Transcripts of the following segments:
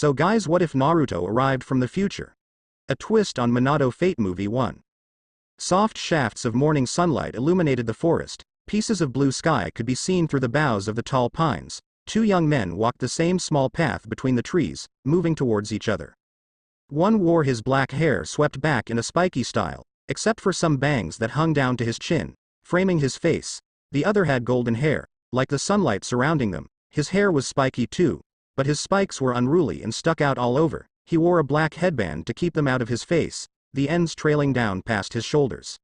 So guys, what if Naruto arrived from the future? A twist on Minato Fate Movie 1. Soft shafts of morning sunlight illuminated the forest. Pieces of blue sky could be seen through the boughs of the tall pines. Two young men walked the same small path between the trees, moving towards each other. One wore his black hair swept back in a spiky style, except for some bangs that hung down to his chin, framing his face. The other had golden hair, like the sunlight surrounding them. His hair was spiky too, but his spikes were unruly and stuck out all over. He wore a black headband to keep them out of his face, the ends trailing down past his shoulders.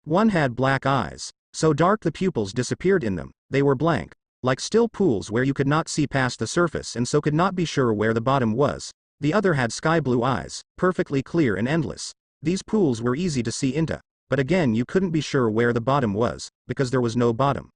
One had black eyes, so dark the pupils disappeared in them. They were blank, like still pools where you could not see past the surface and so could not be sure where the bottom was. The other had sky blue eyes, perfectly clear and endless. These pools were easy to see into, but again you couldn't be sure where the bottom was, because there was no bottom.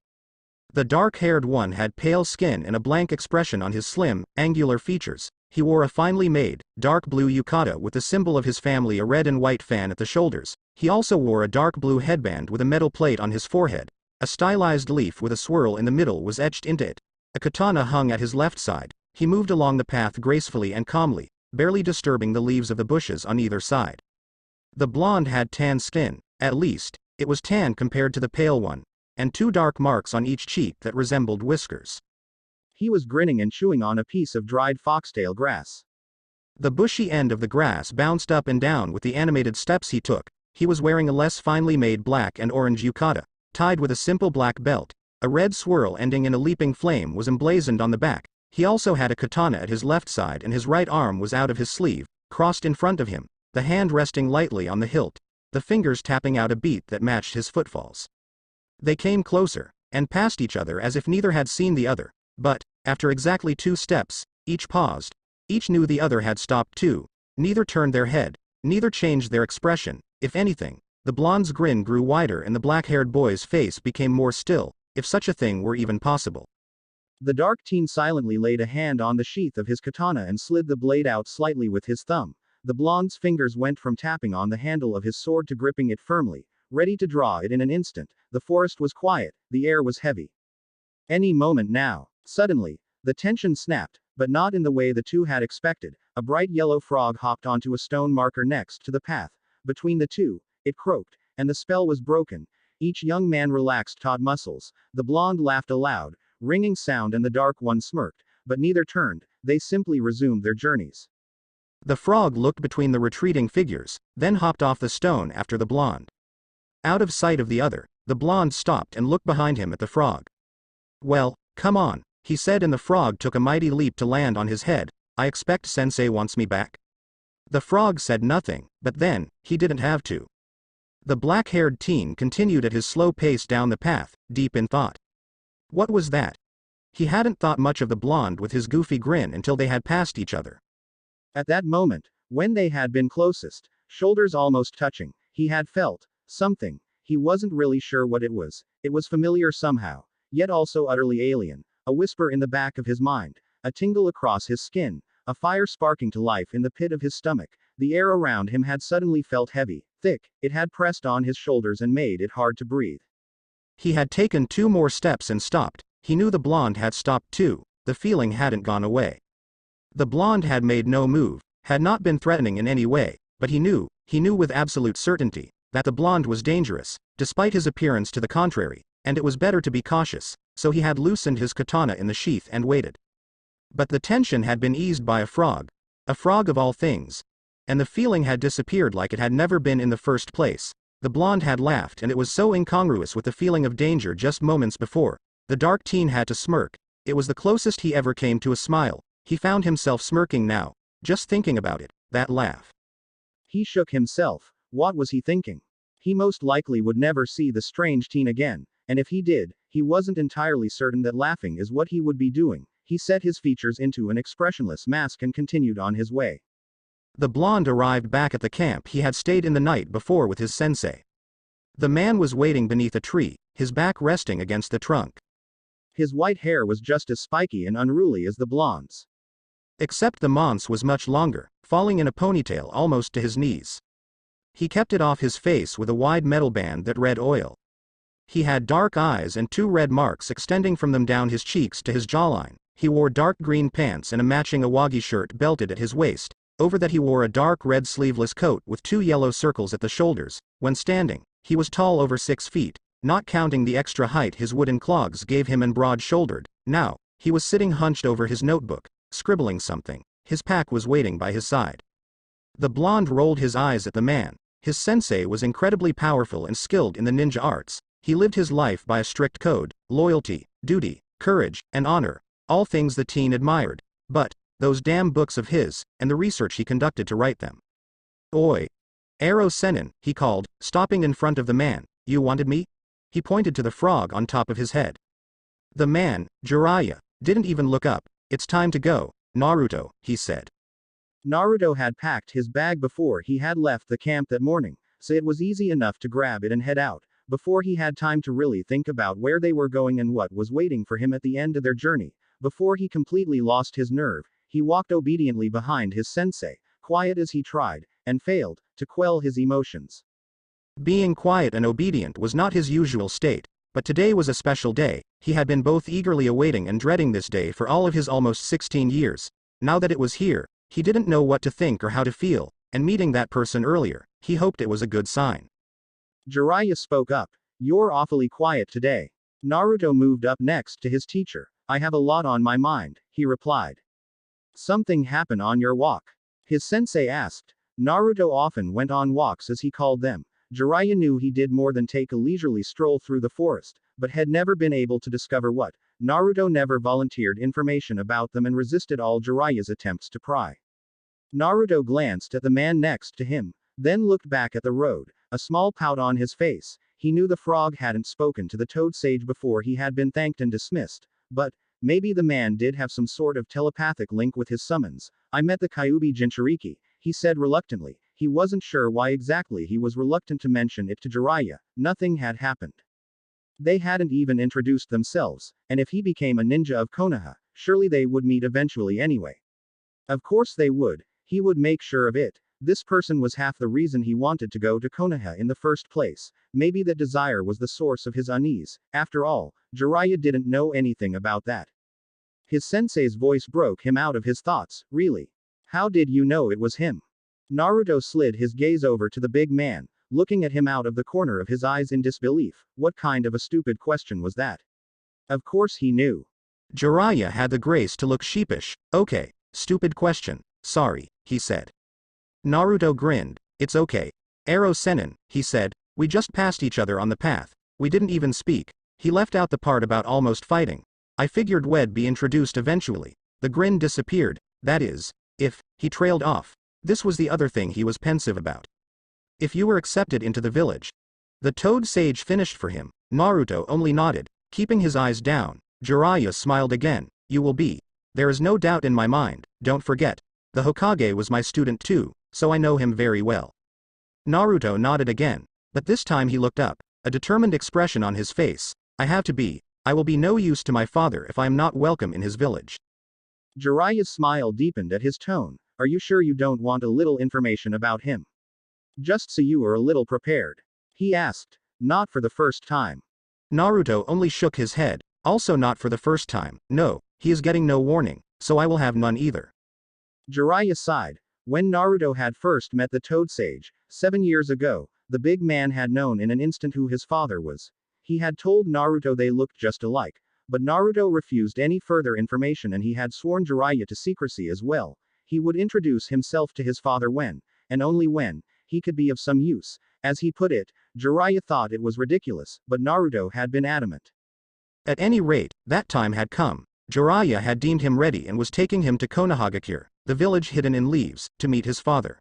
The dark-haired one had pale skin and a blank expression on his slim, angular features. He wore a finely made, dark blue yukata with the symbol of his family, a red and white fan at the shoulders. He also wore a dark blue headband with a metal plate on his forehead. A stylized leaf with a swirl in the middle was etched into it. A katana hung at his left side. He moved along the path gracefully and calmly, barely disturbing the leaves of the bushes on either side. The blonde had tan skin, at least, it was tan compared to the pale one, and two dark marks on each cheek that resembled whiskers. He was grinning and chewing on a piece of dried foxtail grass. The bushy end of the grass bounced up and down with the animated steps he took. He was wearing a less finely made black and orange yukata, tied with a simple black belt. A red swirl ending in a leaping flame was emblazoned on the back. He also had a katana at his left side and his right arm was out of his sleeve, crossed in front of him, the hand resting lightly on the hilt, the fingers tapping out a beat that matched his footfalls. They came closer, and passed each other as if neither had seen the other, but, after exactly 2 steps, each paused. Each knew the other had stopped too. Neither turned their head, neither changed their expression. If anything, the blonde's grin grew wider and the black-haired boy's face became more still, if such a thing were even possible. The dark teen silently laid a hand on the sheath of his katana and slid the blade out slightly with his thumb. The blonde's fingers went from tapping on the handle of his sword to gripping it firmly, ready to draw it in an instant. The forest was quiet, the air was heavy. Any moment now. Suddenly, the tension snapped, but not in the way the two had expected. A bright yellow frog hopped onto a stone marker next to the path. Between the two, it croaked, and the spell was broken. Each young man relaxed taut muscles. The blonde laughed a loud, ringing sound and the dark one smirked, but neither turned. They simply resumed their journeys. The frog looked between the retreating figures, then hopped off the stone after the blonde. Out of sight of the other, the blonde stopped and looked behind him at the frog. "Well, come on," he said, and the frog took a mighty leap to land on his head. "I expect Sensei wants me back." The frog said nothing, but then, he didn't have to. The black-haired teen continued at his slow pace down the path, deep in thought. What was that? He hadn't thought much of the blonde with his goofy grin until they had passed each other. At that moment, when they had been closest, shoulders almost touching, he had felt something. He wasn't really sure what it was. It was familiar somehow, yet also utterly alien. A whisper in the back of his mind, a tingle across his skin, a fire sparking to life in the pit of his stomach. The air around him had suddenly felt heavy, thick. It had pressed on his shoulders and made it hard to breathe. He had taken 2 more steps and stopped. He knew the blonde had stopped too. The feeling hadn't gone away. The blonde had made no move, had not been threatening in any way, but he knew with absolute certainty, that the blonde was dangerous, despite his appearance to the contrary, and it was better to be cautious, so he had loosened his katana in the sheath and waited. But the tension had been eased by a frog of all things, and the feeling had disappeared like it had never been in the first place. The blonde had laughed and it was so incongruous with the feeling of danger just moments before. The dark teen had to smirk. It was the closest he ever came to a smile. He found himself smirking now, just thinking about it, that laugh. He shook himself. What was he thinking? He most likely would never see the strange teen again, and if he did, he wasn't entirely certain that laughing is what he would be doing. He set his features into an expressionless mask and continued on his way. The blonde arrived back at the camp he had stayed in the night before with his sensei. The man was waiting beneath a tree, his back resting against the trunk. His white hair was just as spiky and unruly as the blonde's. Except the man's was much longer, falling in a ponytail almost to his knees. He kept it off his face with a wide metal band that read oil. He had dark eyes and 2 red marks extending from them down his cheeks to his jawline. He wore dark green pants and a matching Awagi shirt belted at his waist. Over that he wore a dark red sleeveless coat with 2 yellow circles at the shoulders. When standing, he was tall over 6 feet, not counting the extra height his wooden clogs gave him, and broad-shouldered. Now, he was sitting hunched over his notebook, scribbling something. His pack was waiting by his side. The blonde rolled his eyes at the man. His sensei was incredibly powerful and skilled in the ninja arts. He lived his life by a strict code: loyalty, duty, courage, and honor, all things the teen admired. But those damn books of his, and the research he conducted to write them. Oi! Aro Sennin, he called, stopping in front of the man. You wanted me? He pointed to the frog on top of his head. The man, Jiraiya, didn't even look up. It's time to go, Naruto, he said. Naruto had packed his bag before he had left the camp that morning, so it was easy enough to grab it and head out, before he had time to really think about where they were going and what was waiting for him at the end of their journey. Before he completely lost his nerve, he walked obediently behind his sensei, quiet as he tried, and failed to quell his emotions. Being quiet and obedient was not his usual state, but today was a special day. He had been both eagerly awaiting and dreading this day for all of his almost 16 years. Now that it was here, he didn't know what to think or how to feel, and meeting that person earlier, he hoped it was a good sign. Jiraiya spoke up. You're awfully quiet today. Naruto moved up next to his teacher. I have a lot on my mind, he replied. Something happened on your walk? His sensei asked. Naruto often went on walks, as he called them. Jiraiya knew he did more than take a leisurely stroll through the forest, but had never been able to discover what. Naruto never volunteered information about them and resisted all Jiraiya's attempts to pry. Naruto glanced at the man next to him, then looked back at the road, a small pout on his face. He knew the frog hadn't spoken to the toad sage before he had been thanked and dismissed, but maybe the man did have some sort of telepathic link with his summons. I met the Kyuubi Jinchuriki, he said reluctantly. He wasn't sure why exactly he was reluctant to mention it to Jiraiya. Nothing had happened. They hadn't even introduced themselves, and if he became a ninja of Konoha, surely they would meet eventually anyway. Of course they would. He would make sure of it. This person was half the reason he wanted to go to Konoha in the first place. Maybe that desire was the source of his unease. After all, Jiraiya didn't know anything about that. His sensei's voice broke him out of his thoughts. Really? How did you know it was him? Naruto slid his gaze over to the big man, looking at him out of the corner of his eyes in disbelief. What kind of a stupid question was that? Of course he knew. Jiraiya had the grace to look sheepish. Okay, stupid question, sorry, he said. Naruto grinned. It's okay. Aro Sennin, he said, we just passed each other on the path. We didn't even speak. He left out the part about almost fighting. I figured we'd be introduced eventually. The grin disappeared, that is, if he trailed off. This was the other thing he was pensive about. If you were accepted into the village. The toad sage finished for him. Naruto only nodded, keeping his eyes down. Jiraiya smiled again. You will be. There is no doubt in my mind, don't forget. The Hokage was my student too, so I know him very well. Naruto nodded again, but this time he looked up, a determined expression on his face. I will be no use to my father if I am not welcome in his village. Jiraiya's smile deepened at his tone. Are you sure you don't want a little information about him? Just so you are a little prepared. He asked. Not for the first time. Naruto only shook his head. Also not for the first time. No, he is getting no warning, so I will have none either. Jiraiya sighed. When Naruto had first met the toad sage, 7 years ago, the big man had known in an instant who his father was. He had told Naruto they looked just alike, but Naruto refused any further information and he had sworn Jiraiya to secrecy as well. He would introduce himself to his father when, and only when, he could be of some use. As he put it, Jiraiya thought it was ridiculous, but Naruto had been adamant. At any rate, that time had come. Jiraiya had deemed him ready and was taking him to Konohagakure, the village hidden in leaves, to meet his father.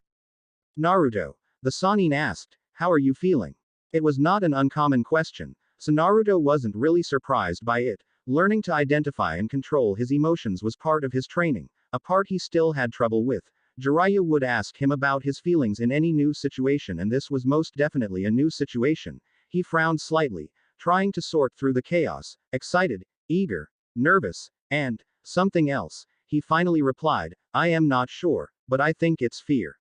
Naruto, the Sannin asked, how are you feeling? It was not an uncommon question, so Naruto wasn't really surprised by it. Learning to identify and control his emotions was part of his training, a part he still had trouble with. Jiraiya would ask him about his feelings in any new situation, and this was most definitely a new situation. He frowned slightly, trying to sort through the chaos. Excited, eager, nervous, and something else. He finally replied, I am not sure, but I think it's fear.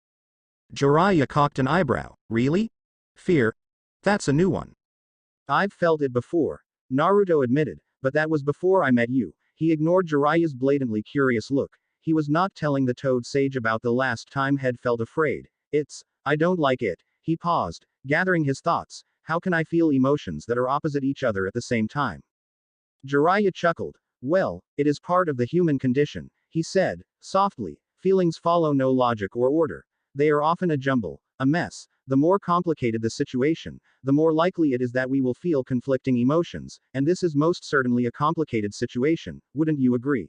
Jiraiya cocked an eyebrow. Really? Fear? That's a new one. I've felt it before, Naruto admitted, but that was before I met you. He ignored Jiraiya's blatantly curious look. He was not telling the Toad Sage about the last time he'd felt afraid. I don't like it. He paused, gathering his thoughts. How can I feel emotions that are opposite each other at the same time? Jiraiya chuckled. Well, it is part of the human condition, he said, softly. Feelings follow no logic or order. They are often a jumble, a mess. The more complicated the situation, the more likely it is that we will feel conflicting emotions, and this is most certainly a complicated situation, wouldn't you agree?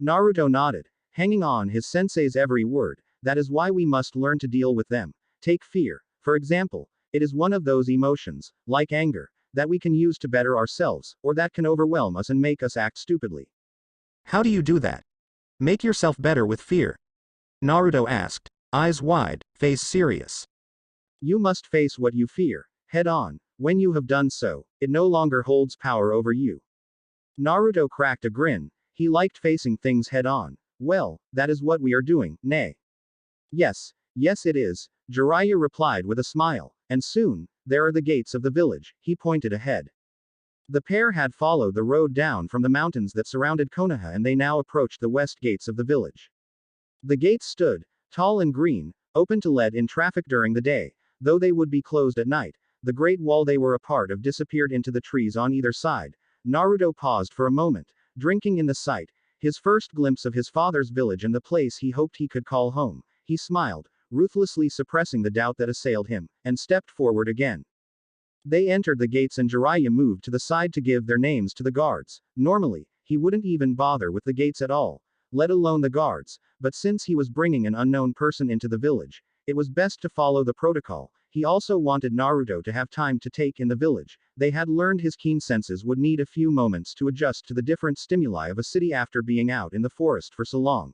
Naruto nodded, hanging on his sensei's every word. That is why we must learn to deal with them. Take fear, for example. It is one of those emotions, like anger, that we can use to better ourselves, or that can overwhelm us and make us act stupidly. How do you do that? Make yourself better with fear? Naruto asked, eyes wide, face serious. You must face what you fear, head on. When you have done so, it no longer holds power over you. Naruto cracked a grin. He liked facing things head on. Well, that is what we are doing, nay. Yes it is, Jiraiya replied with a smile. And soon, there are the gates of the village, he pointed ahead. The pair had followed the road down from the mountains that surrounded Konoha and they now approached the west gates of the village. The gates stood, tall and green, open to let in traffic during the day, though they would be closed at night. The great wall they were a part of disappeared into the trees on either side. Naruto paused for a moment, drinking in the sight, his first glimpse of his father's village and the place he hoped he could call home. He smiled, ruthlessly suppressing the doubt that assailed him, and stepped forward again. They entered the gates and Jiraiya moved to the side to give their names to the guards. Normally, he wouldn't even bother with the gates at all, let alone the guards, but since he was bringing an unknown person into the village, it was best to follow the protocol. He also wanted Naruto to have time to take in the village. They had learned his keen senses would need a few moments to adjust to the different stimuli of a city after being out in the forest for so long.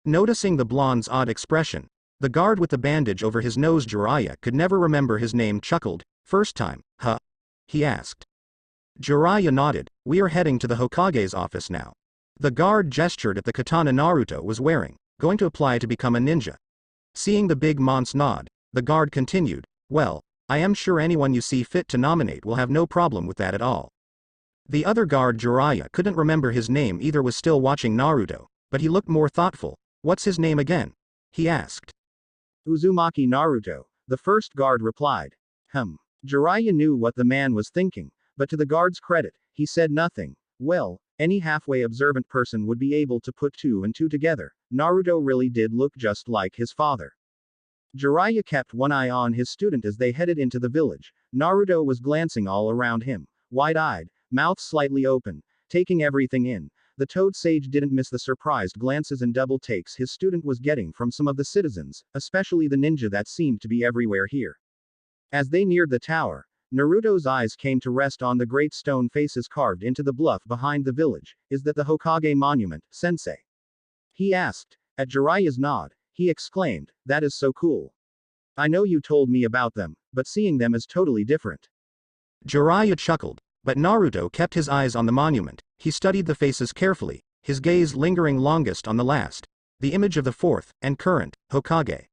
Noticing the blonde's odd expression, the guard with the bandage over his nose, Jiraiya could never remember his name, chuckled. First time, huh? He asked. Jiraiya nodded. We are heading to the Hokage's office now. The guard gestured at the katana Naruto was wearing, going to apply to become a ninja. Seeing the big mon's nod, the guard continued, well, I am sure anyone you see fit to nominate will have no problem with that at all. The other guard, Jiraiya couldn't remember his name either, was still watching Naruto, but he looked more thoughtful. What's his name again? He asked. Uzumaki Naruto, the first guard replied. Jiraiya knew what the man was thinking, but to the guard's credit, he said nothing. Well, any halfway observant person would be able to put two and two together. Naruto really did look just like his father. Jiraiya kept one eye on his student as they headed into the village. Naruto was glancing all around him, wide-eyed, mouth slightly open, taking everything in. The Toad Sage didn't miss the surprised glances and double takes his student was getting from some of the citizens, especially the ninja that seemed to be everywhere here. As they neared the tower, Naruto's eyes came to rest on the great stone faces carved into the bluff behind the village. Is that the Hokage monument, sensei? He asked. At Jiraiya's nod, he exclaimed, that is so cool. I know you told me about them, but seeing them is totally different. Jiraiya chuckled, but Naruto kept his eyes on the monument. He studied the faces carefully, his gaze lingering longest on the last, the image of the fourth, and current, Hokage.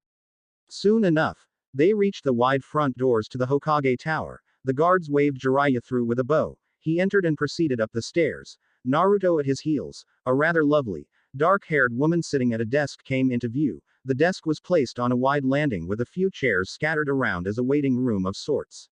Soon enough, they reached the wide front doors to the Hokage tower. The guards waved Jiraiya through with a bow. He entered and proceeded up the stairs. Naruto at his heels, a rather lovely, dark-haired woman sitting at a desk came into view. The desk was placed on a wide landing with a few chairs scattered around as a waiting room of sorts.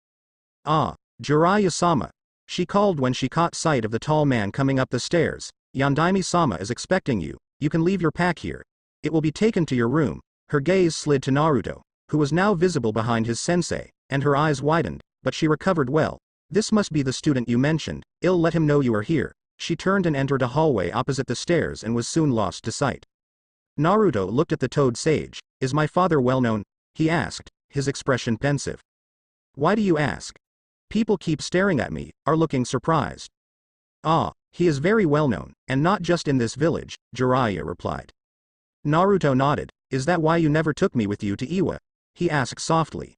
Ah, Jiraiya-sama, she called when she caught sight of the tall man coming up the stairs. Yondaime-sama is expecting you. You can leave your pack here. It will be taken to your room. Her gaze slid to Naruto, who was now visible behind his sensei, and her eyes widened, but she recovered well. This must be the student you mentioned. I'll let him know you are here. She turned and entered a hallway opposite the stairs and was soon lost to sight. Naruto looked at the Toad Sage. Is my father well known? He asked, his expression pensive. Why do you ask? People keep staring at me, are looking surprised. Ah, he is very well known, and not just in this village, Jiraiya replied. Naruto nodded. Is that why you never took me with you to Iwa? He asked softly.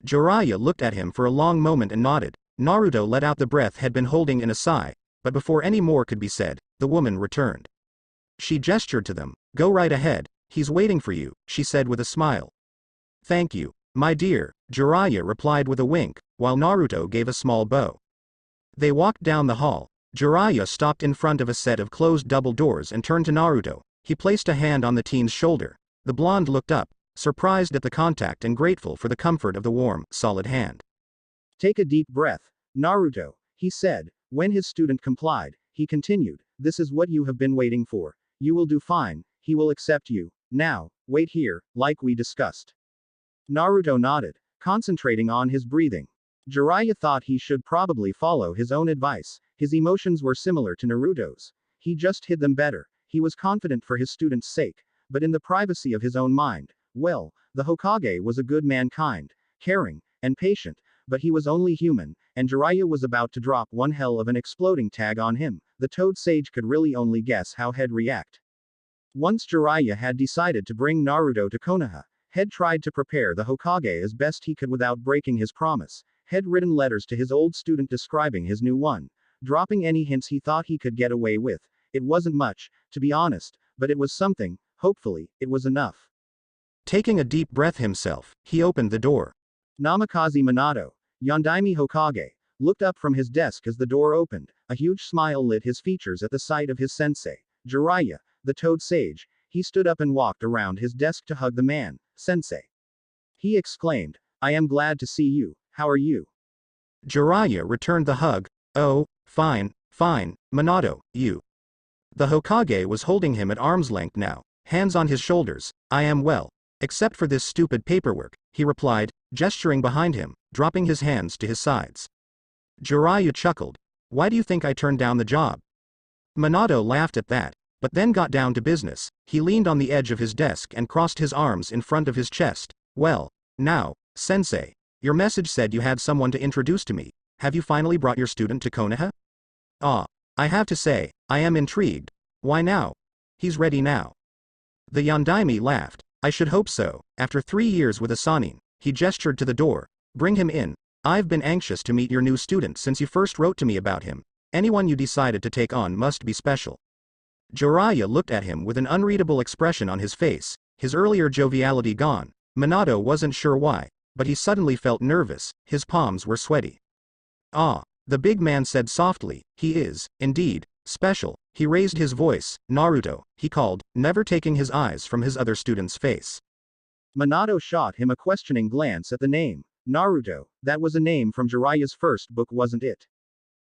Jiraiya looked at him for a long moment and nodded. Naruto let out the breath he'd been holding in a sigh, but before any more could be said, the woman returned. She gestured to them. Go right ahead, he's waiting for you, she said with a smile. Thank you, my dear, Jiraiya replied with a wink, while Naruto gave a small bow. They walked down the hall. Jiraiya stopped in front of a set of closed double doors and turned to Naruto. He placed a hand on the teen's shoulder. The blonde looked up, surprised at the contact and grateful for the comfort of the warm, solid hand. Take a deep breath, Naruto, he said. When his student complied, he continued, this is what you have been waiting for. You will do fine, he will accept you. Now, wait here, like we discussed. Naruto nodded, concentrating on his breathing. Jiraiya thought he should probably follow his own advice. His emotions were similar to Naruto's. He just hid them better. He was confident for his student's sake, but in the privacy of his own mind. Well, the Hokage was a good mankind, caring, and patient, but he was only human, and Jiraiya was about to drop one hell of an exploding tag on him. The Toad Sage could really only guess how he'd react. Once Jiraiya had decided to bring Naruto to Konoha, Head tried to prepare the Hokage as best he could without breaking his promise. Head written letters to his old student describing his new one, dropping any hints he thought he could get away with. It wasn't much, to be honest, but it was something. Hopefully, it was enough. Taking a deep breath himself, he opened the door. Namikaze Minato, Yondaime Hokage, looked up from his desk as the door opened. A huge smile lit his features at the sight of his sensei, Jiraiya, the Toad Sage. He stood up and walked around his desk to hug the man. Sensei, he exclaimed, I am glad to see you. How are you? Jiraiya returned the hug. Oh, fine, Minato, you. The Hokage was holding him at arm's length now, hands on his shoulders. I am well. Except for this stupid paperwork, he replied, gesturing behind him, dropping his hands to his sides. Jiraiya chuckled. Why do you think I turned down the job? Minato laughed at that, but then got down to business. He leaned on the edge of his desk and crossed his arms in front of his chest. Well, now, Sensei, your message said you had someone to introduce to me. Have you finally brought your student to Konoha? Ah, I have to say, I am intrigued. Why now? He's ready now. The Yondaime laughed. I should hope so. After 3 years with a Sannin, he gestured to the door. Bring him in. I've been anxious to meet your new student since you first wrote to me about him. Anyone you decided to take on must be special. Jiraiya looked at him with an unreadable expression on his face, his earlier joviality gone. Minato wasn't sure why, but he suddenly felt nervous. His palms were sweaty. Ah, the big man said softly, he is, indeed, special. He raised his voice. Naruto, he called, never taking his eyes from his other student's face. Minato shot him a questioning glance at the name. Naruto, that was a name from Jiraiya's first book, wasn't it?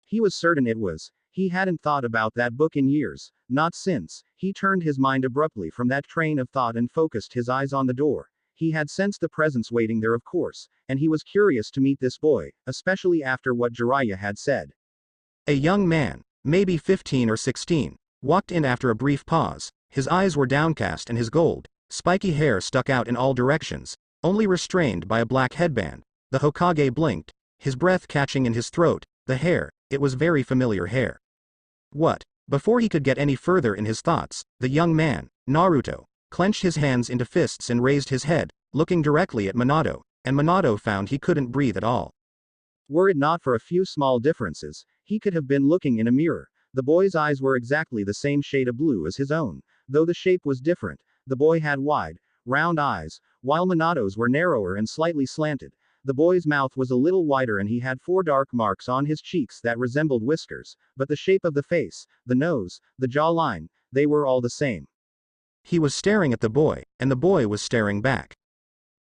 He was certain it was. He hadn't thought about that book in years, not since. He turned his mind abruptly from that train of thought and focused his eyes on the door. He had sensed the presence waiting there, of course, and he was curious to meet this boy, especially after what Jiraiya had said. A young man, maybe 15 or 16, walked in after a brief pause. His eyes were downcast and his gold, spiky hair stuck out in all directions, only restrained by a black headband. The Hokage blinked, his breath catching in his throat. The hair, it was very familiar hair. What? Before he could get any further in his thoughts, the young man, Naruto, clenched his hands into fists and raised his head, looking directly at Minato, and Minato found he couldn't breathe at all. Were it not for a few small differences, he could have been looking in a mirror. The boy's eyes were exactly the same shade of blue as his own, though the shape was different. The boy had wide, round eyes, while Minato's were narrower and slightly slanted. The boy's mouth was a little wider and he had 4 dark marks on his cheeks that resembled whiskers, but the shape of the face, the nose, the jawline, they were all the same. He was staring at the boy, and the boy was staring back.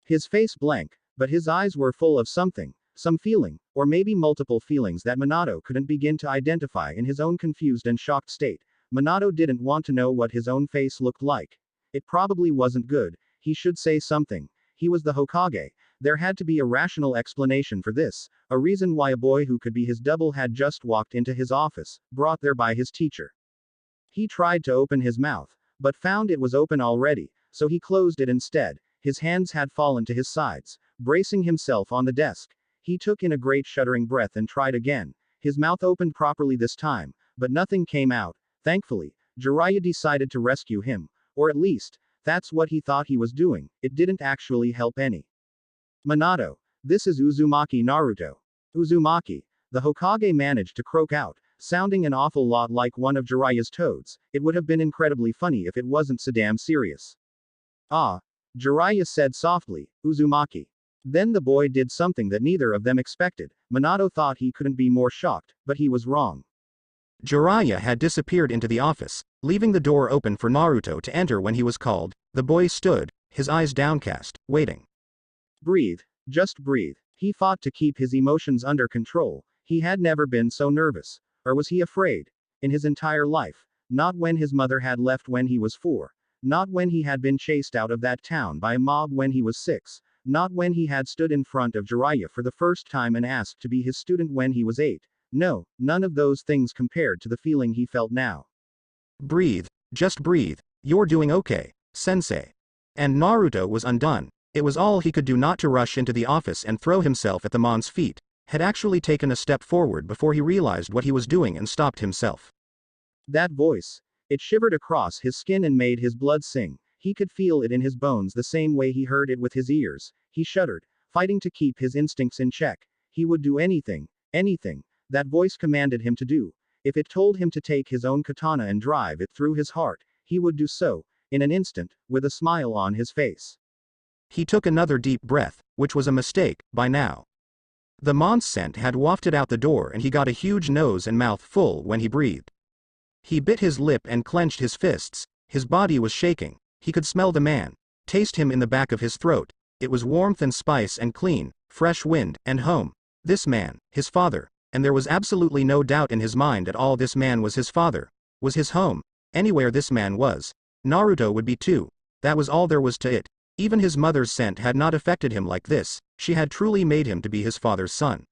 His face blank, but his eyes were full of something, some feeling, or maybe multiple feelings that Minato couldn't begin to identify in his own confused and shocked state. Minato didn't want to know what his own face looked like. It probably wasn't good. He should say something. He was the Hokage. There had to be a rational explanation for this, a reason why a boy who could be his double had just walked into his office, brought there by his teacher. He tried to open his mouth, but found it was open already, so he closed it instead. His hands had fallen to his sides, bracing himself on the desk. He took in a great shuddering breath and tried again. His mouth opened properly this time, but nothing came out. Thankfully, Jiraiya decided to rescue him, or at least, that's what he thought he was doing. It didn't actually help any. Minato, this is Uzumaki Naruto. Uzumaki, the Hokage managed to croak out, sounding an awful lot like one of Jiraiya's toads. It would have been incredibly funny if it wasn't so damn serious. Ah, Jiraiya said softly, Uzumaki. Then the boy did something that neither of them expected. Minato thought he couldn't be more shocked, but he was wrong. Jiraiya had disappeared into the office, leaving the door open for Naruto to enter when he was called. The boy stood, his eyes downcast, waiting. Breathe. Just breathe. He fought to keep his emotions under control. He had never been so nervous. Or was he afraid? In his entire life. Not when his mother had left when he was 4. Not when he had been chased out of that town by a mob when he was 6. Not when he had stood in front of Jiraiya for the first time and asked to be his student when he was 8. No, none of those things compared to the feeling he felt now. Breathe, just breathe, you're doing okay, sensei. And Naruto was undone. It was all he could do not to rush into the office and throw himself at the man's feet. Had actually taken a step forward before he realized what he was doing and stopped himself. That voice. It shivered across his skin and made his blood sing. He could feel it in his bones the same way he heard it with his ears. He shuddered, fighting to keep his instincts in check. He would do anything, anything, that voice commanded him to do. If it told him to take his own katana and drive it through his heart, he would do so, in an instant, with a smile on his face. He took another deep breath, which was a mistake, by now. The man's scent had wafted out the door and he got a huge nose and mouth full when he breathed. He bit his lip and clenched his fists. His body was shaking. He could smell the man, taste him in the back of his throat. It was warmth and spice and clean, fresh wind, and home. This man, his father, and there was absolutely no doubt in his mind at all this man was his father, was his home. Anywhere this man was, Naruto would be too. That was all there was to it. Even his mother's scent had not affected him like this. She had truly made him to be his father's son.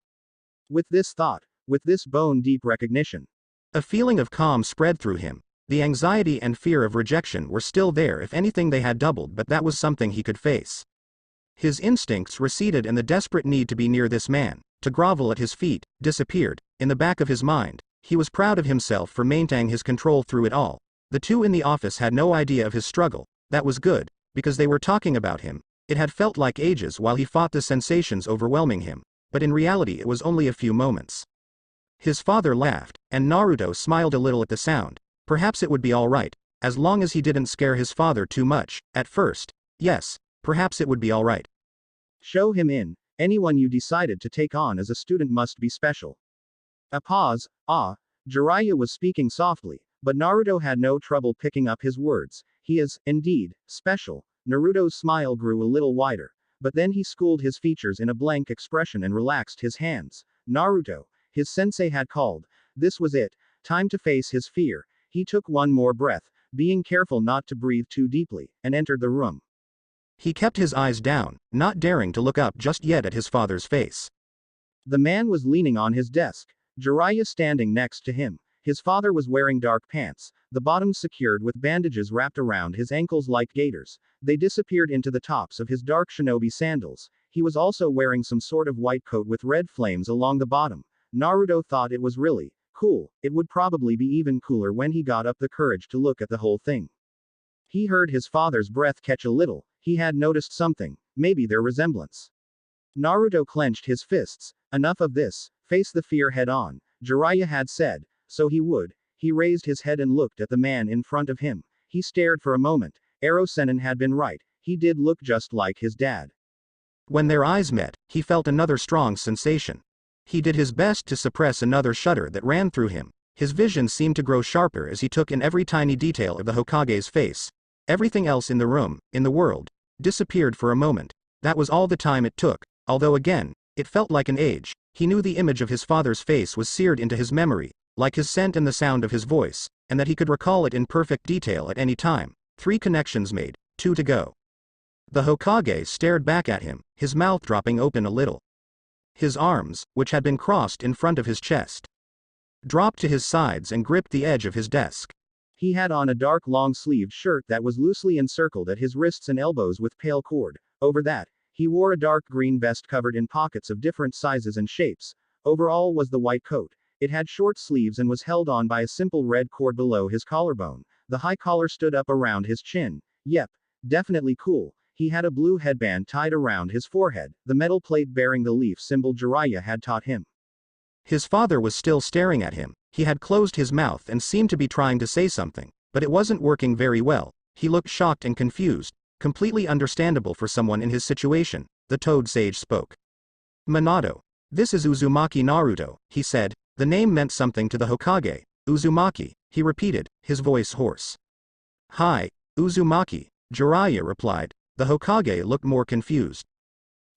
With this thought, with this bone-deep recognition, a feeling of calm spread through him. The anxiety and fear of rejection were still there, if anything they had doubled, but that was something he could face. His instincts receded and the desperate need to be near this man, to grovel at his feet, disappeared. In the back of his mind, he was proud of himself for maintaining his control through it all. The two in the office had no idea of his struggle. That was good, because they were talking about him. It had felt like ages while he fought the sensations overwhelming him, but in reality it was only a few moments. His father laughed, and Naruto smiled a little at the sound. Perhaps it would be alright, as long as he didn't scare his father too much. At first, yes, perhaps it would be alright. Show him in. Anyone you decided to take on as a student must be special. A pause. Jiraiya was speaking softly, but Naruto had no trouble picking up his words. He is, indeed, special. Naruto's smile grew a little wider, but then he schooled his features in a blank expression and relaxed his hands. Naruto, his sensei had called. This was it. Time to face his fear. He took one more breath, being careful not to breathe too deeply, and entered the room. He kept his eyes down, not daring to look up just yet at his father's face. The man was leaning on his desk, Jiraiya standing next to him. His father was wearing dark pants, the bottoms secured with bandages wrapped around his ankles like gaiters. They disappeared into the tops of his dark shinobi sandals. He was also wearing some sort of white coat with red flames along the bottom. Naruto thought it was really cool. It would probably be even cooler when he got up the courage to look at the whole thing. He heard his father's breath catch a little. He had noticed something, maybe their resemblance. Naruto clenched his fists. Enough of this, face the fear head on, Jiraiya had said, so he would. He raised his head and looked at the man in front of him. He stared for a moment. Ero-sennin had been right. He did look just like his dad. When their eyes met, he felt another strong sensation. He did his best to suppress another shudder that ran through him. His vision seemed to grow sharper as he took in every tiny detail of the Hokage's face. Everything else in the room, in the world, disappeared for a moment. That was all the time it took, although again, it felt like an age. He knew the image of his father's face was seared into his memory, like his scent and the sound of his voice, and that he could recall it in perfect detail at any time. 3 connections made, 2 to go. The Hokage stared back at him, his mouth dropping open a little. His arms, which had been crossed in front of his chest, dropped to his sides and gripped the edge of his desk. He had on a dark long-sleeved shirt that was loosely encircled at his wrists and elbows with pale cord. Over that, he wore a dark green vest covered in pockets of different sizes and shapes. Over all was the white coat. It had short sleeves and was held on by a simple red cord below his collarbone. The high collar stood up around his chin. Yep, definitely cool. He had a blue headband tied around his forehead, the metal plate bearing the leaf symbol Jiraiya had taught him. His father was still staring at him. He had closed his mouth and seemed to be trying to say something, but it wasn't working very well. He looked shocked and confused, completely understandable for someone in his situation. The Toad Sage spoke. Minato. This is Uzumaki Naruto, he said. The name meant something to the Hokage. Uzumaki, he repeated, his voice hoarse. Hi, Uzumaki, Jiraiya replied. The Hokage looked more confused.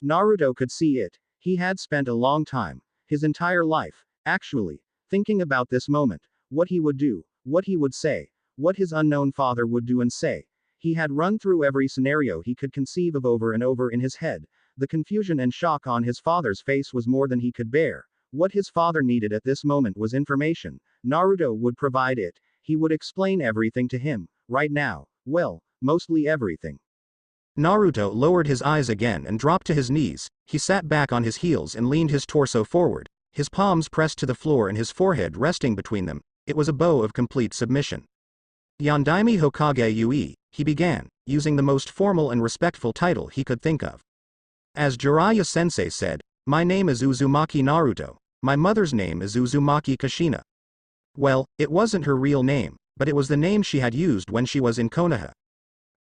Naruto could see it. He had spent a long time, his entire life, actually, thinking about this moment, what he would do, what he would say, what his unknown father would do and say. He had run through every scenario he could conceive of over and over in his head. The confusion and shock on his father's face was more than he could bear. What his father needed at this moment was information. Naruto would provide it. He would explain everything to him. Right now, well, mostly everything. Naruto lowered his eyes again and dropped to his knees. He sat back on his heels and leaned his torso forward, his palms pressed to the floor and his forehead resting between them. It was a bow of complete submission. Yondaime Hokage Ue, he began, using the most formal and respectful title he could think of. As Jiraiya-sensei said, my name is Uzumaki Naruto. My mother's name is Uzumaki Kushina. Well, it wasn't her real name, but it was the name she had used when she was in Konoha.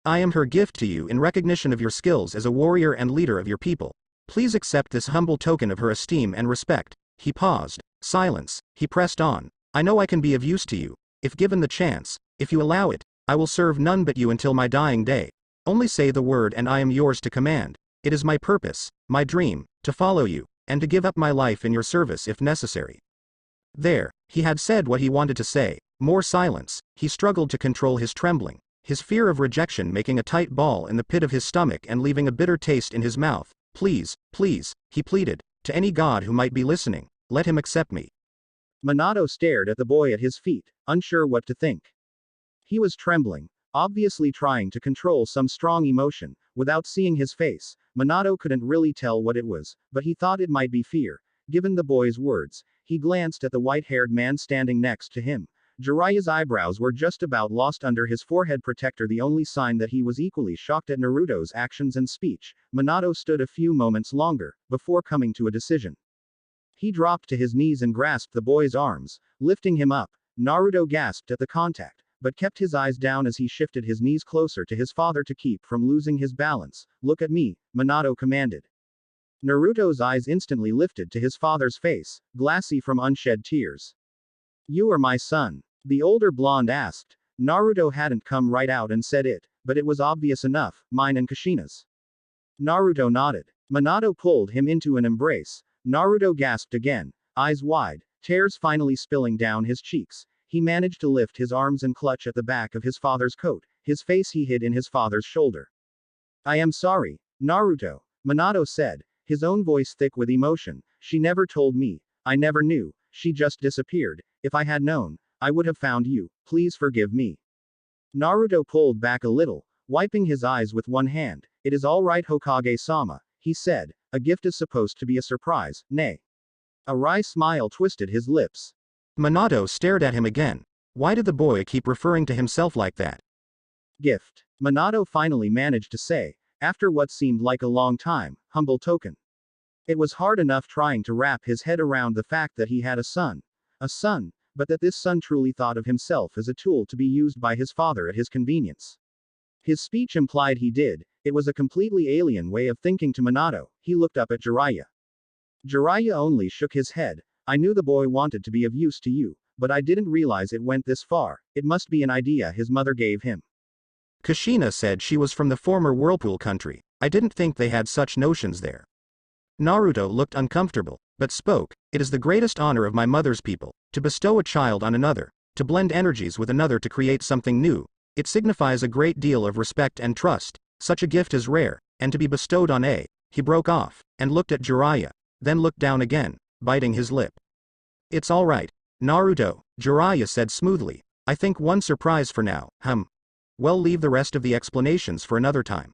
I am her gift to you in recognition of your skills as a warrior and leader of your people. Please accept this humble token of her esteem and respect. He paused. Silence. He pressed on. I know I can be of use to you. If given the chance, if you allow it, I will serve none but you until my dying day. Only say the word and I am yours to command. It is my purpose, my dream, to follow you, and to give up my life in your service if necessary. There, he had said what he wanted to say. More silence. He struggled to control his trembling, his fear of rejection making a tight ball in the pit of his stomach and leaving a bitter taste in his mouth. Please, please, he pleaded, to any god who might be listening, let him accept me. Minato stared at the boy at his feet, unsure what to think. He was trembling, obviously trying to control some strong emotion. Without seeing his face, Minato couldn't really tell what it was, but he thought it might be fear. Given the boy's words, he glanced at the white-haired man standing next to him. Jiraiya's eyebrows were just about lost under his forehead protector, the only sign that he was equally shocked at Naruto's actions and speech. Minato stood a few moments longer, before coming to a decision. He dropped to his knees and grasped the boy's arms, lifting him up. Naruto gasped at the contact, but kept his eyes down as he shifted his knees closer to his father to keep from losing his balance. Look at me, Minato commanded. Naruto's eyes instantly lifted to his father's face, glassy from unshed tears. You are my son, the older blonde asked. Naruto hadn't come right out and said it, but it was obvious enough, mine and Kushina's. Naruto nodded. Minato pulled him into an embrace. Naruto gasped again, eyes wide, tears finally spilling down his cheeks. He managed to lift his arms and clutch at the back of his father's coat. His face he hid in his father's shoulder. I am sorry, Naruto, Minato said, his own voice thick with emotion. She never told me. I never knew. She just disappeared. If I had known, I would have found you. Please forgive me. Naruto pulled back a little, wiping his eyes with one hand. It is all right, Hokage-sama, he said. A gift is supposed to be a surprise, nay. A wry smile twisted his lips. Minato stared at him again. Why did the boy keep referring to himself like that? Gift. Minato finally managed to say, after what seemed like a long time, humble token. It was hard enough trying to wrap his head around the fact that he had a son. A son, but that this son truly thought of himself as a tool to be used by his father at his convenience. His speech implied he did. It was a completely alien way of thinking to Minato. He looked up at Jiraiya. Jiraiya only shook his head. I knew the boy wanted to be of use to you, but I didn't realize it went this far. It must be an idea his mother gave him. Kushina said she was from the former Whirlpool country. I didn't think they had such notions there. Naruto looked uncomfortable, but spoke. It is the greatest honor of my mother's people, to bestow a child on another, to blend energies with another to create something new. It signifies a great deal of respect and trust. Such a gift is rare, and to be bestowed on a. He broke off, and looked at Jiraiya, then looked down again, biting his lip. It's all right, Naruto, Jiraiya said smoothly. I think one surprise for now, Well, leave the rest of the explanations for another time.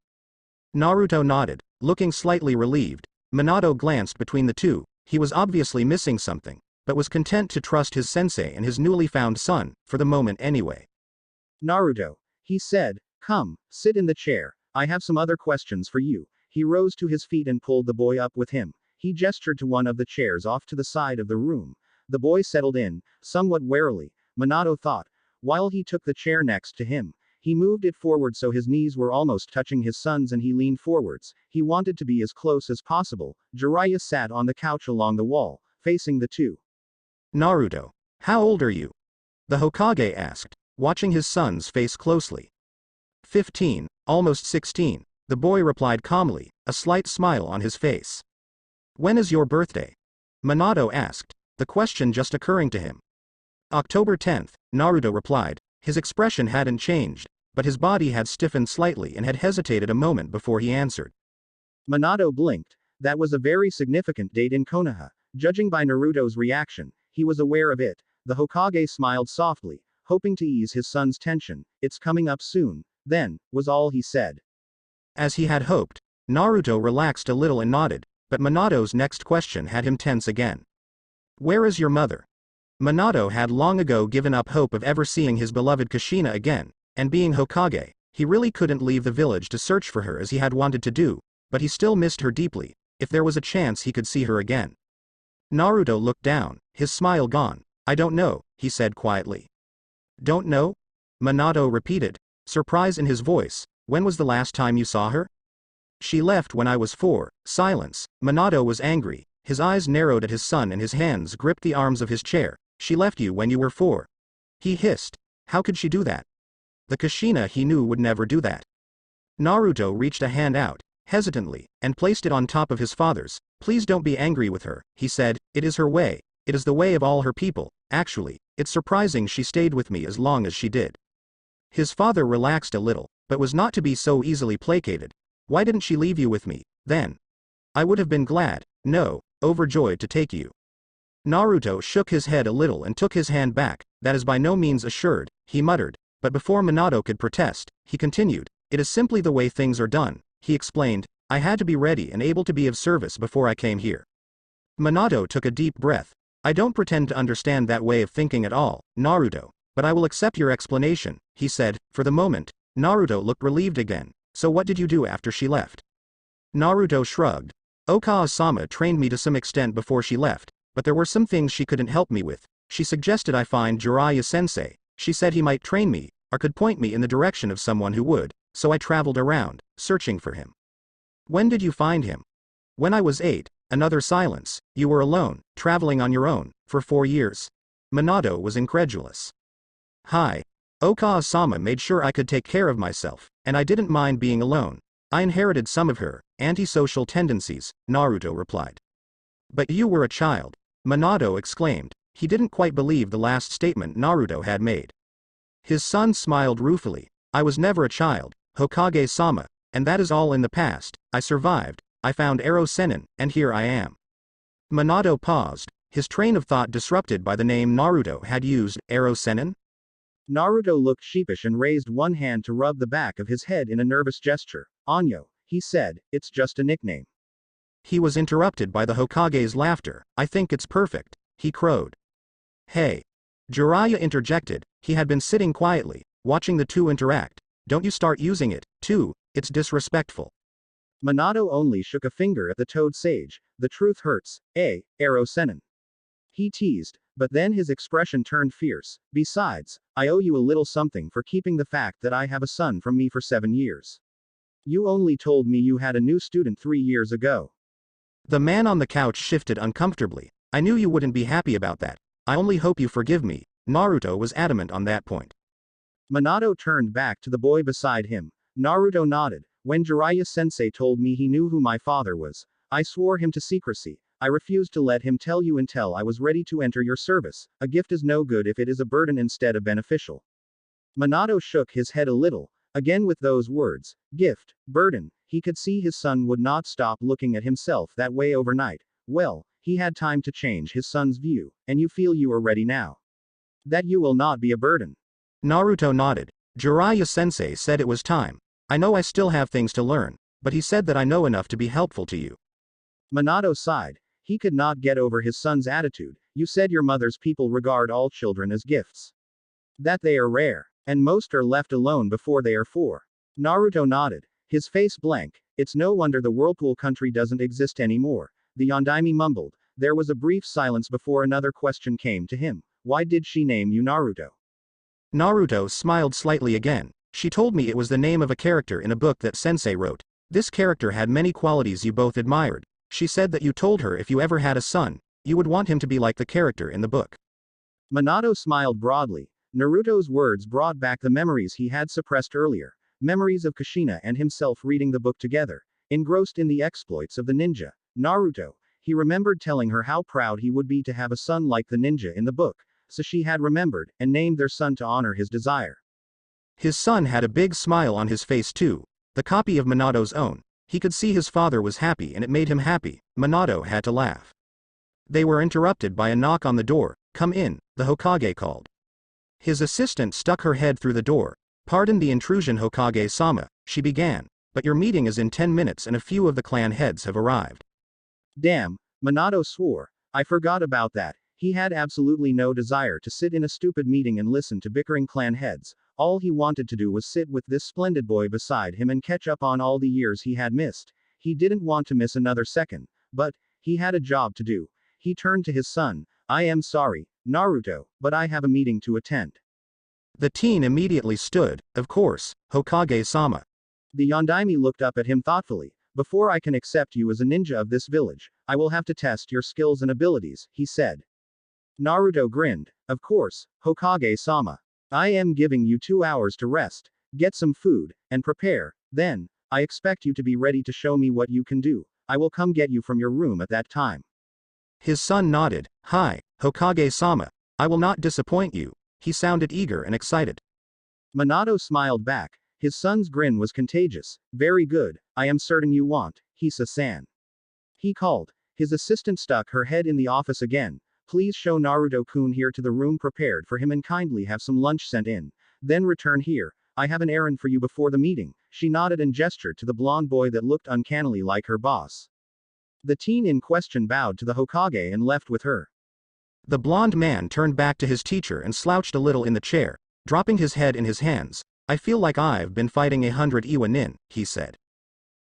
Naruto nodded, looking slightly relieved. Minato glanced between the two. He was obviously missing something, but was content to trust his sensei and his newly found son, for the moment anyway. Naruto, he said, come, sit in the chair. I have some other questions for you. He rose to his feet and pulled the boy up with him. He gestured to one of the chairs off to the side of the room. The boy settled in, somewhat warily, Minato thought. While he took the chair next to him, he moved it forward so his knees were almost touching his son's and he leaned forwards. He wanted to be as close as possible. Jiraiya sat on the couch along the wall, facing the two. Naruto, how old are you? The Hokage asked, watching his son's face closely. 15, almost 16, the boy replied calmly, a slight smile on his face. When is your birthday? Minato asked, the question just occurring to him. October 10th, Naruto replied. His expression hadn't changed, but his body had stiffened slightly and had hesitated a moment before he answered. Minato blinked. That was a very significant date in Konoha. Judging by Naruto's reaction, he was aware of it. The Hokage smiled softly, hoping to ease his son's tension. It's coming up soon, then, was all he said. As he had hoped, Naruto relaxed a little and nodded, but Minato's next question had him tense again. Where is your mother? Minato had long ago given up hope of ever seeing his beloved Kushina again, and being Hokage, he really couldn't leave the village to search for her as he had wanted to do, but he still missed her deeply. If there was a chance he could see her again. Naruto looked down, his smile gone. I don't know, he said quietly. Don't know? Minato repeated, surprise in his voice. When was the last time you saw her? She left when I was 4. Silence. Minato was angry, his eyes narrowed at his son and his hands gripped the arms of his chair. She left you when you were 4. He hissed. How could she do that? The Kushina he knew would never do that. Naruto reached a hand out, hesitantly, and placed it on top of his father's. Please don't be angry with her, he said, it is her way. It is the way of all her people. Actually, it's surprising she stayed with me as long as she did. His father relaxed a little, but was not to be so easily placated. Why didn't she leave you with me, then? I would have been glad, no, overjoyed to take you. Naruto shook his head a little and took his hand back. That is by no means assured, he muttered, but before Minato could protest, he continued, it is simply the way things are done. He explained, I had to be ready and able to be of service before I came here. Minato took a deep breath. I don't pretend to understand that way of thinking at all, Naruto, but I will accept your explanation, he said. For the moment, Naruto looked relieved again. So what did you do after she left? Naruto shrugged. Okawa-sama trained me to some extent before she left, but there were some things she couldn't help me with. She suggested I find Jiraiya-sensei. She said he might train me, or could point me in the direction of someone who would, so I traveled around, searching for him. When did you find him? When I was 8. Another silence. You were alone, traveling on your own, for 4 years. Minato was incredulous. Hi. Okawa-sama made sure I could take care of myself, and I didn't mind being alone. I inherited some of her antisocial tendencies, Naruto replied. But you were a child, Minato exclaimed. He didn't quite believe the last statement Naruto had made. His son smiled ruefully. I was never a child, Hokage-sama, and that is all in the past. I survived, I found Ero Sennin, and here I am. Minato paused, his train of thought disrupted by the name Naruto had used. Ero Sennin? Naruto looked sheepish and raised one hand to rub the back of his head in a nervous gesture. Anyo, he said, it's just a nickname. He was interrupted by the Hokage's laughter. I think it's perfect, he crowed. Hey. Jiraiya interjected. He had been sitting quietly, watching the two interact. Don't you start using it, too, it's disrespectful. Minato only shook a finger at the toad sage. The truth hurts, Ero Sennin. He teased, but then his expression turned fierce. Besides, I owe you a little something for keeping the fact that I have a son from me for 7 years. You only told me you had a new student 3 years ago. The man on the couch shifted uncomfortably. I knew you wouldn't be happy about that. I only hope you forgive me. Naruto was adamant on that point. Minato turned back to the boy beside him. Naruto nodded. When Jiraiya-sensei told me he knew who my father was, I swore him to secrecy. I refused to let him tell you until I was ready to enter your service. A gift is no good if it is a burden instead of beneficial. Minato shook his head a little, again with those words, gift, burden. He could see his son would not stop looking at himself that way overnight. Well, he had time to change his son's view, and you feel you are ready now. That you will not be a burden. Naruto nodded. Jiraiya-sensei said it was time. I know I still have things to learn, but he said that I know enough to be helpful to you. Minato sighed. He could not get over his son's attitude. You said your mother's people regard all children as gifts. That they are rare, and most are left alone before they are 4. Naruto nodded, his face blank. It's no wonder the Whirlpool country doesn't exist anymore. The Yondaime mumbled. There was a brief silence before another question came to him. Why did she name you Naruto? Naruto smiled slightly again. She told me it was the name of a character in a book that Sensei wrote. This character had many qualities you both admired. She said that you told her if you ever had a son, you would want him to be like the character in the book. Minato smiled broadly. Naruto's words brought back the memories he had suppressed earlier, memories of Kushina and himself reading the book together, engrossed in the exploits of the ninja. Naruto. He remembered telling her how proud he would be to have a son like the ninja in the book, so she had remembered, and named their son to honor his desire. His son had a big smile on his face too, the copy of Minato's own. He could see his father was happy and it made him happy. Minato had to laugh. They were interrupted by a knock on the door. "Come in," the Hokage called. His assistant stuck her head through the door. "Pardon the intrusion, Hokage-sama," she began, "but your meeting is in 10 minutes and a few of the clan heads have arrived." Damn, Minato swore. I forgot about that. He had absolutely no desire to sit in a stupid meeting and listen to bickering clan heads. All he wanted to do was sit with this splendid boy beside him and catch up on all the years he had missed. He didn't want to miss another second, but he had a job to do. He turned to his son. "I am sorry, Naruto, but I have a meeting to attend." The teen immediately stood. "Of course, Hokage-sama." The Yondaime looked up at him thoughtfully. "Before I can accept you as a ninja of this village, I will have to test your skills and abilities," he said. Naruto grinned. "Of course, Hokage-sama. I am giving you 2 hours to rest, get some food, and prepare. Then, I expect you to be ready to show me what you can do. I will come get you from your room at that time." His son nodded. "Hi, Hokage-sama. I will not disappoint you." He sounded eager and excited. Minato smiled back. His son's grin was contagious. "Very good, I am certain you want, Hisa-san." He called. His assistant stuck her head in the office again. "Please show Naruto-kun here to the room prepared for him and kindly have some lunch sent in. Then return here. I have an errand for you before the meeting." She nodded and gestured to the blonde boy that looked uncannily like her boss. The teen in question bowed to the Hokage and left with her. The blonde man turned back to his teacher and slouched a little in the chair, dropping his head in his hands. "I feel like I've been fighting 100 Iwa nin," he said.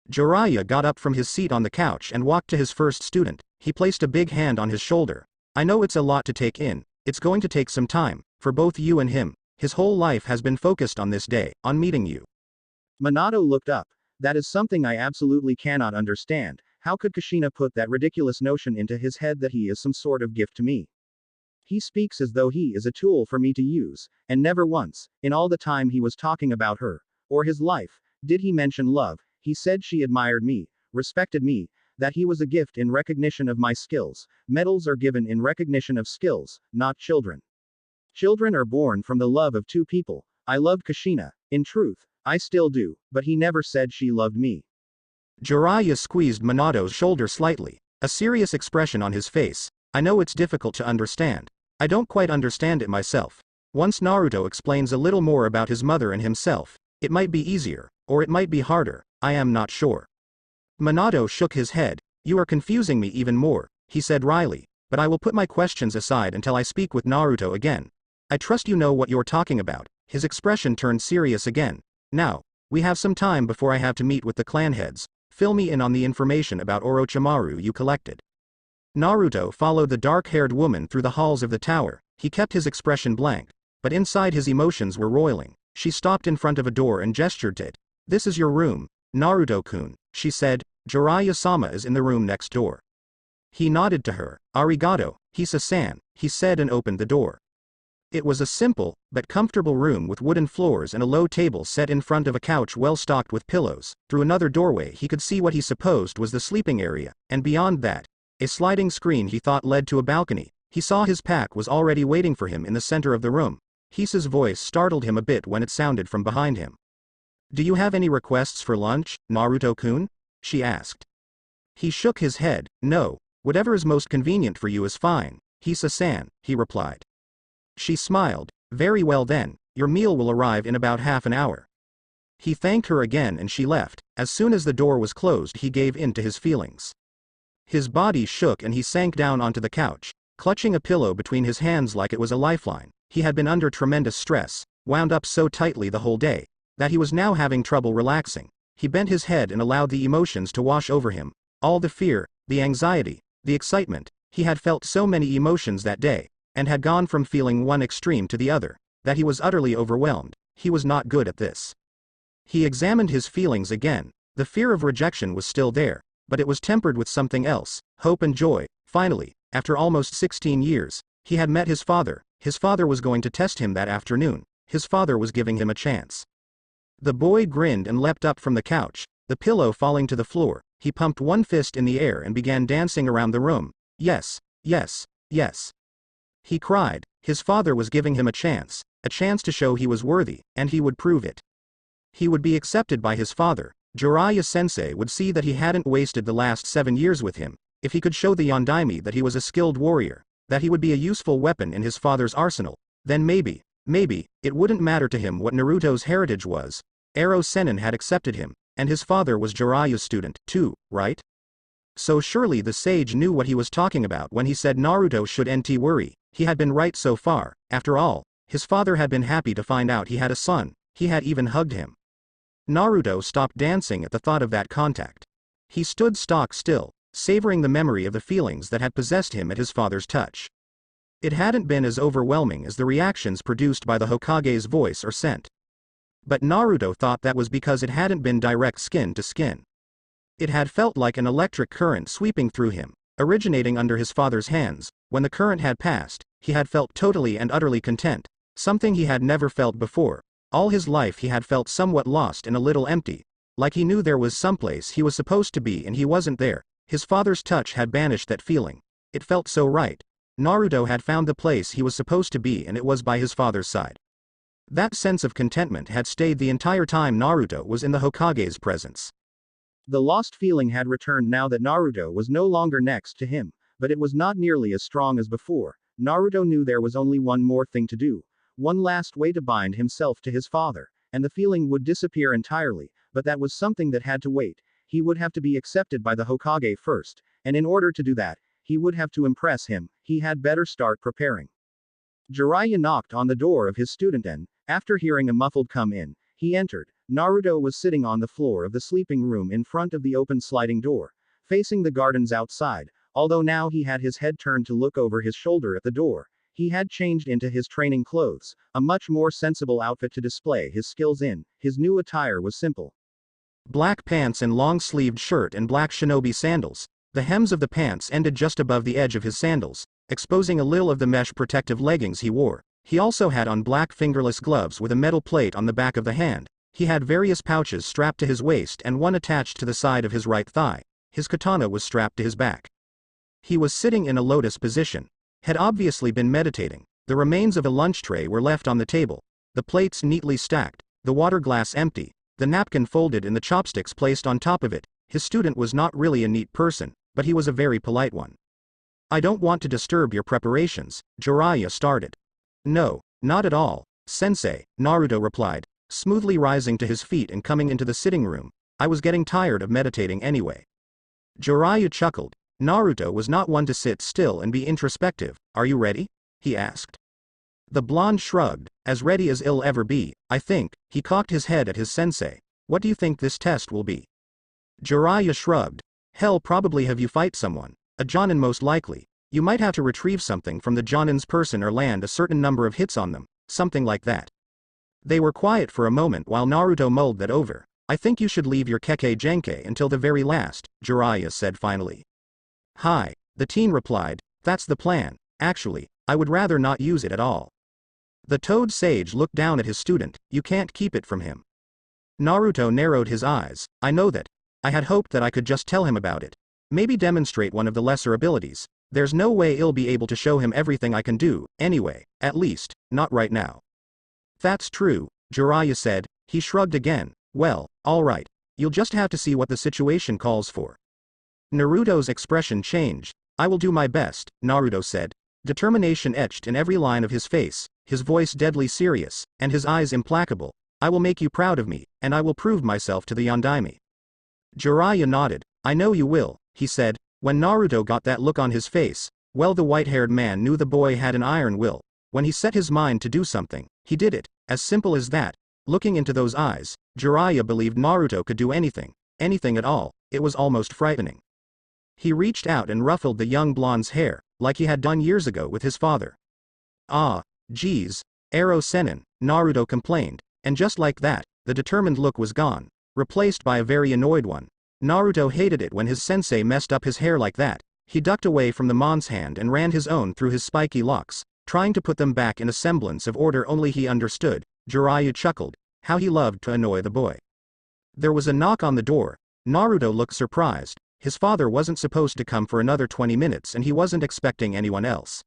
Jiraiya got up from his seat on the couch and walked to his first student. He placed a big hand on his shoulder. "I know it's a lot to take in. It's going to take some time, for both you and him. His whole life has been focused on this day, on meeting you." Minato looked up. "That is something I absolutely cannot understand. How could Kushina put that ridiculous notion into his head that he is some sort of gift to me? He speaks as though he is a tool for me to use, and never once, in all the time he was talking about her, or his life, did he mention love. He said she admired me, respected me, that he was a gift in recognition of my skills. Medals are given in recognition of skills, not children. Children are born from the love of two people. I loved Kushina. In truth, I still do, but he never said she loved me." Jiraiya squeezed Minato's shoulder slightly, a serious expression on his face. "I know it's difficult to understand. I don't quite understand it myself. Once Naruto explains a little more about his mother and himself, it might be easier, or it might be harder, I am not sure." Minato shook his head. "You are confusing me even more," he said wryly, "but I will put my questions aside until I speak with Naruto again. I trust you know what you're talking about." His expression turned serious again. "Now, we have some time before I have to meet with the clan heads. Fill me in on the information about Orochimaru you collected." Naruto followed the dark-haired woman through the halls of the tower. He kept his expression blank, but inside his emotions were roiling. She stopped in front of a door and gestured to it. "This is your room, Naruto-kun," she said. "Jiraiya-sama is in the room next door." He nodded to her. "Arigato, Hisa-san," he said and opened the door. It was a simple, but comfortable room with wooden floors and a low table set in front of a couch well stocked with pillows. Through another doorway he could see what he supposed was the sleeping area, and beyond that, a sliding screen he thought led to a balcony. He saw his pack was already waiting for him in the center of the room. Hisa's voice startled him a bit when it sounded from behind him. "Do you have any requests for lunch, Naruto-kun?" she asked. He shook his head. "No, whatever is most convenient for you is fine, Hisa-san," he replied. She smiled. "Very well then, your meal will arrive in about half an hour." He thanked her again and she left. As soon as the door was closed he gave in to his feelings. His body shook and he sank down onto the couch, clutching a pillow between his hands like it was a lifeline. He had been under tremendous stress, wound up so tightly the whole day, that he was now having trouble relaxing. He bent his head and allowed the emotions to wash over him. All the fear, the anxiety, the excitement. He had felt so many emotions that day, and had gone from feeling one extreme to the other, that he was utterly overwhelmed. He was not good at this. He examined his feelings again. The fear of rejection was still there, but it was tempered with something else, hope and joy. Finally, after almost 16 years, he had met his father. His father was going to test him that afternoon. His father was giving him a chance. The boy grinned and leapt up from the couch, the pillow falling to the floor. He pumped one fist in the air and began dancing around the room. Yes, yes, yes. He cried. His father was giving him a chance to show he was worthy, and he would prove it. He would be accepted by his father. Jiraiya-sensei would see that he hadn't wasted the last 7 years with him. If he could show the Yondaime that he was a skilled warrior, that he would be a useful weapon in his father's arsenal, then maybe, it wouldn't matter to him what Naruto's heritage was. Ero Sennin had accepted him, and his father was Jiraiya's student, too, right? So surely the sage knew what he was talking about when he said Naruto shouldn't worry. He had been right so far. After all, his father had been happy to find out he had a son. He had even hugged him. Naruto stopped dancing at the thought of that contact. He stood stock still, savoring the memory of the feelings that had possessed him at his father's touch. It hadn't been as overwhelming as the reactions produced by the Hokage's voice or scent. But Naruto thought that was because it hadn't been direct skin to skin. It had felt like an electric current sweeping through him, originating under his father's hands. When the current had passed, he had felt totally and utterly content, something he had never felt before. All his life he had felt somewhat lost and a little empty, like he knew there was someplace he was supposed to be and he wasn't there. His father's touch had banished that feeling. It felt so right. Naruto had found the place he was supposed to be and it was by his father's side. That sense of contentment had stayed the entire time Naruto was in the Hokage's presence. The lost feeling had returned now that Naruto was no longer next to him, but it was not nearly as strong as before. Naruto knew there was only one more thing to do. One last way to bind himself to his father, and the feeling would disappear entirely, but that was something that had to wait. He would have to be accepted by the Hokage first, and in order to do that, he would have to impress him. He had better start preparing. Jiraiya knocked on the door of his student and, after hearing a muffled come in, he entered. Naruto was sitting on the floor of the sleeping room in front of the open sliding door, facing the gardens outside. Although now he had his head turned to look over his shoulder at the door, he had changed into his training clothes, a much more sensible outfit to display his skills in. His new attire was simple. Black pants and long-sleeved shirt and black shinobi sandals. The hems of the pants ended just above the edge of his sandals, exposing a little of the mesh protective leggings he wore. He also had on black fingerless gloves with a metal plate on the back of the hand. He had various pouches strapped to his waist and one attached to the side of his right thigh. His katana was strapped to his back. He was sitting in a lotus position. Had obviously been meditating. The remains of a lunch tray were left on the table. The plates neatly stacked, the water glass empty, the napkin folded and the chopsticks placed on top of it. His student was not really a neat person, but he was a very polite one. I don't want to disturb your preparations, Jiraiya started. No, not at all, sensei, Naruto replied, smoothly rising to his feet and coming into the sitting room. I was getting tired of meditating anyway. Jiraiya chuckled. Naruto was not one to sit still and be introspective. Are you ready? He asked. The blonde shrugged, as ready as he'll ever be. I think. He cocked his head at his sensei. What do you think this test will be? Jiraiya shrugged. Hell, probably have you fight someone. A Jonin most likely. You might have to retrieve something from the Jonin's person or land a certain number of hits on them, something like that. They were quiet for a moment while Naruto mulled that over. I think you should leave your Kekkei Genkai until the very last, Jiraiya said finally. Hi, the teen replied, that's the plan. Actually, I would rather not use it at all. The Toad Sage looked down at his student. You can't keep it from him. Naruto narrowed his eyes. I know that. I had hoped that I could just tell him about it. Maybe demonstrate one of the lesser abilities. There's no way he'll be able to show him everything I can do, anyway, at least, not right now. That's true, Jiraiya said. He shrugged again. Well, alright. You'll just have to see what the situation calls for. Naruto's expression changed. I will do my best, Naruto said. Determination etched in every line of his face, his voice deadly serious, and his eyes implacable. I will make you proud of me, and I will prove myself to the Yondaime. Jiraiya nodded. I know you will, he said. When Naruto got that look on his face, well, the white-haired man knew the boy had an iron will. When he set his mind to do something, he did it, as simple as that. Looking into those eyes, Jiraiya believed Naruto could do anything at all. It was almost frightening. He reached out and ruffled the young blonde's hair, like he had done years ago with his father. Ah, geez, Ero Sennin, Naruto complained, and just like that, the determined look was gone, replaced by a very annoyed one. Naruto hated it when his sensei messed up his hair like that. He ducked away from the mon's hand and ran his own through his spiky locks, trying to put them back in a semblance of order. Only he understood. Jiraiya chuckled. How he loved to annoy the boy. There was a knock on the door. Naruto looked surprised. His father wasn't supposed to come for another 20 minutes and he wasn't expecting anyone else.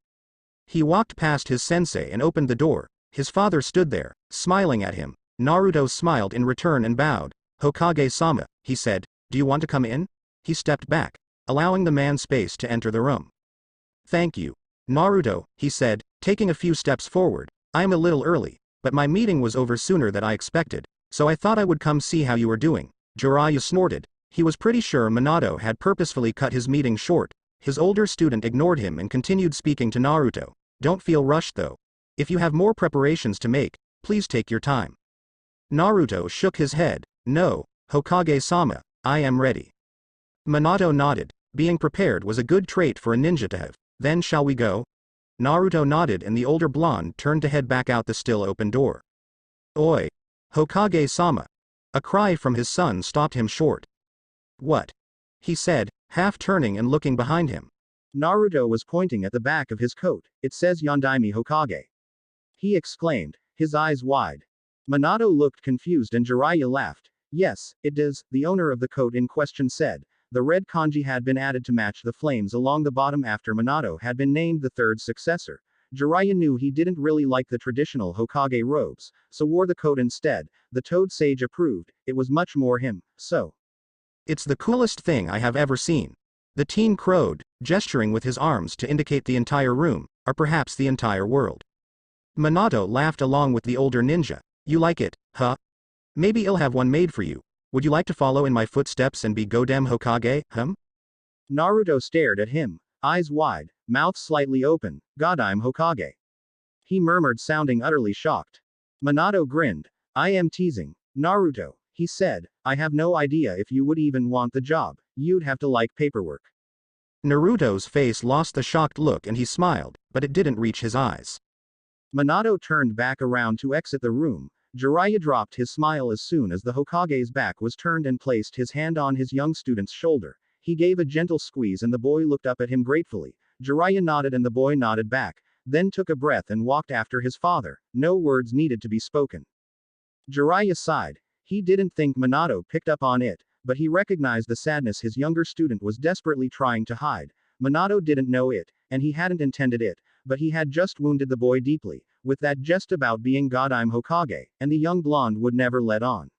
He walked past his sensei and opened the door. His father stood there, smiling at him. Naruto smiled in return and bowed. Hokage-sama, he said, do you want to come in? He stepped back, allowing the man space to enter the room. Thank you. Naruto, he said, taking a few steps forward. I am a little early, but my meeting was over sooner than I expected, so I thought I would come see how you were doing. Jiraiya snorted. He was pretty sure Minato had purposefully cut his meeting short. His older student ignored him and continued speaking to Naruto. Don't feel rushed though. If you have more preparations to make, please take your time. Naruto shook his head. No, Hokage-sama, I am ready. Minato nodded. Being prepared was a good trait for a ninja to have. Then shall we go? Naruto nodded and the older blonde turned to head back out the still open door. Oi! Hokage-sama! A cry from his son stopped him short. What? He said, half turning and looking behind him. Naruto was pointing at the back of his coat. It says Yondaime Hokage. He exclaimed, his eyes wide. Minato looked confused and Jiraiya laughed. Yes, it does, the owner of the coat in question said. The red kanji had been added to match the flames along the bottom after Minato had been named the third successor. Jiraiya knew he didn't really like the traditional Hokage robes, so wore the coat instead. The Toad Sage approved, it was much more him, so. It's the coolest thing I have ever seen. The teen crowed, gesturing with his arms to indicate the entire room, or perhaps the entire world. Minato laughed along with the older ninja. You like it, huh? Maybe I'll have one made for you. Would you like to follow in my footsteps and be Godem Hokage, Naruto stared at him, eyes wide, mouth slightly open. Godime Hokage. He murmured, sounding utterly shocked. Minato grinned. I am teasing. Naruto, he said, I have no idea if you would even want the job. You'd have to like paperwork. Naruto's face lost the shocked look and he smiled, but it didn't reach his eyes. Minato turned back around to exit the room. Jiraiya dropped his smile as soon as the Hokage's back was turned and placed his hand on his young student's shoulder. He gave a gentle squeeze and the boy looked up at him gratefully. Jiraiya nodded and the boy nodded back, then took a breath and walked after his father. No words needed to be spoken. Jiraiya sighed. He didn't think Minato picked up on it, but he recognized the sadness his younger student was desperately trying to hide. Minato didn't know it, and he hadn't intended it, but he had just wounded the boy deeply, with that jest about being Godime Hokage, and the young blonde would never let on.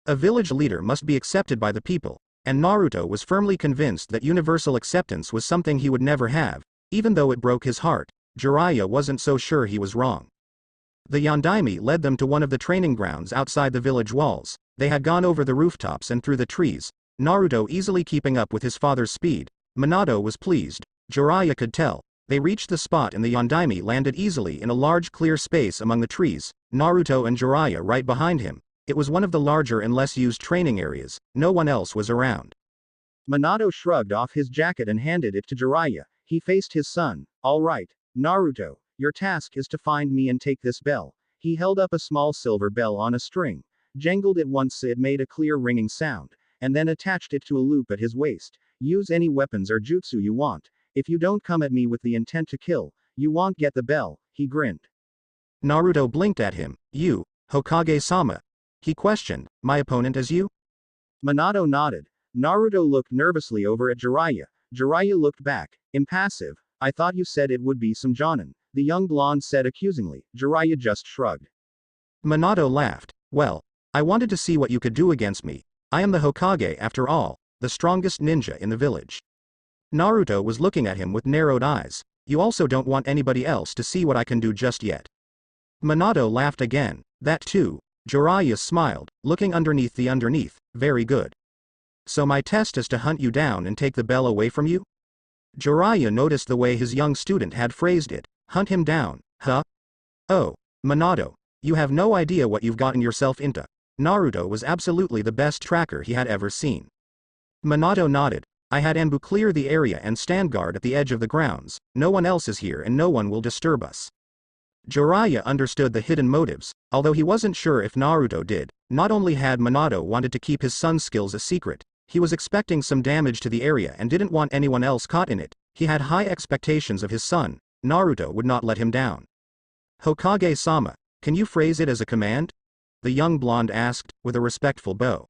A village leader must be accepted by the people, and Naruto was firmly convinced that universal acceptance was something he would never have, even though it broke his heart. Jiraiya wasn't so sure he was wrong. The Yondaime led them to one of the training grounds outside the village walls. They had gone over the rooftops and through the trees, Naruto easily keeping up with his father's speed. Minato was pleased. Jiraiya could tell. They reached the spot and the Yondaime landed easily in a large clear space among the trees, Naruto and Jiraiya right behind him. It was one of the larger and less used training areas. No one else was around. Minato shrugged off his jacket and handed it to Jiraiya. He faced his son. All right, Naruto, your task is to find me and take this bell. He held up a small silver bell on a string, jangled it once, it made a clear ringing sound, and then attached it to a loop at his waist. Use any weapons or jutsu you want. If you don't come at me with the intent to kill, you won't get the bell, he grinned. Naruto blinked at him. You, Hokage-sama? He questioned. My opponent is you? Minato nodded. Naruto looked nervously over at Jiraiya. Jiraiya looked back, impassive. I thought you said it would be some Jonin, the young blonde said accusingly. Jiraiya just shrugged. Minato laughed. Well, I wanted to see what you could do against me. I am the Hokage after all, the strongest ninja in the village. Naruto was looking at him with narrowed eyes. You also don't want anybody else to see what I can do just yet. Minato laughed again. That too. Jiraiya smiled, looking underneath the underneath. Very good. So my test is to hunt you down and take the bell away from you? Jiraiya noticed the way his young student had phrased it. Hunt him down, huh? Oh, Minato, you have no idea what you've gotten yourself into. Naruto was absolutely the best tracker he had ever seen. Minato nodded. I had Anbu clear the area and stand guard at the edge of the grounds. No one else is here and no one will disturb us. Jiraiya understood the hidden motives, although he wasn't sure if Naruto did. Not only had Minato wanted to keep his son's skills a secret, he was expecting some damage to the area and didn't want anyone else caught in it. He had high expectations of his son, Naruto would not let him down. Hokage-sama, can you phrase it as a command? The young blonde asked, with a respectful bow.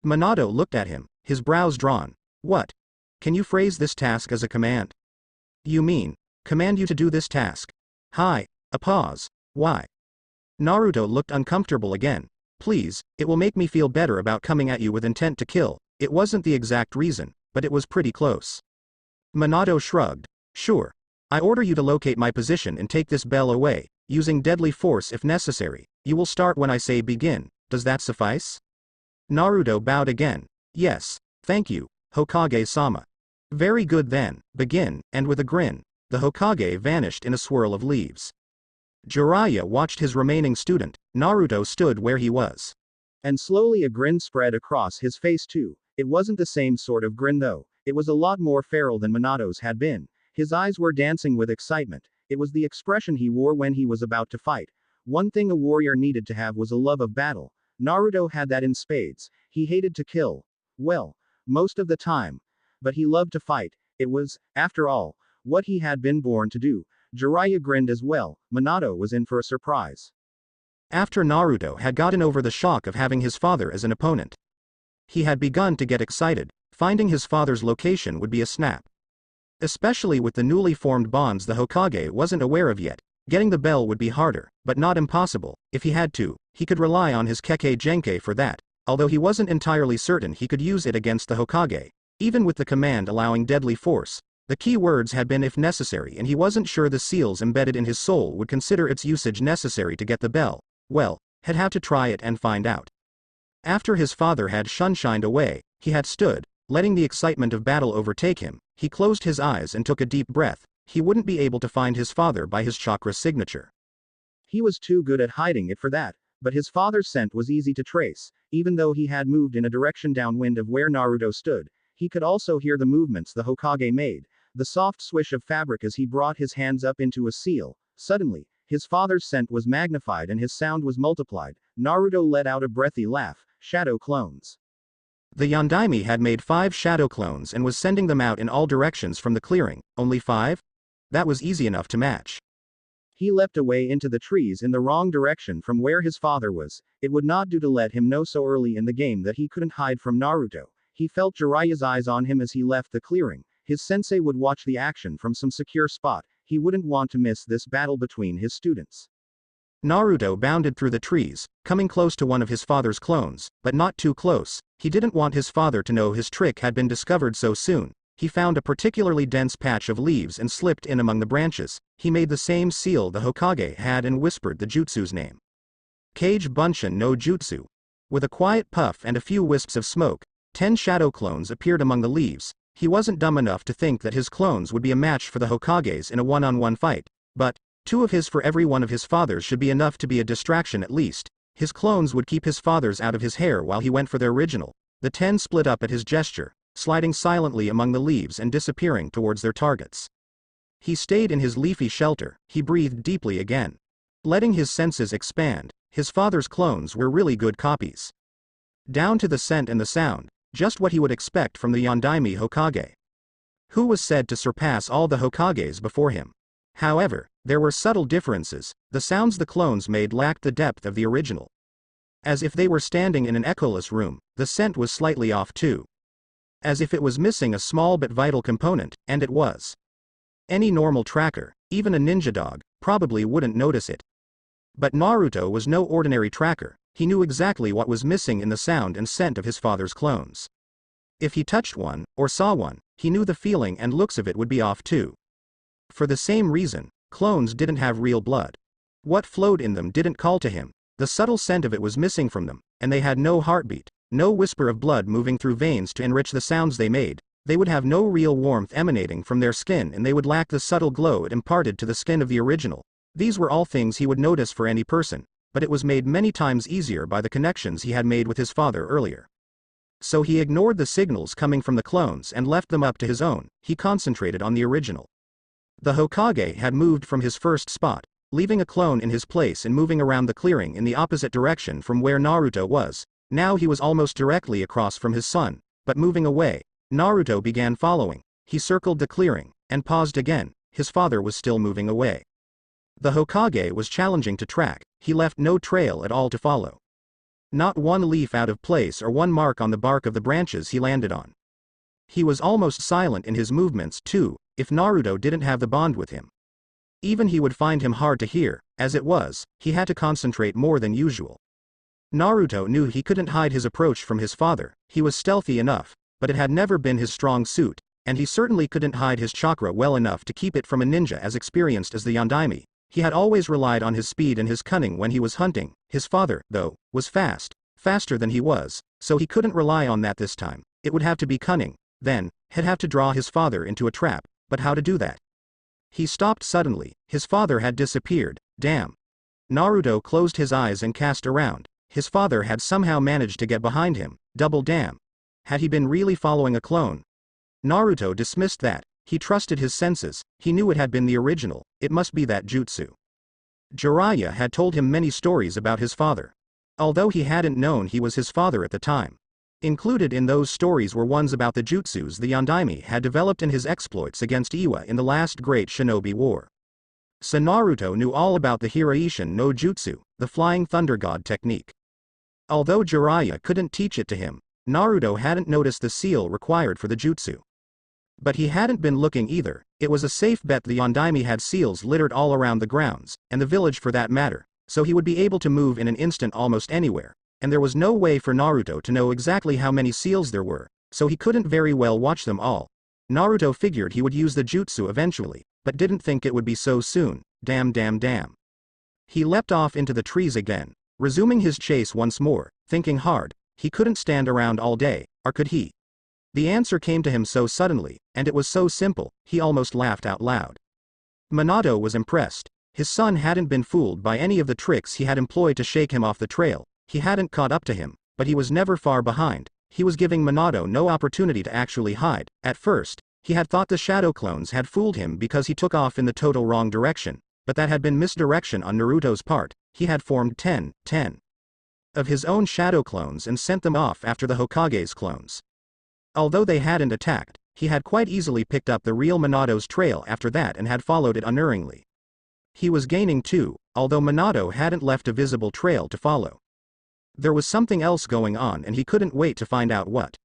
Minato looked at him, his brows drawn. What? Can you phrase this task as a command? You mean, command you to do this task? Hi, a pause. Why? Naruto looked uncomfortable again. Please, it will make me feel better about coming at you with intent to kill. It wasn't the exact reason, but it was pretty close. Minato shrugged. Sure. I order you to locate my position and take this bell away, using deadly force if necessary. You will start when I say begin. Does that suffice? Naruto bowed again. Yes, thank you, Hokage-sama. Very good then, begin, and with a grin, the Hokage vanished in a swirl of leaves. Jiraiya watched his remaining student. Naruto stood where he was. And slowly a grin spread across his face too. It wasn't the same sort of grin though. It was a lot more feral than Minato's had been. His eyes were dancing with excitement. It was the expression he wore when he was about to fight. One thing a warrior needed to have was a love of battle. Naruto had that in spades. He hated to kill. Well, most of the time. But he loved to fight. It was, after all, what he had been born to do. Jiraiya grinned as well. Minato was in for a surprise. After Naruto had gotten over the shock of having his father as an opponent, he had begun to get excited. Finding his father's location would be a snap. Especially with the newly formed bonds the Hokage wasn't aware of yet. Getting the bell would be harder, but not impossible. If he had to, he could rely on his Kekkei Genkai for that, although he wasn't entirely certain he could use it against the Hokage. Even with the command allowing deadly force, the key words had been if necessary, and he wasn't sure the seals embedded in his soul would consider its usage necessary to get the bell. Well, he'd have to try it and find out. After his father had shunshined away, he had stood, letting the excitement of battle overtake him. He closed his eyes and took a deep breath. He wouldn't be able to find his father by his chakra signature. He was too good at hiding it for that, but his father's scent was easy to trace. Even though he had moved in a direction downwind of where Naruto stood, he could also hear the movements the Hokage made, the soft swish of fabric as he brought his hands up into a seal. Suddenly, his father's scent was magnified and his sound was multiplied. Naruto let out a breathy laugh. Shadow clones. The Yondaime had made 5 shadow clones and was sending them out in all directions from the clearing. Only 5? That was easy enough to match. He leapt away into the trees in the wrong direction from where his father was. It would not do to let him know so early in the game that he couldn't hide from Naruto. He felt Jiraiya's eyes on him as he left the clearing. His sensei would watch the action from some secure spot. He wouldn't want to miss this battle between his students. Naruto bounded through the trees, coming close to one of his father's clones, but not too close. He didn't want his father to know his trick had been discovered so soon. He found a particularly dense patch of leaves and slipped in among the branches. He made the same seal the Hokage had and whispered the jutsu's name. Kage Bunshin no Jutsu. With a quiet puff and a few wisps of smoke, 10 shadow clones appeared among the leaves. He wasn't dumb enough to think that his clones would be a match for the Hokage's in a one-on-one fight, but 2 of his for every one of his father's should be enough to be a distraction at least. His clones would keep his father's out of his hair while he went for their original. The 10 split up at his gesture, sliding silently among the leaves and disappearing towards their targets. He stayed in his leafy shelter. He breathed deeply again. Letting his senses expand, his father's clones were really good copies. Down to the scent and the sound, just what he would expect from the Yondaime Hokage, who was said to surpass all the Hokages before him. However, there were subtle differences. The sounds the clones made lacked the depth of the original. As if they were standing in an echoless room, the scent was slightly off too. As if it was missing a small but vital component, and it was. Any normal tracker, even a ninja dog, probably wouldn't notice it. But Naruto was no ordinary tracker. He knew exactly what was missing in the sound and scent of his father's clones. If he touched one, or saw one, he knew the feeling and looks of it would be off too. For the same reason, clones didn't have real blood. What flowed in them didn't call to him. The subtle scent of it was missing from them, and they had no heartbeat, no whisper of blood moving through veins to enrich the sounds they made. They would have no real warmth emanating from their skin, and they would lack the subtle glow it imparted to the skin of the original. These were all things he would notice for any person, but it was made many times easier by the connections he had made with his father earlier. So he ignored the signals coming from the clones and left them up to his own. He concentrated on the original. The Hokage had moved from his first spot, leaving a clone in his place and moving around the clearing in the opposite direction from where Naruto was. Now he was almost directly across from his son, but moving away. Naruto began following. He circled the clearing, and paused again. his father was still moving away. The Hokage was challenging to track, he left no trail at all to follow. Not one leaf out of place or one mark on the bark of the branches he landed on. He was almost silent in his movements too, if Naruto didn't have the bond with him. Even he would find him hard to hear, as it was, he had to concentrate more than usual. Naruto knew he couldn't hide his approach from his father, he was stealthy enough, but it had never been his strong suit, and he certainly couldn't hide his chakra well enough to keep it from a ninja as experienced as the Yondaime. He had always relied on his speed and his cunning when he was hunting. His father, though, was faster than he was, so he couldn't rely on that this time. It would have to be cunning, then, he'd have to draw his father into a trap, but how to do that? He stopped suddenly, his father had disappeared, damn. Naruto closed his eyes and cast around. His father had somehow managed to get behind him, double damn. Had he been really following a clone? Naruto dismissed that, he trusted his senses, he knew it had been the original, it must be that jutsu. Jiraiya had told him many stories about his father. Although he hadn't known he was his father at the time. Included in those stories were ones about the jutsus the Yondaime had developed and his exploits against Iwa in the last great shinobi war. So Naruto knew all about the Hiraishin no Jutsu, the Flying Thunder God technique. Although Jiraiya couldn't teach it to him, Naruto hadn't noticed the seal required for the jutsu. But he hadn't been looking either, it was a safe bet the Yondaime had seals littered all around the grounds, and the village for that matter, so he would be able to move in an instant almost anywhere, and there was no way for Naruto to know exactly how many seals there were, so he couldn't very well watch them all. Naruto figured he would use the jutsu eventually, but didn't think it would be so soon, damn. He leapt off into the trees again, resuming his chase once more, thinking hard, he couldn't stand around all day, or could he? The answer came to him so suddenly, and it was so simple, he almost laughed out loud. Minato was impressed. His son hadn't been fooled by any of the tricks he had employed to shake him off the trail, he hadn't caught up to him, but he was never far behind, he was giving Minato no opportunity to actually hide. At first, he had thought the shadow clones had fooled him because he took off in the total wrong direction, but that had been misdirection on Naruto's part. He had formed 10 of his own shadow clones and sent them off after the Hokage's clones. Although they hadn't attacked, he had quite easily picked up the real Minato's trail after that and had followed it unerringly. He was gaining too, although Minato hadn't left a visible trail to follow. There was something else going on and he couldn't wait to find out what.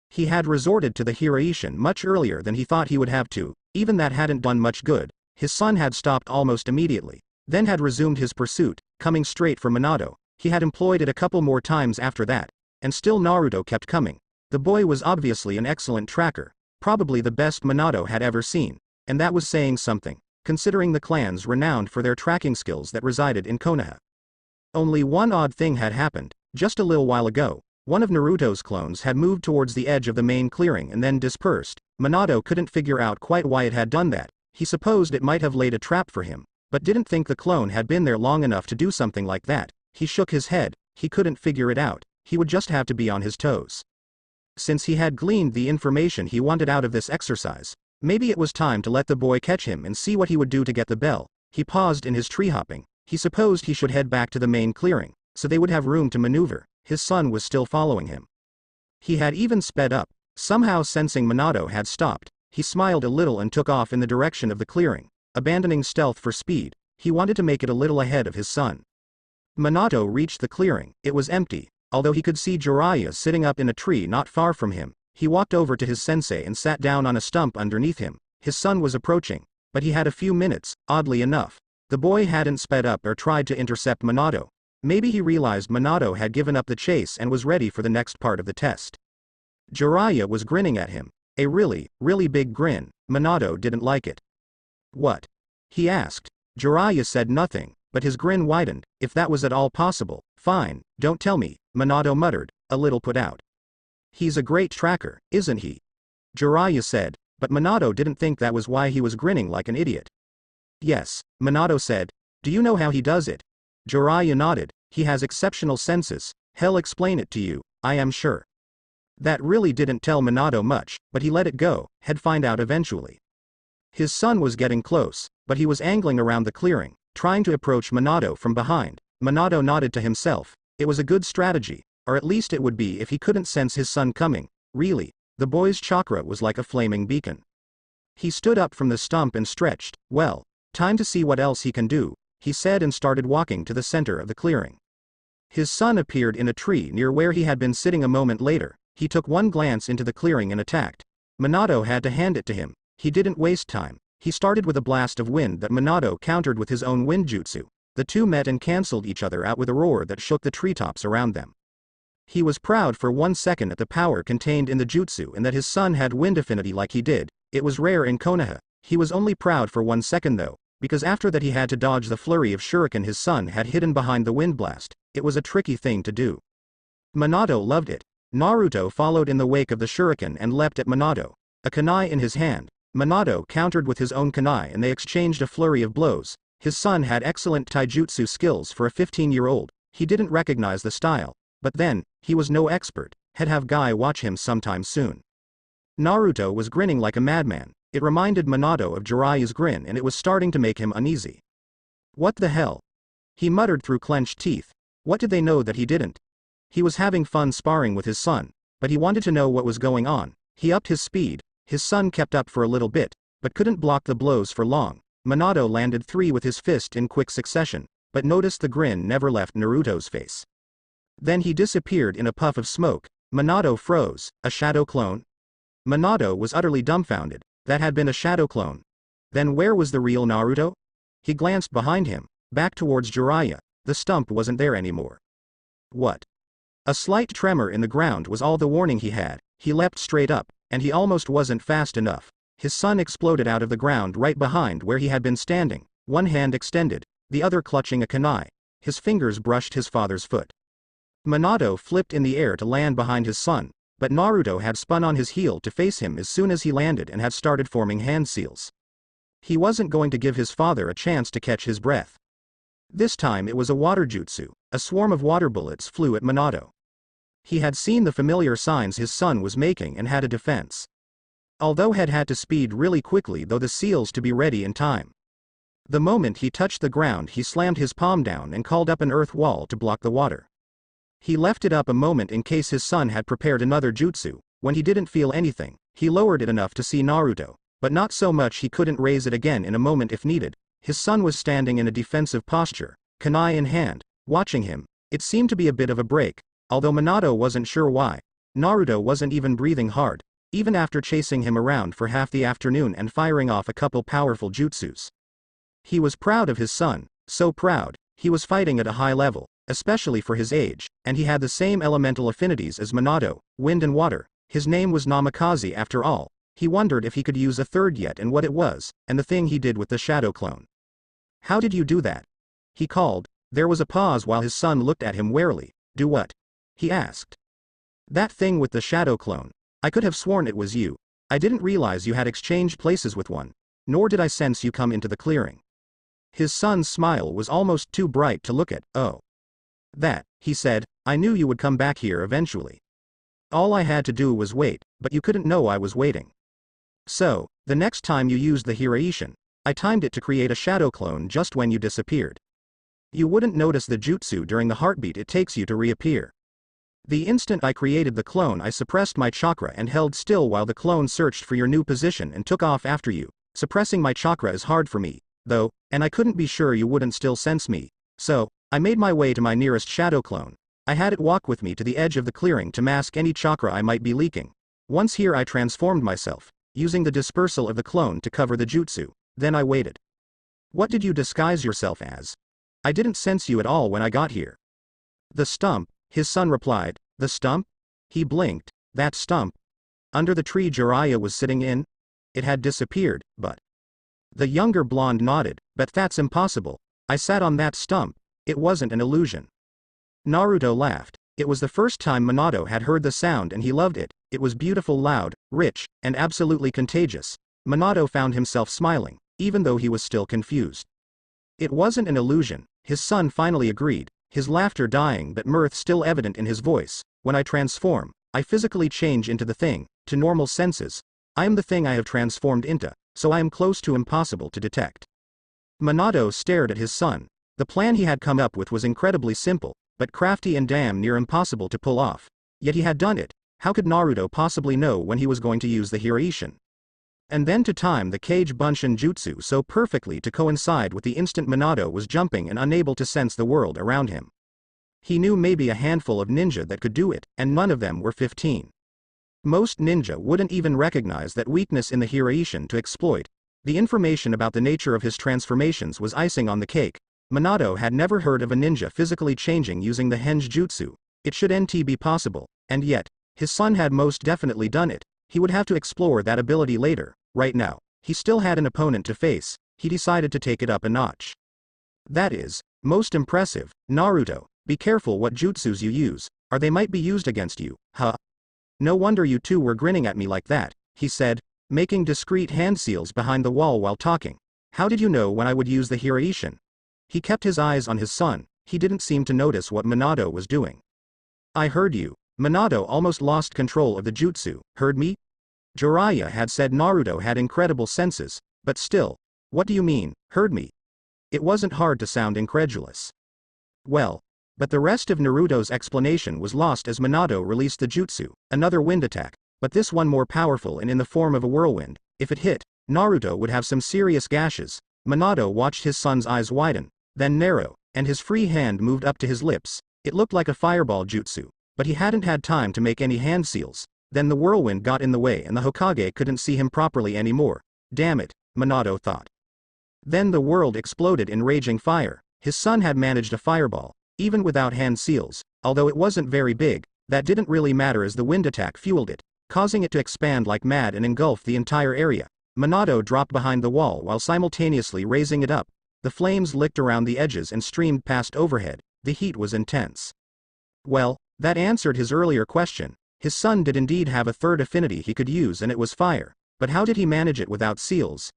He had resorted to the Hiraishin much earlier than he thought he would have to, even that hadn't done much good. His son had stopped almost immediately, then had resumed his pursuit, coming straight for Minato. He had employed it a couple more times after that, and still Naruto kept coming. The boy was obviously an excellent tracker, probably the best Minato had ever seen, and that was saying something, considering the clans renowned for their tracking skills that resided in Konoha. Only one odd thing had happened. Just a little while ago, one of Naruto's clones had moved towards the edge of the main clearing and then dispersed. Minato couldn't figure out quite why it had done that. He supposed it might have laid a trap for him, but didn't think the clone had been there long enough to do something like that. He shook his head, he couldn't figure it out, he would just have to be on his toes. Since he had gleaned the information he wanted out of this exercise, maybe it was time to let the boy catch him and see what he would do to get the bell. He paused in his tree hopping. He supposed he should head back to the main clearing, so they would have room to maneuver. His son was still following him. He had even sped up, somehow sensing Minato had stopped. He smiled a little and took off in the direction of the clearing, abandoning stealth for speed. He wanted to make it a little ahead of his son. Minato reached the clearing. It was empty, although he could see Jiraiya sitting up in a tree not far from him. He walked over to his sensei and sat down on a stump underneath him. His son was approaching, but he had a few minutes. Oddly enough, the boy hadn't sped up or tried to intercept Minato. Maybe he realized Minato had given up the chase and was ready for the next part of the test. Jiraiya was grinning at him. A really big grin. Minato didn't like it. What? He asked. Jiraiya said nothing, but his grin widened. If that was at all possible, fine, don't tell me, Minato muttered, a little put out. He's a great tracker, isn't he? Jiraiya said, but Minato didn't think that was why he was grinning like an idiot. Yes, Minato said. Do you know how he does it? Jiraiya nodded. He has exceptional senses. He'll explain it to you, I am sure. That really didn't tell Minato much, but he let it go. He'd find out eventually. His son was getting close, but he was angling around the clearing, trying to approach Minato from behind. Minato nodded to himself. It was a good strategy, or at least it would be if he couldn't sense his son coming. Really, the boy's chakra was like a flaming beacon. He stood up from the stump and stretched. Well, time to see what else he can do, he said and started walking to the center of the clearing. His son appeared in a tree near where he had been sitting a moment later. He took one glance into the clearing and attacked. Minato had to hand it to him. He didn't waste time. He started with a blast of wind that Minato countered with his own wind jutsu. The two met and cancelled each other out with a roar that shook the treetops around them. He was proud for 1 second at the power contained in the jutsu and that his son had wind affinity like he did. It was rare in Konoha. He was only proud for 1 second though, because after that he had to dodge the flurry of shuriken his son had hidden behind the wind blast. It was a tricky thing to do. Minato loved it. Naruto followed in the wake of the shuriken and leapt at Minato. A kunai in his hand, Minato countered with his own kunai and they exchanged a flurry of blows. His son had excellent taijutsu skills for a 15-year-old. He didn't recognize the style. But then, he was no expert. He'd have Guy watch him sometime soon. Naruto was grinning like a madman. It reminded Minato of Jiraiya's grin and it was starting to make him uneasy. What the hell? He muttered through clenched teeth. What did they know that he didn't? He was having fun sparring with his son, but he wanted to know what was going on. He upped his speed. His son kept up for a little bit, but couldn't block the blows for long. Minato landed 3 with his fist in quick succession, but noticed the grin never left Naruto's face. Then he disappeared in a puff of smoke. Minato froze. A shadow clone? Minato was utterly dumbfounded. That had been a shadow clone. Then where was the real Naruto? He glanced behind him, back towards Jiraiya. The stump wasn't there anymore. What? A slight tremor in the ground was all the warning he had. He leapt straight up, and he almost wasn't fast enough. His son exploded out of the ground right behind where he had been standing, one hand extended, the other clutching a kunai. His fingers brushed his father's foot. Minato flipped in the air to land behind his son, but Naruto had spun on his heel to face him as soon as he landed and had started forming hand seals. He wasn't going to give his father a chance to catch his breath. This time it was a water jutsu. A swarm of water bullets flew at Minato. He had seen the familiar signs his son was making and had a defense. Although had to speed really quickly though the seals to be ready in time. The moment he touched the ground he slammed his palm down and called up an earth wall to block the water. He left it up a moment in case his son had prepared another jutsu. When he didn't feel anything, he lowered it enough to see Naruto, but not so much he couldn't raise it again in a moment if needed. His son was standing in a defensive posture, kunai in hand, watching him. It seemed to be a bit of a break, although Minato wasn't sure why. Naruto wasn't even breathing hard, even after chasing him around for half the afternoon and firing off a couple powerful jutsus. He was proud of his son, so proud. He was fighting at a high level, especially for his age, and he had the same elemental affinities as Minato, wind and water. His name was Namikaze after all. He wondered if he could use a third yet and what it was, and the thing he did with the shadow clone. How did you do that? He called. There was a pause while his son looked at him warily. Do what? He asked. That thing with the shadow clone. I could have sworn it was you. I didn't realize you had exchanged places with one. Nor did I sense you come into the clearing. His son's smile was almost too bright to look at. Oh. That, he said, I knew you would come back here eventually. All I had to do was wait, but you couldn't know I was waiting. So, the next time you used the Hiraishin, I timed it to create a shadow clone just when you disappeared. You wouldn't notice the jutsu during the heartbeat it takes you to reappear. The instant I created the clone I suppressed my chakra and held still while the clone searched for your new position and took off after you. Suppressing my chakra is hard for me, though, and I couldn't be sure you wouldn't still sense me. So, I made my way to my nearest shadow clone. I had it walk with me to the edge of the clearing to mask any chakra I might be leaking. Once here I transformed myself, using the dispersal of the clone to cover the jutsu. Then I waited. What did you disguise yourself as? I didn't sense you at all when I got here. The stump, his son replied. The stump? He blinked. That stump? Under the tree Jiraiya was sitting in? It had disappeared, but... The younger blonde nodded. But that's impossible. I sat on that stump. It wasn't an illusion. Naruto laughed. It was the first time Minato had heard the sound and he loved it. It was beautiful, loud, rich, and absolutely contagious. Minato found himself smiling, even though he was still confused. It wasn't an illusion, his son finally agreed, his laughter dying but mirth still evident in his voice. When I transform, I physically change into the thing, to normal senses. I am the thing I have transformed into, so I am close to impossible to detect. Minato stared at his son. The plan he had come up with was incredibly simple, but crafty and damn near impossible to pull off. Yet he had done it. How could Naruto possibly know when he was going to use the Hiraishin? And then to time the Kage Bunshin Jutsu so perfectly to coincide with the instant Minato was jumping and unable to sense the world around him. He knew maybe a handful of ninja that could do it, and none of them were 15. Most ninja wouldn't even recognize that weakness in the Hiraishin to exploit. The information about the nature of his transformations was icing on the cake. Minato had never heard of a ninja physically changing using the Henge Jutsu. It should NT be possible, and yet, his son had most definitely done it. He would have to explore that ability later. Right now, he still had an opponent to face. He decided to take it up a notch. That is, most impressive. Naruto, be careful what jutsus you use, or they might be used against you, huh? No wonder you two were grinning at me like that, he said, making discreet hand seals behind the wall while talking. How did you know when I would use the Hiraishin? He kept his eyes on his son. He didn't seem to notice what Minato was doing. I heard you. Minato almost lost control of the jutsu. Heard me? Jiraiya had said Naruto had incredible senses, but still, what do you mean, heard me? It wasn't hard to sound incredulous. Well, but the rest of Naruto's explanation was lost as Minato released the jutsu, another wind attack, but this one more powerful and in the form of a whirlwind. If it hit, Naruto would have some serious gashes. Minato watched his son's eyes widen, then narrow, and his free hand moved up to his lips. It looked like a fireball jutsu, but he hadn't had time to make any hand seals. Then the whirlwind got in the way and the Hokage couldn't see him properly anymore. Damn it, Minato thought. Then the world exploded in raging fire. His son had managed a fireball, even without hand seals. Although it wasn't very big, that didn't really matter as the wind attack fueled it, causing it to expand like mad and engulf the entire area. Minato dropped behind the wall while simultaneously raising it up. The flames licked around the edges and streamed past overhead. The heat was intense. Well, that answered his earlier question. His son did indeed have a third affinity he could use, and it was fire. But how did he manage it without seals?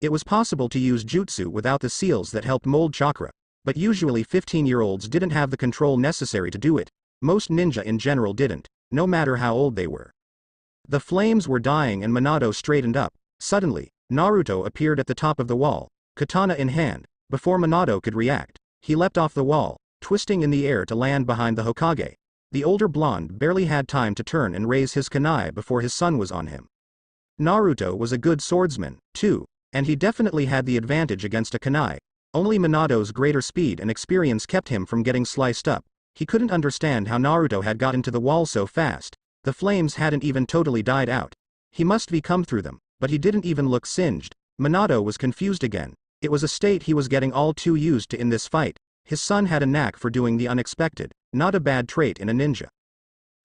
It was possible to use jutsu without the seals that helped mold chakra, but usually 15-year-olds didn't have the control necessary to do it. Most ninja in general didn't, no matter how old they were. The flames were dying and Minato straightened up. Suddenly, Naruto appeared at the top of the wall, katana in hand. Before Minato could react, he leapt off the wall, twisting in the air to land behind the Hokage. The older blonde barely had time to turn and raise his kunai before his son was on him. Naruto was a good swordsman, too, and he definitely had the advantage against a kunai. Only Minato's greater speed and experience kept him from getting sliced up. He couldn't understand how Naruto had gotten to the wall so fast. The flames hadn't even totally died out. He must be come through them, but he didn't even look singed. Minato was confused again. It was a state he was getting all too used to in this fight. His son had a knack for doing the unexpected, not a bad trait in a ninja.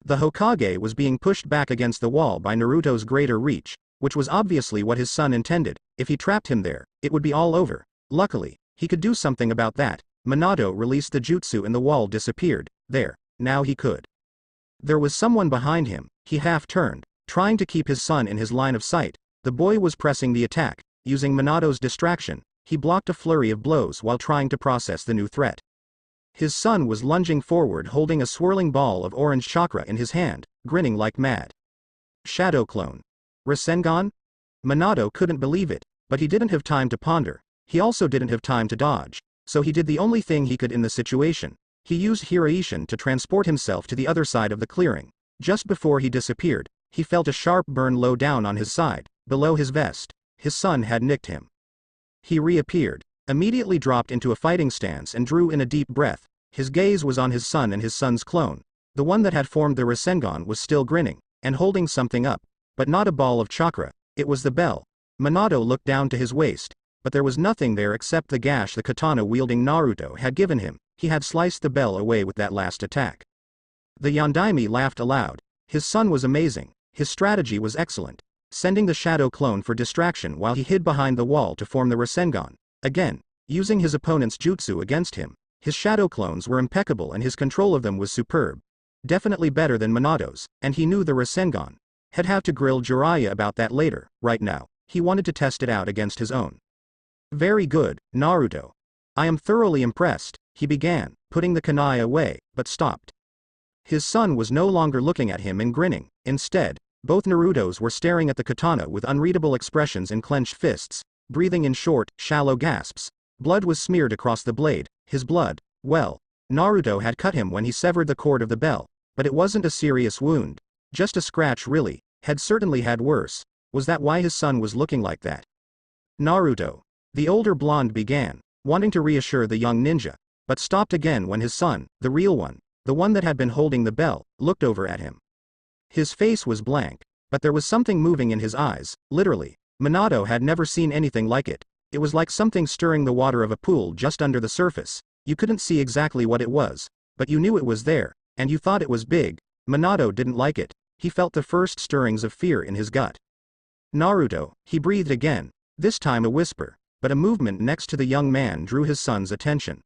The Hokage was being pushed back against the wall by Naruto's greater reach, which was obviously what his son intended. If he trapped him there, it would be all over. Luckily, he could do something about that. Minato released the jutsu and the wall disappeared. There, now he could. There was someone behind him. He half turned, trying to keep his son in his line of sight. The boy was pressing the attack. Using Minato's distraction, he blocked a flurry of blows while trying to process the new threat. His son was lunging forward holding a swirling ball of orange chakra in his hand, grinning like mad. Shadow clone. Rasengan? Minato couldn't believe it, but he didn't have time to ponder. He also didn't have time to dodge. So he did the only thing he could in the situation. He used Hiraishin to transport himself to the other side of the clearing. Just before he disappeared, he felt a sharp burn low down on his side, below his vest. His son had nicked him. He reappeared, immediately dropped into a fighting stance and drew in a deep breath. His gaze was on his son and his son's clone. The one that had formed the Rasengan was still grinning, and holding something up, but not a ball of chakra. It was the bell. Minato looked down to his waist, but there was nothing there except the gash the katana-wielding Naruto had given him. He had sliced the bell away with that last attack. The Yondaime laughed aloud. His son was amazing. His strategy was excellent, sending the shadow clone for distraction while he hid behind the wall to form the Rasengan. Again, using his opponent's jutsu against him, his shadow clones were impeccable and his control of them was superb. Definitely better than Minato's, and he knew the Rasengan. He'd have to grill Jiraiya about that later. Right now, he wanted to test it out against his own. Very good, Naruto. I am thoroughly impressed, he began, putting the kunai away, but stopped. His son was no longer looking at him and grinning. Instead, both Narutos were staring at the katana with unreadable expressions and clenched fists, breathing in short, shallow gasps. Blood was smeared across the blade. His blood. Well, Naruto had cut him when he severed the cord of the bell, but it wasn't a serious wound. Just a scratch really. Had certainly had worse. Was that why his son was looking like that? Naruto. The older blonde began, wanting to reassure the young ninja, but stopped again when his son, the real one, the one that had been holding the bell, looked over at him. His face was blank, but there was something moving in his eyes, literally. Minato had never seen anything like it. It was like something stirring the water of a pool just under the surface. You couldn't see exactly what it was, but you knew it was there, and you thought it was big. Minato didn't like it. He felt the first stirrings of fear in his gut. Naruto, he breathed again, this time a whisper, but a movement next to the young man drew his son's attention.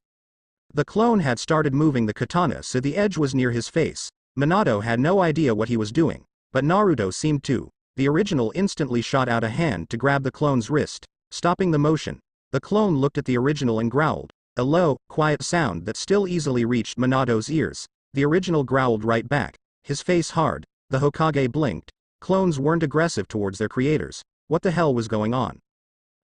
The clone had started moving the katana so the edge was near his face. Minato had no idea what he was doing, but Naruto seemed to. The original instantly shot out a hand to grab the clone's wrist, stopping the motion. The clone looked at the original and growled, a low, quiet sound that still easily reached Minato's ears. The original growled right back, his face hard. The Hokage blinked. Clones weren't aggressive towards their creators. What the hell was going on?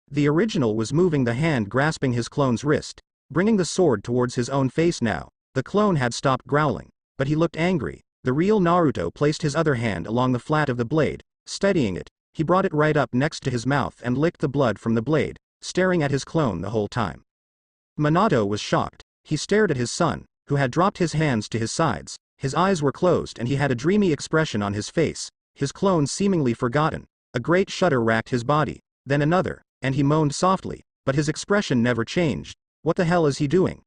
The original was moving the hand grasping his clone's wrist, bringing the sword towards his own face now. The clone had stopped growling, but he looked angry. The real Naruto placed his other hand along the flat of the blade, steadying it. He brought it right up next to his mouth and licked the blood from the blade, staring at his clone the whole time. Minato was shocked. He stared at his son, who had dropped his hands to his sides. His eyes were closed and he had a dreamy expression on his face, his clone seemingly forgotten. A great shudder racked his body, then another, and he moaned softly, but his expression never changed. What the hell is he doing?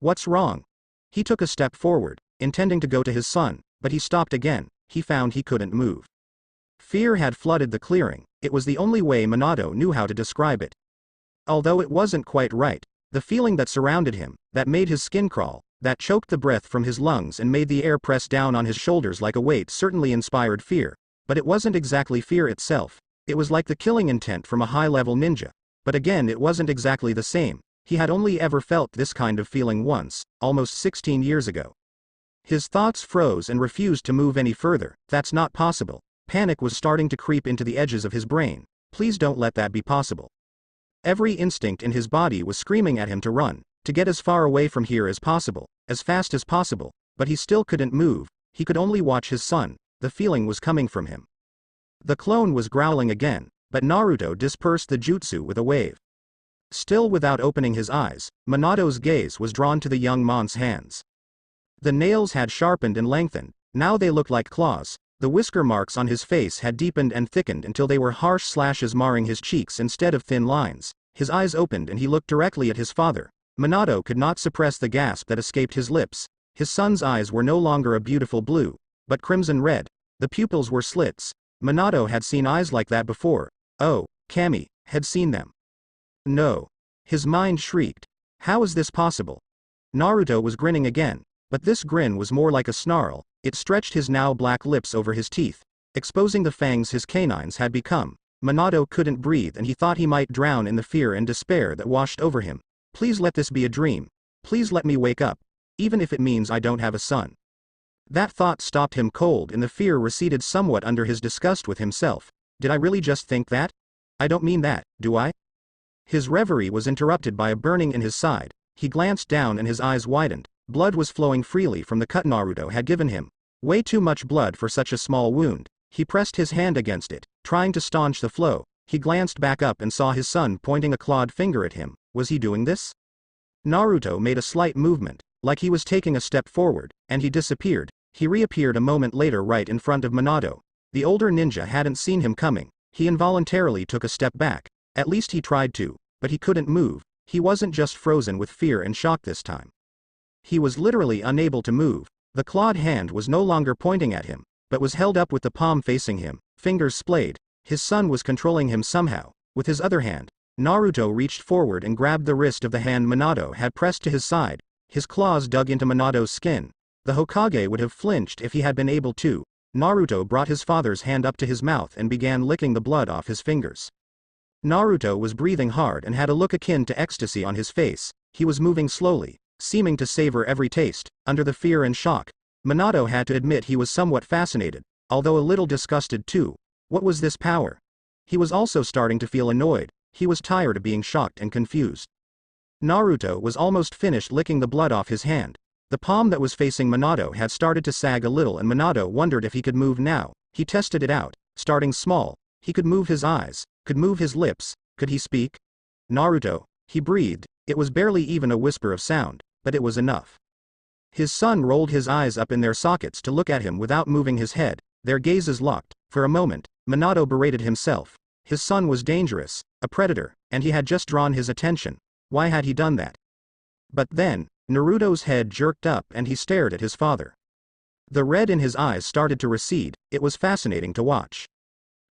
What's wrong? He took a step forward, intending to go to his son, but he stopped again. He found he couldn't move. Fear had flooded the clearing. It was the only way Minato knew how to describe it. Although it wasn't quite right, the feeling that surrounded him, that made his skin crawl, that choked the breath from his lungs and made the air press down on his shoulders like a weight certainly inspired fear. But it wasn't exactly fear itself. It was like the killing intent from a high-level ninja. But again it wasn't exactly the same. He had only ever felt this kind of feeling once, almost 16 years ago. His thoughts froze and refused to move any further. That's not possible. Panic was starting to creep into the edges of his brain. Please don't let that be possible. Every instinct in his body was screaming at him to run, to get as far away from here as possible, as fast as possible, but he still couldn't move. He could only watch his son. The feeling was coming from him. The clone was growling again, but Naruto dispersed the jutsu with a wave. Still without opening his eyes, Minato's gaze was drawn to the young mon's hands. The nails had sharpened and lengthened. Now they looked like claws. The whisker marks on his face had deepened and thickened until they were harsh slashes marring his cheeks instead of thin lines. His eyes opened and he looked directly at his father. Minato could not suppress the gasp that escaped his lips. His son's eyes were no longer a beautiful blue, but crimson red. The pupils were slits. Minato had seen eyes like that before. Oh, Kami had seen them. No. His mind shrieked. How is this possible? Naruto was grinning again, but this grin was more like a snarl. It stretched his now black lips over his teeth, exposing the fangs his canines had become. Minato couldn't breathe and he thought he might drown in the fear and despair that washed over him. Please let this be a dream. Please let me wake up. Even if it means I don't have a son. That thought stopped him cold and the fear receded somewhat under his disgust with himself. Did I really just think that? I don't mean that, do I? His reverie was interrupted by a burning in his side. He glanced down and his eyes widened. Blood was flowing freely from the cut Naruto had given him. Way too much blood for such a small wound. He pressed his hand against it, trying to staunch the flow. He glanced back up and saw his son pointing a clawed finger at him. Was he doing this? Naruto made a slight movement, like he was taking a step forward, and he disappeared. He reappeared a moment later right in front of Minato. The older ninja hadn't seen him coming. He involuntarily took a step back. At least he tried to, but he couldn't move. He wasn't just frozen with fear and shock this time. He was literally unable to move. The clawed hand was no longer pointing at him, but was held up with the palm facing him, fingers splayed. His son was controlling him somehow. With his other hand, Naruto reached forward and grabbed the wrist of the hand Minato had pressed to his side. His claws dug into Minato's skin. The Hokage would have flinched if he had been able to. Naruto brought his father's hand up to his mouth and began licking the blood off his fingers. Naruto was breathing hard and had a look akin to ecstasy on his face. He was moving slowly, seeming to savor every taste. Under the fear and shock, Minato had to admit he was somewhat fascinated, although a little disgusted too. What was this power? He was also starting to feel annoyed. He was tired of being shocked and confused. Naruto was almost finished licking the blood off his hand. The palm that was facing Minato had started to sag a little and Minato wondered if he could move now. He tested it out, starting small. He could move his eyes, could move his lips, could he speak? Naruto, he breathed, it was barely even a whisper of sound, but it was enough. His son rolled his eyes up in their sockets to look at him without moving his head, their gazes locked. For a moment, Minato berated himself. His son was dangerous, a predator, and he had just drawn his attention. Why had he done that? But then, Naruto's head jerked up and he stared at his father. The red in his eyes started to recede, it was fascinating to watch.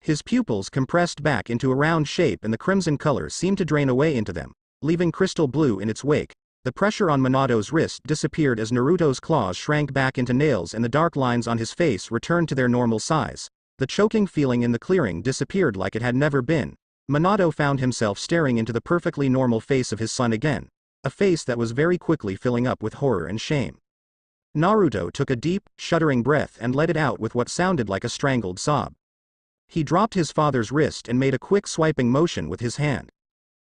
His pupils compressed back into a round shape and the crimson color seemed to drain away into them, leaving crystal blue in its wake. The pressure on Minato's wrist disappeared as Naruto's claws shrank back into nails and the dark lines on his face returned to their normal size. The choking feeling in the clearing disappeared like it had never been. Minato found himself staring into the perfectly normal face of his son again, a face that was very quickly filling up with horror and shame. Naruto took a deep, shuddering breath and let it out with what sounded like a strangled sob. He dropped his father's wrist and made a quick swiping motion with his hand.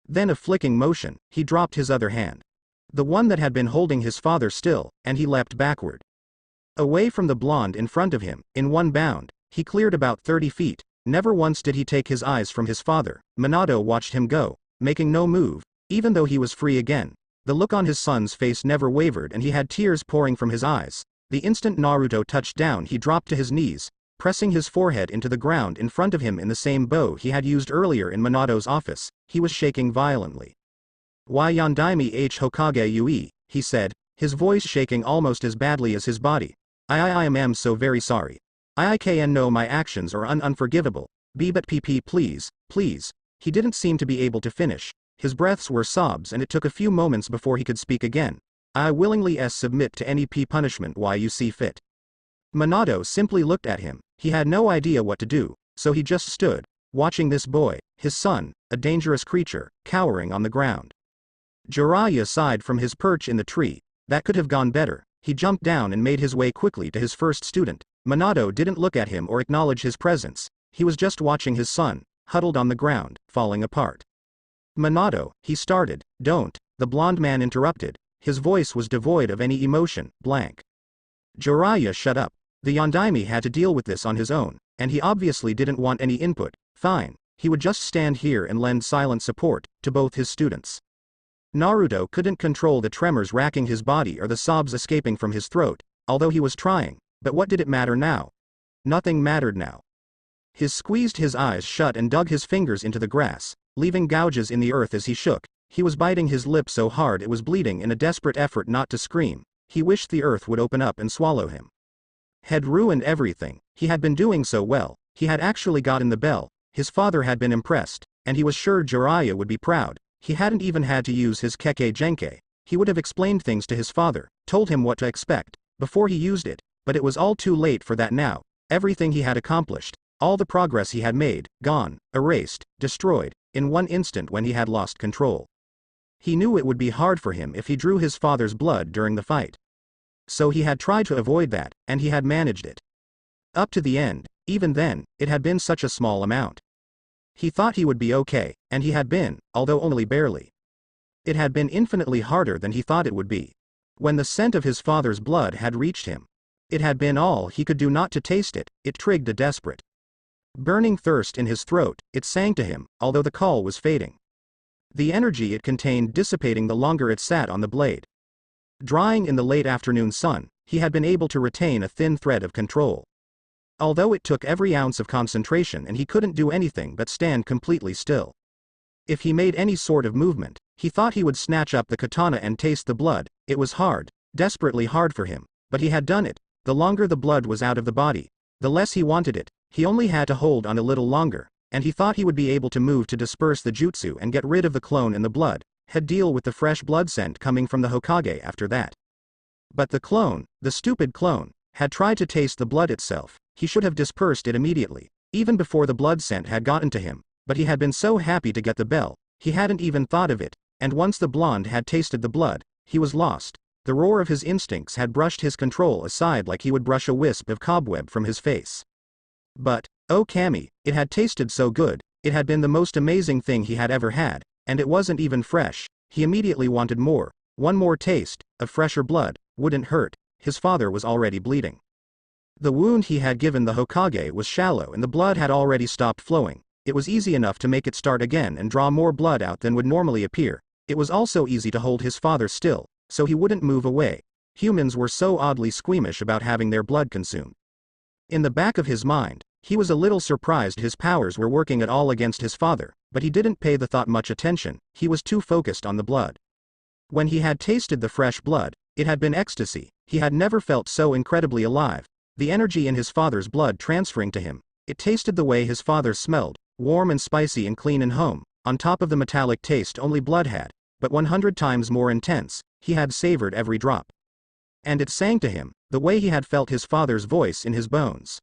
Then a flicking motion, he dropped his other hand. The one that had been holding his father still, and he leapt backward. Away from the blonde in front of him, in one bound, he cleared about 30 feet. Never once did he take his eyes from his father. Minato watched him go, making no move, even though he was free again. The look on his son's face never wavered and he had tears pouring from his eyes. The instant Naruto touched down he dropped to his knees, pressing his forehead into the ground in front of him in the same bow he had used earlier in Minato's office. He was shaking violently. "Why Yondaime H Hokage Ue," he said, his voice shaking almost as badly as his body. I am so very sorry. I can know my actions are unforgivable. But please, please. He didn't seem to be able to finish. His breaths were sobs and it took a few moments before he could speak again. I willingly submit to any punishment why you see fit. Minato simply looked at him. He had no idea what to do, so he just stood, watching this boy, his son, a dangerous creature, cowering on the ground. Jiraiya sighed from his perch in the tree. That could have gone better. He jumped down and made his way quickly to his first student. Minato didn't look at him or acknowledge his presence. He was just watching his son, huddled on the ground, falling apart. Minato, he started. Don't, the blonde man interrupted. His voice was devoid of any emotion, blank. Jiraiya shut up. The Yondaime had to deal with this on his own, and he obviously didn't want any input. Fine, he would just stand here and lend silent support to both his students. Naruto couldn't control the tremors racking his body or the sobs escaping from his throat, although he was trying, but what did it matter now? Nothing mattered now. He squeezed his eyes shut and dug his fingers into the grass, leaving gouges in the earth as he shook. He was biting his lip so hard it was bleeding in a desperate effort not to scream. He wished the earth would open up and swallow him. Had ruined everything. He had been doing so well. He had actually gotten the bell. His father had been impressed, and he was sure Jiraiya would be proud. He hadn't even had to use his Kekkei Genkai. He would have explained things to his father, told him what to expect, before he used it, but it was all too late for that now. Everything he had accomplished, all the progress he had made, gone, erased, destroyed, in one instant when he had lost control. He knew it would be hard for him if he drew his father's blood during the fight. So he had tried to avoid that, and he had managed it. Up to the end, even then, it had been such a small amount. He thought he would be okay, and he had been, although only barely. It had been infinitely harder than he thought it would be. When the scent of his father's blood had reached him, it had been all he could do not to taste it. It triggered a desperate, burning thirst in his throat. It sang to him, although the call was fading. The energy it contained dissipating the longer it sat on the blade. Drying in the late afternoon sun, he had been able to retain a thin thread of control. Although it took every ounce of concentration and he couldn't do anything but stand completely still. If he made any sort of movement, he thought he would snatch up the katana and taste the blood. It was hard, desperately hard for him, but he had done it. The longer the blood was out of the body, the less he wanted it. He only had to hold on a little longer, and he thought he would be able to move to disperse the jutsu and get rid of the clone in the blood, had deal with the fresh blood scent coming from the Hokage after that. But the clone, the stupid clone, had tried to taste the blood itself. He should have dispersed it immediately, even before the blood scent had gotten to him, but he had been so happy to get the bell, he hadn't even thought of it, and once the blonde had tasted the blood, he was lost. The roar of his instincts had brushed his control aside like he would brush a wisp of cobweb from his face. But, oh Kami, it had tasted so good, it had been the most amazing thing he had ever had, and it wasn't even fresh. He immediately wanted more. One more taste, of fresher blood, wouldn't hurt. His father was already bleeding. The wound he had given the Hokage was shallow and the blood had already stopped flowing. It was easy enough to make it start again and draw more blood out than would normally appear. It was also easy to hold his father still, so he wouldn't move away. Humans were so oddly squeamish about having their blood consumed. In the back of his mind, he was a little surprised his powers were working at all against his father, but he didn't pay the thought much attention, he was too focused on the blood. When he had tasted the fresh blood, it had been ecstasy, he had never felt so incredibly alive. The energy in his father's blood transferring to him, it tasted the way his father smelled, warm and spicy and clean and home, on top of the metallic taste only blood had, but 100 times more intense, he had savored every drop. And it sang to him, the way he had felt his father's voice in his bones.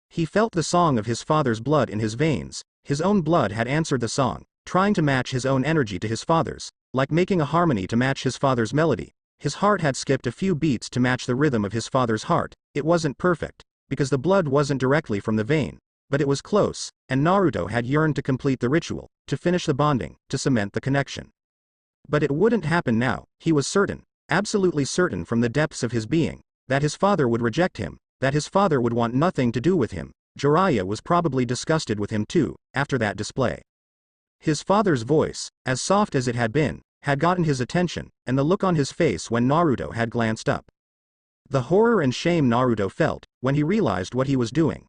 He felt the song of his father's blood in his veins, his own blood had answered the song, trying to match his own energy to his father's, like making a harmony to match his father's melody. His heart had skipped a few beats to match the rhythm of his father's heart. It wasn't perfect, because the blood wasn't directly from the vein, but it was close, and Naruto had yearned to complete the ritual, to finish the bonding, to cement the connection. But it wouldn't happen now, he was certain, absolutely certain from the depths of his being, that his father would reject him, that his father would want nothing to do with him. Jiraiya was probably disgusted with him too, after that display. His father's voice, as soft as it had been, had gotten his attention, and the look on his face when Naruto had glanced up. The horror and shame Naruto felt, when he realized what he was doing,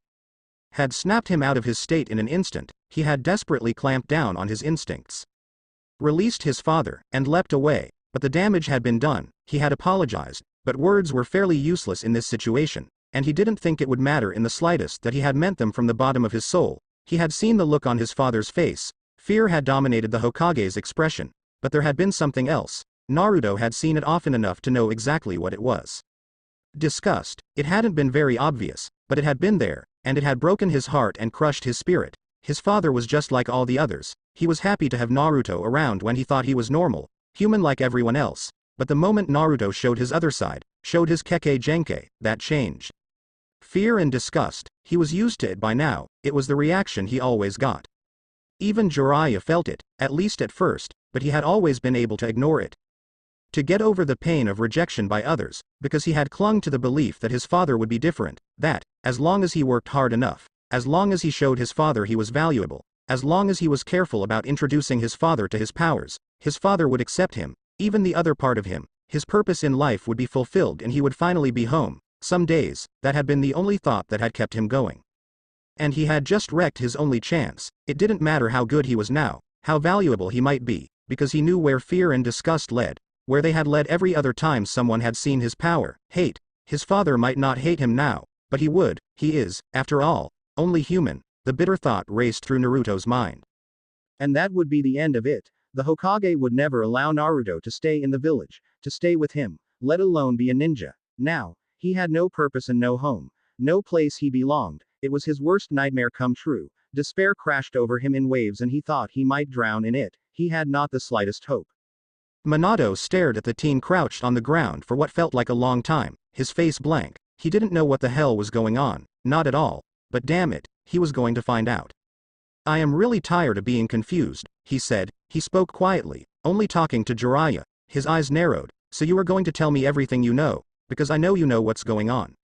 had snapped him out of his state in an instant. He had desperately clamped down on his instincts, released his father, and leapt away, but the damage had been done. He had apologized, but words were fairly useless in this situation, and he didn't think it would matter in the slightest that he had meant them from the bottom of his soul. He had seen the look on his father's face, fear had dominated the Hokage's expression, but there had been something else. Naruto had seen it often enough to know exactly what it was. Disgust. It hadn't been very obvious, but it had been there, and it had broken his heart and crushed his spirit. His father was just like all the others. He was happy to have Naruto around when he thought he was normal, human like everyone else, but the moment Naruto showed his other side, showed his Kekkei Genkai, that changed. Fear and disgust, he was used to it by now, it was the reaction he always got. Even Jiraiya felt it, at least at first, but he had always been able to ignore it. To get over the pain of rejection by others, because he had clung to the belief that his father would be different, that, as long as he worked hard enough, as long as he showed his father he was valuable, as long as he was careful about introducing his father to his powers, his father would accept him, even the other part of him, his purpose in life would be fulfilled and he would finally be home. Some days, that had been the only thought that had kept him going. And he had just wrecked his only chance. It didn't matter how good he was now, how valuable he might be, because he knew where fear and disgust led, where they had led every other time someone had seen his power. Hate. His father might not hate him now, but he would. He is, after all, only human. The bitter thought raced through Naruto's mind. And that would be the end of it. The Hokage would never allow Naruto to stay in the village, to stay with him, let alone be a ninja. Now, he had no purpose and no home, no place he belonged. It was his worst nightmare come true. Despair crashed over him in waves and he thought he might drown in it. He had not the slightest hope. Minato stared at the teen crouched on the ground for what felt like a long time, his face blank. He didn't know what the hell was going on, not at all, but damn it, he was going to find out. I am really tired of being confused, he said. He spoke quietly, only talking to Jiraiya. His eyes narrowed. So you are going to tell me everything you know, because I know you know what's going on.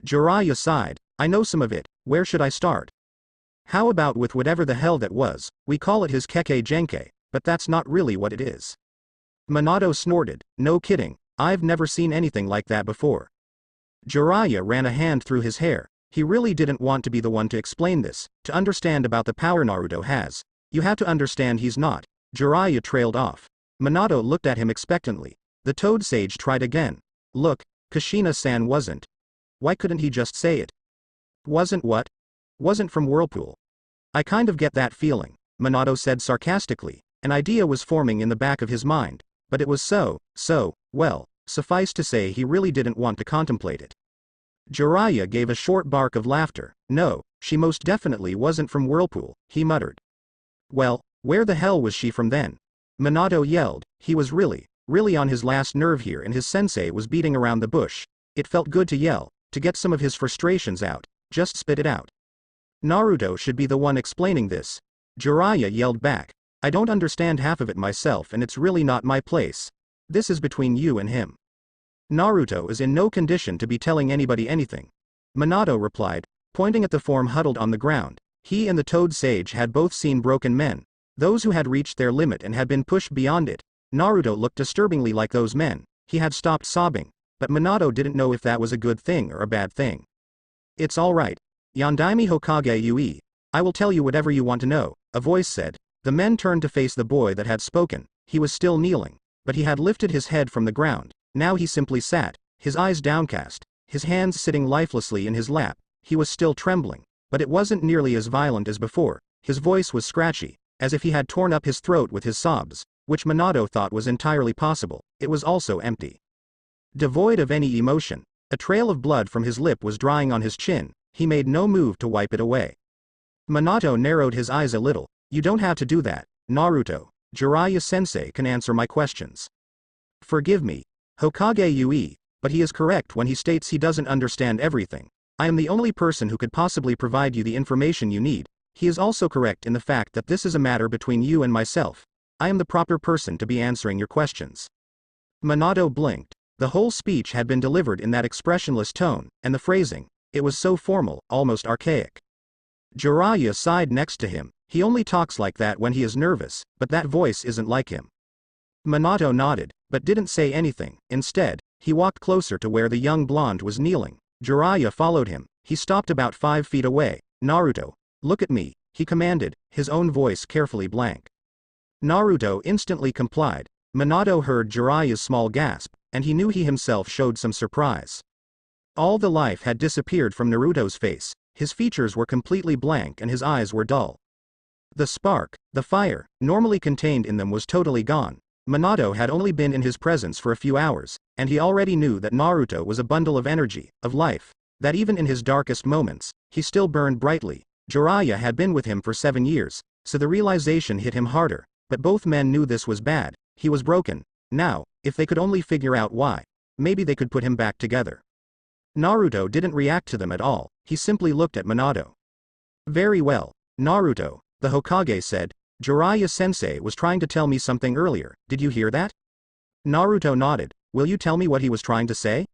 Jiraiya sighed. I know some of it. Where should I start? How about with whatever the hell that was? We call it his Kekkei Genkai, but that's not really what it is. Minato snorted. No kidding, I've never seen anything like that before. Jiraiya ran a hand through his hair. He really didn't want to be the one to explain this, to understand about the power Naruto has. You have to understand he's not. Jiraiya trailed off. Minato looked at him expectantly. The Toad Sage tried again. Look, Kushina-san wasn't. Why couldn't he just say it? Wasn't what? Wasn't from Whirlpool. I kind of get that feeling, Minato said sarcastically. An idea was forming in the back of his mind, but it was well, suffice to say he really didn't want to contemplate it. Jiraiya gave a short bark of laughter. No, she most definitely wasn't from Whirlpool, he muttered. Well, where the hell was she from then? Minato yelled. He was really on his last nerve here and his sensei was beating around the bush. It felt good to yell, to get some of his frustrations out, just spit it out. Naruto should be the one explaining this. Jiraiya yelled back. I don't understand half of it myself and it's really not my place. This is between you and him. Naruto is in no condition to be telling anybody anything. Minato replied, pointing at the form huddled on the ground. He and the Toad Sage had both seen broken men, those who had reached their limit and had been pushed beyond it. Naruto looked disturbingly like those men. He had stopped sobbing, but Minato didn't know if that was a good thing or a bad thing. It's alright. Yondaime Hokage Yui, I will tell you whatever you want to know, a voice said. The men turned to face the boy that had spoken. He was still kneeling, but he had lifted his head from the ground. Now he simply sat, his eyes downcast, his hands sitting lifelessly in his lap. He was still trembling, but it wasn't nearly as violent as before. His voice was scratchy, as if he had torn up his throat with his sobs, which Minato thought was entirely possible. It was also empty. Devoid of any emotion, a trail of blood from his lip was drying on his chin. He made no move to wipe it away. Minato narrowed his eyes a little. You don't have to do that, Naruto. Jiraiya-sensei can answer my questions. Forgive me, Hokage Yui, but he is correct when he states he doesn't understand everything. I am the only person who could possibly provide you the information you need. He is also correct in the fact that this is a matter between you and myself. I am the proper person to be answering your questions. Minato blinked. The whole speech had been delivered in that expressionless tone, and the phrasing, it was so formal, almost archaic. Jiraiya sighed next to him. He only talks like that when he is nervous, but that voice isn't like him. Minato nodded, but didn't say anything. Instead, he walked closer to where the young blonde was kneeling. Jiraiya followed him. He stopped about 5 feet away. Naruto, look at me, he commanded, his own voice carefully blank. Naruto instantly complied. Minato heard Jiraiya's small gasp, and he knew he himself showed some surprise. All the life had disappeared from Naruto's face. His features were completely blank and his eyes were dull. The spark, the fire, normally contained in them was totally gone. Minato had only been in his presence for a few hours, and he already knew that Naruto was a bundle of energy, of life, that even in his darkest moments, he still burned brightly. Jiraiya had been with him for 7 years, so the realization hit him harder, but both men knew this was bad. He was broken. Now, if they could only figure out why, maybe they could put him back together. Naruto didn't react to them at all, he simply looked at Minato. Very well, Naruto, the Hokage said. Jiraiya-sensei was trying to tell me something earlier, did you hear that? Naruto nodded. Will you tell me what he was trying to say?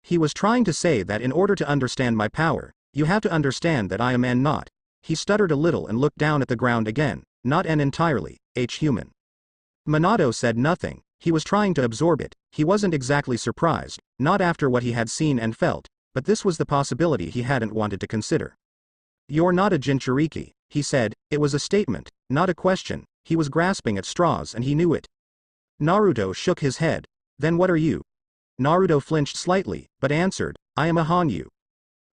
He was trying to say that in order to understand my power, you have to understand that I am an not. He stuttered a little and looked down at the ground again. Not an entirely, human. Minato said nothing. He was trying to absorb it. He wasn't exactly surprised, not after what he had seen and felt, but this was the possibility he hadn't wanted to consider. You're not a Jinchuriki, he said. It was a statement, not a question. He was grasping at straws and he knew it. Naruto shook his head. Then what are you? Naruto flinched slightly, but answered, I am a Hanyu.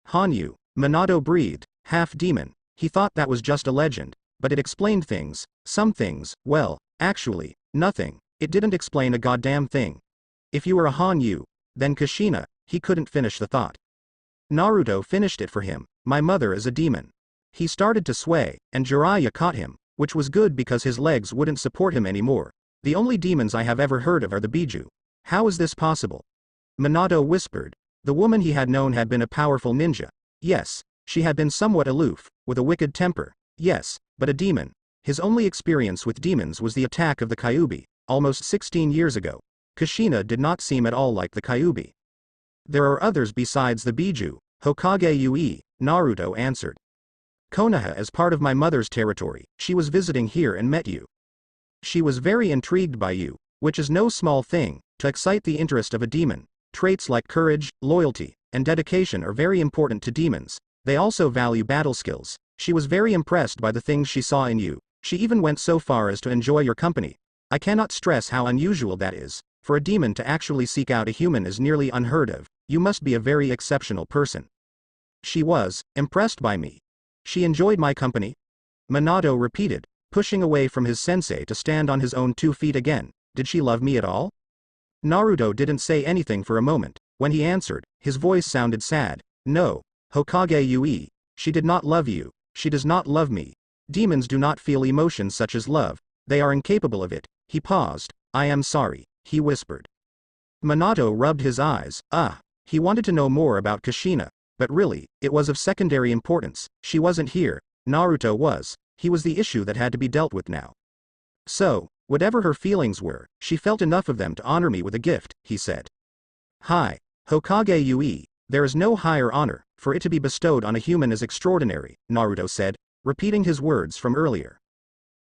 Hanyu, Minato breathed, half demon. He thought that was just a legend, but it explained things, some things, well, actually, nothing. It didn't explain a goddamn thing. If you were a Hanyu, then Kushina, he couldn't finish the thought. Naruto finished it for him. My mother is a demon. He started to sway, and Jiraiya caught him, which was good because his legs wouldn't support him anymore. The only demons I have ever heard of are the Biju. How is this possible? Minato whispered. The woman he had known had been a powerful ninja. Yes, she had been somewhat aloof, with a wicked temper. Yes, but a demon. His only experience with demons was the attack of the Kyuubi, almost 16 years ago. Kushina did not seem at all like the Kyuubi. There are others besides the Biju, Hokage Yui, Naruto answered. Konoha is part of my mother's territory. She was visiting here and met you. She was very intrigued by you, which is no small thing, to excite the interest of a demon. Traits like courage, loyalty, and dedication are very important to demons. They also value battle skills. She was very impressed by the things she saw in you. She even went so far as to enjoy your company. I cannot stress how unusual that is. For a demon to actually seek out a human is nearly unheard of. You must be a very exceptional person. She was impressed by me. She enjoyed my company? Minato repeated, pushing away from his sensei to stand on his own 2 feet again. Did she love me at all? Naruto didn't say anything for a moment. When he answered, his voice sounded sad. No, Hokage Yui, she did not love you. She does not love me. Demons do not feel emotions such as love. They are incapable of it. He paused. I am sorry, he whispered. Minato rubbed his eyes. He wanted to know more about Kushina, but really, it was of secondary importance. She wasn't here. Naruto was. He was the issue that had to be dealt with now. So, whatever her feelings were, she felt enough of them to honor me with a gift, he said. Hi, Hokage Yui, there is no higher honor, for it to be bestowed on a human is extraordinary, Naruto said, repeating his words from earlier.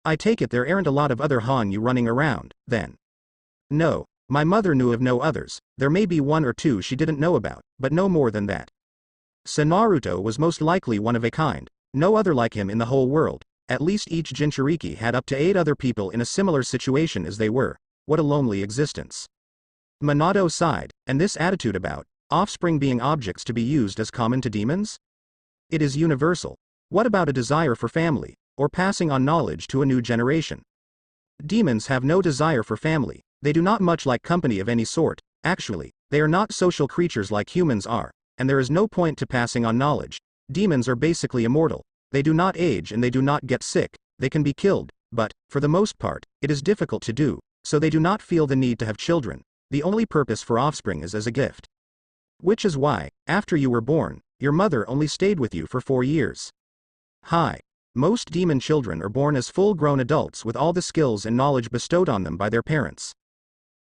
I take it there aren't a lot of other Hanyu running around, then. No, my mother knew of no others, there may be one or two she didn't know about, but no more than that. So Naruto was most likely one of a kind, no other like him in the whole world, at least each Jinchuriki had up to 8 other people in a similar situation as they were, what a lonely existence. Minato sighed, and this attitude about offspring being objects to be used as common to demons? It is universal. What about a desire for family, or passing on knowledge to a new generation? Demons have no desire for family, they do not much like company of any sort, actually, they are not social creatures like humans are, and there is no point to passing on knowledge. Demons are basically immortal, they do not age and they do not get sick, they can be killed, but, for the most part, it is difficult to do, so they do not feel the need to have children, the only purpose for offspring is as a gift. Which is why, after you were born, your mother only stayed with you for 4 years. Hi. Most demon children are born as full-grown adults with all the skills and knowledge bestowed on them by their parents.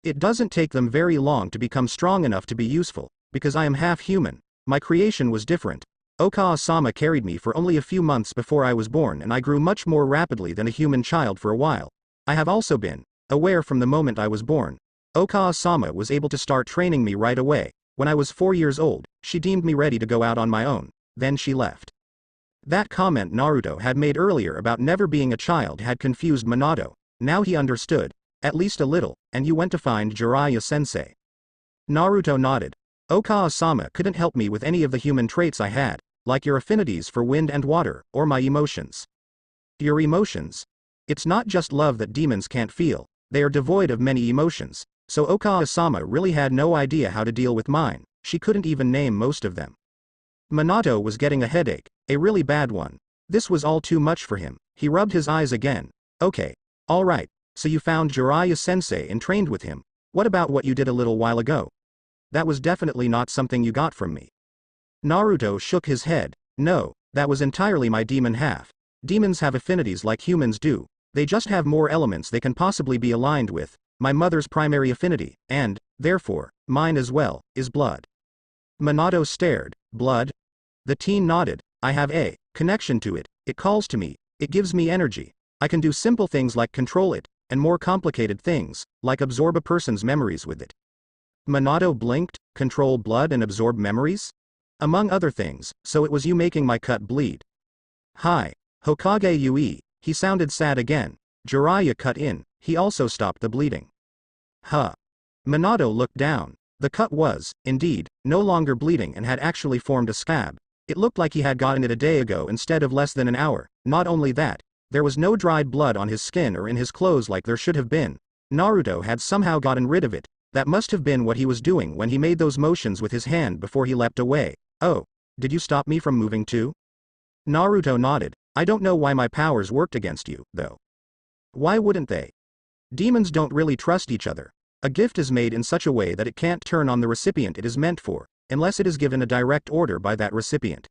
It doesn't take them very long to become strong enough to be useful, because I am half human, my creation was different. Okawa-sama carried me for only a few months before I was born and I grew much more rapidly than a human child for a while. I have also been aware from the moment I was born. Okawa-sama was able to start training me right away. When I was 4 years old, she deemed me ready to go out on my own, then she left. That comment Naruto had made earlier about never being a child had confused Minato, now he understood, at least a little, and you went to find Jiraiya-sensei. Naruto nodded. Okawa-sama couldn't help me with any of the human traits I had, like your affinities for wind and water, or my emotions. Your emotions? It's not just love that demons can't feel, they are devoid of many emotions. So Okawa-sama really had no idea how to deal with mine, she couldn't even name most of them. Minato was getting a headache, a really bad one. This was all too much for him, he rubbed his eyes again. Okay. Alright, so you found Jiraiya-sensei and trained with him. What about what you did a little while ago? That was definitely not something you got from me. Naruto shook his head. No, that was entirely my demon half. Demons have affinities like humans do, they just have more elements they can possibly be aligned with. My mother's primary affinity, and, therefore, mine as well, is blood. Minato stared. Blood? The teen nodded. I have a connection to it, it calls to me, it gives me energy. I can do simple things like control it, and more complicated things, like absorb a person's memories with it. Minato blinked. Control blood and absorb memories? Among other things, so it was you making my cut bleed. Hi. Hokage Yui, he sounded sad again. Jiraiya cut in, he also stopped the bleeding. Huh. Minato looked down. The cut was, indeed, no longer bleeding and had actually formed a scab. It looked like he had gotten it a day ago instead of less than an hour. Not only that, there was no dried blood on his skin or in his clothes like there should have been. Naruto had somehow gotten rid of it. That must have been what he was doing when he made those motions with his hand before he leapt away. Oh, did you stop me from moving too? Naruto nodded. I don't know why my powers worked against you, though. Why wouldn't they? Demons don't really trust each other. A gift is made in such a way that it can't turn on the recipient it is meant for, unless it is given a direct order by that recipient.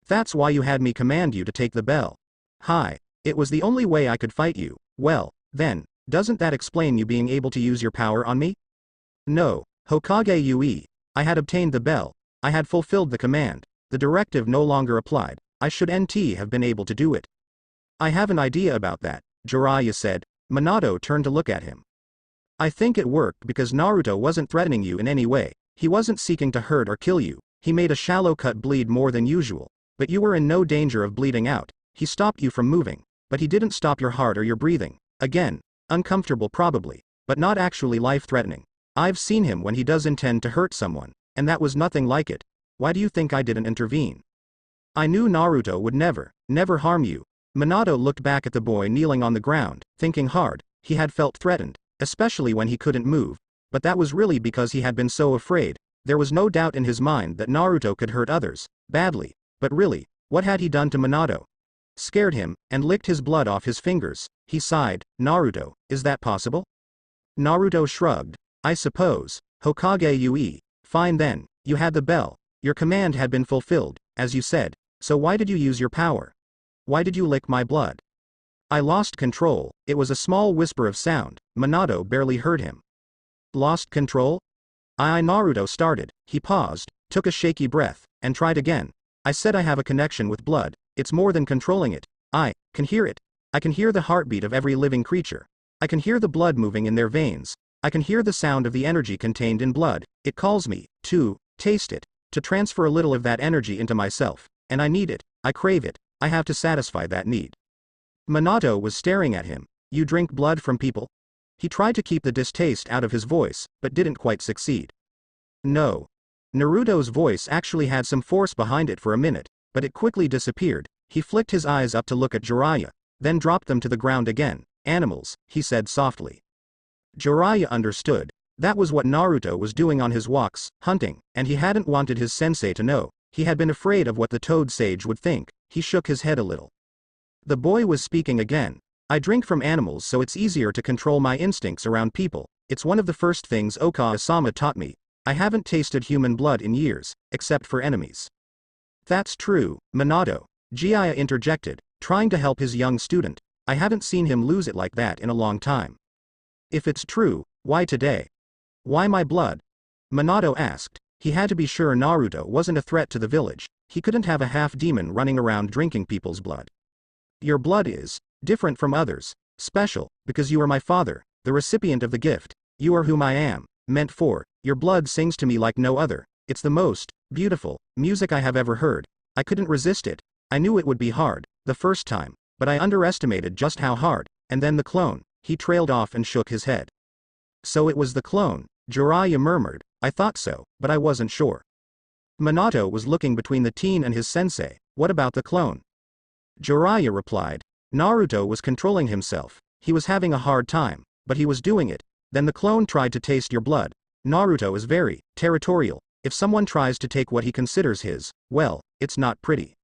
That's why you had me command you to take the bell. Hi. It was the only way I could fight you. Well, then, doesn't that explain you being able to use your power on me? No, Hokage Yui. I had obtained the bell. I had fulfilled the command. The directive no longer applied. I should have been able to do it. I have an idea about that, Jiraiya said. Minato turned to look at him. I think it worked because Naruto wasn't threatening you in any way, he wasn't seeking to hurt or kill you, he made a shallow cut bleed more than usual, but you were in no danger of bleeding out, he stopped you from moving, but he didn't stop your heart or your breathing, again, uncomfortable probably, but not actually life-threatening. I've seen him when he does intend to hurt someone, and that was nothing like it. Why do you think I didn't intervene? I knew Naruto would never harm you. Minato looked back at the boy kneeling on the ground, thinking hard. He had felt threatened, especially when he couldn't move, but that was really because he had been so afraid. There was no doubt in his mind that Naruto could hurt others, badly, but really, what had he done to Minato? Scared him, and licked his blood off his fingers. He sighed. Naruto, is that possible? Naruto shrugged. I suppose. Hokage Yui. Fine then, you had the bell. Your command had been fulfilled, as you said, so why did you use your power? Why did you lick my blood? I lost control. It was a small whisper of sound. Minato barely heard him. Lost control? Naruto started. He paused, took a shaky breath, and tried again. I said I have a connection with blood. It's more than controlling it. I can hear it. I can hear the heartbeat of every living creature. I can hear the blood moving in their veins. I can hear the sound of the energy contained in blood. It calls me to taste it, to transfer a little of that energy into myself. And I need it. I crave it. I have to satisfy that need. Minato was staring at him. You drink blood from people? He tried to keep the distaste out of his voice, but didn't quite succeed. No. Naruto's voice actually had some force behind it for a minute, but it quickly disappeared. He flicked his eyes up to look at Jiraiya, then dropped them to the ground again. Animals, he said softly. Jiraiya understood. That was what Naruto was doing on his walks, hunting, and he hadn't wanted his sensei to know. He had been afraid of what the Toad Sage would think. He shook his head a little. The boy was speaking again. I drink from animals so it's easier to control my instincts around people. It's one of the first things Oka-sama taught me. I haven't tasted human blood in years, except for enemies. That's true, Minato. Jiraiya interjected, trying to help his young student. I haven't seen him lose it like that in a long time. If it's true, why today? Why my blood? Minato asked. He had to be sure Naruto wasn't a threat to the village. He couldn't have a half-demon running around drinking people's blood. Your blood is different from others, special, because you are my father, the recipient of the gift. You are whom I am meant for. Your blood sings to me like no other. It's the most beautiful music I have ever heard. I couldn't resist it. I knew it would be hard, the first time, but I underestimated just how hard. And then the clone. He trailed off and shook his head. So it was the clone, Jiraiya murmured. I thought so, but I wasn't sure. Minato was looking between the teen and his sensei. What about the clone? Jiraiya replied. Naruto was controlling himself. He was having a hard time, but he was doing it. Then the clone tried to taste your blood. Naruto is very territorial. If someone tries to take what he considers his, well, it's not pretty.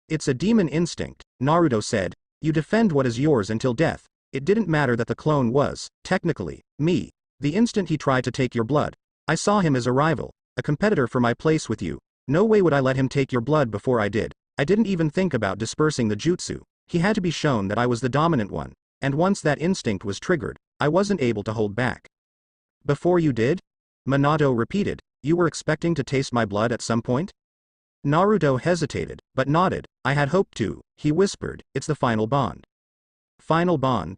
It's a demon instinct, Naruto said. You defend what is yours until death. It didn't matter that the clone was, technically, me. The instant he tried to take your blood, I saw him as a rival, a competitor for my place with you. No way would I let him take your blood before I did. I didn't even think about dispersing the jutsu. He had to be shown that I was the dominant one, and once that instinct was triggered, I wasn't able to hold back. Before you did? Minato repeated. You were expecting to taste my blood at some point? Naruto hesitated, but nodded. I had hoped to, he whispered. It's the final bond. Final bond?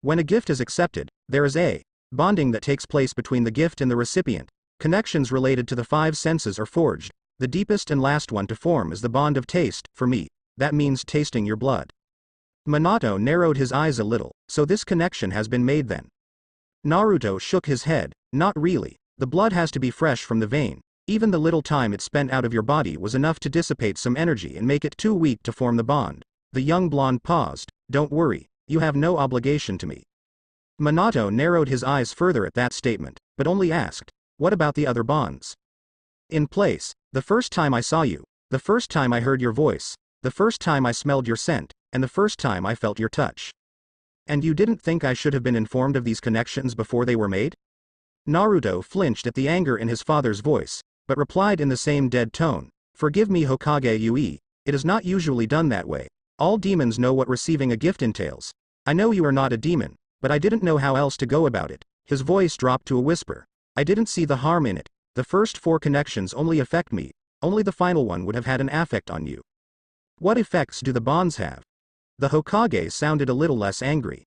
When a gift is accepted, there is a bonding that takes place between the gift and the recipient. Connections related to the five senses are forged. The deepest and last one to form is the bond of taste. For me, that means tasting your blood. Minato narrowed his eyes a little. So this connection has been made then? Naruto shook his head. Not really. The blood has to be fresh from the vein. Even the little time it spent out of your body was enough to dissipate some energy and make it too weak to form the bond. The young blonde paused. Don't worry. You have no obligation to me. Minato narrowed his eyes further at that statement, but only asked, what about the other bonds? In place, the first time I saw you, the first time I heard your voice, the first time I smelled your scent, and the first time I felt your touch. And you didn't think I should have been informed of these connections before they were made? Naruto flinched at the anger in his father's voice, but replied in the same dead tone, Forgive me Hokage Yui, it is not usually done that way. All demons know what receiving a gift entails. I know you are not a demon, but I didn't know how else to go about it. His voice dropped to a whisper. I didn't see the harm in it. The first 4 connections only affect me. Only the final one would have had an affect on you. What effects do the bonds have? The Hokage sounded a little less angry.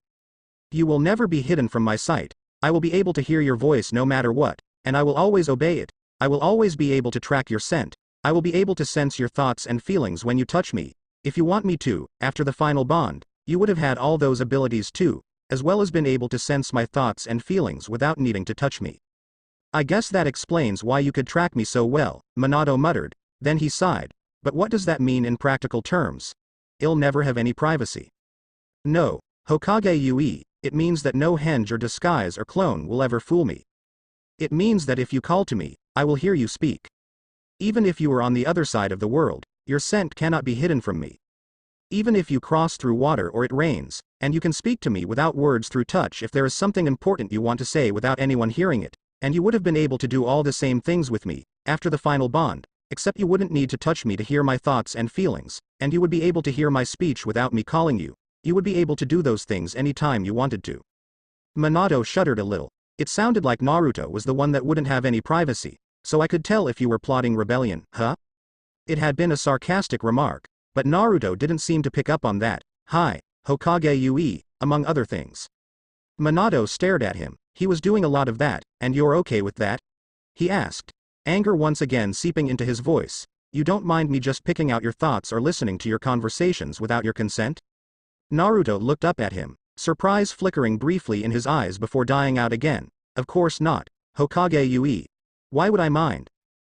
You will never be hidden from my sight. I will be able to hear your voice no matter what, and I will always obey it. I will always be able to track your scent. I will be able to sense your thoughts and feelings when you touch me. If you want me to, after the final bond, you would have had all those abilities too, as well as been able to sense my thoughts and feelings without needing to touch me. I guess that explains why you could track me so well, Minato muttered. Then he sighed. But what does that mean in practical terms? I'll never have any privacy. No, Hokage Yui, it means that no henge or disguise or clone will ever fool me. It means that if you call to me, I will hear you speak. Even if you are on the other side of the world, your scent cannot be hidden from me. Even if you cross through water or it rains, and you can speak to me without words through touch if there is something important you want to say without anyone hearing it, and you would have been able to do all the same things with me, after the final bond, except you wouldn't need to touch me to hear my thoughts and feelings, and you would be able to hear my speech without me calling you. You would be able to do those things any time you wanted to. Minato shuddered a little. It sounded like Naruto was the one that wouldn't have any privacy, so I could tell if you were plotting rebellion, huh? It had been a sarcastic remark, but Naruto didn't seem to pick up on that. Hi, Hokage Yui, among other things. Minato stared at him. He was doing a lot of that, and you're okay with that? He asked, anger once again seeping into his voice. You don't mind me just picking out your thoughts or listening to your conversations without your consent? Naruto looked up at him, surprise flickering briefly in his eyes before dying out again. Of course not, Hokage Yui. Why would I mind?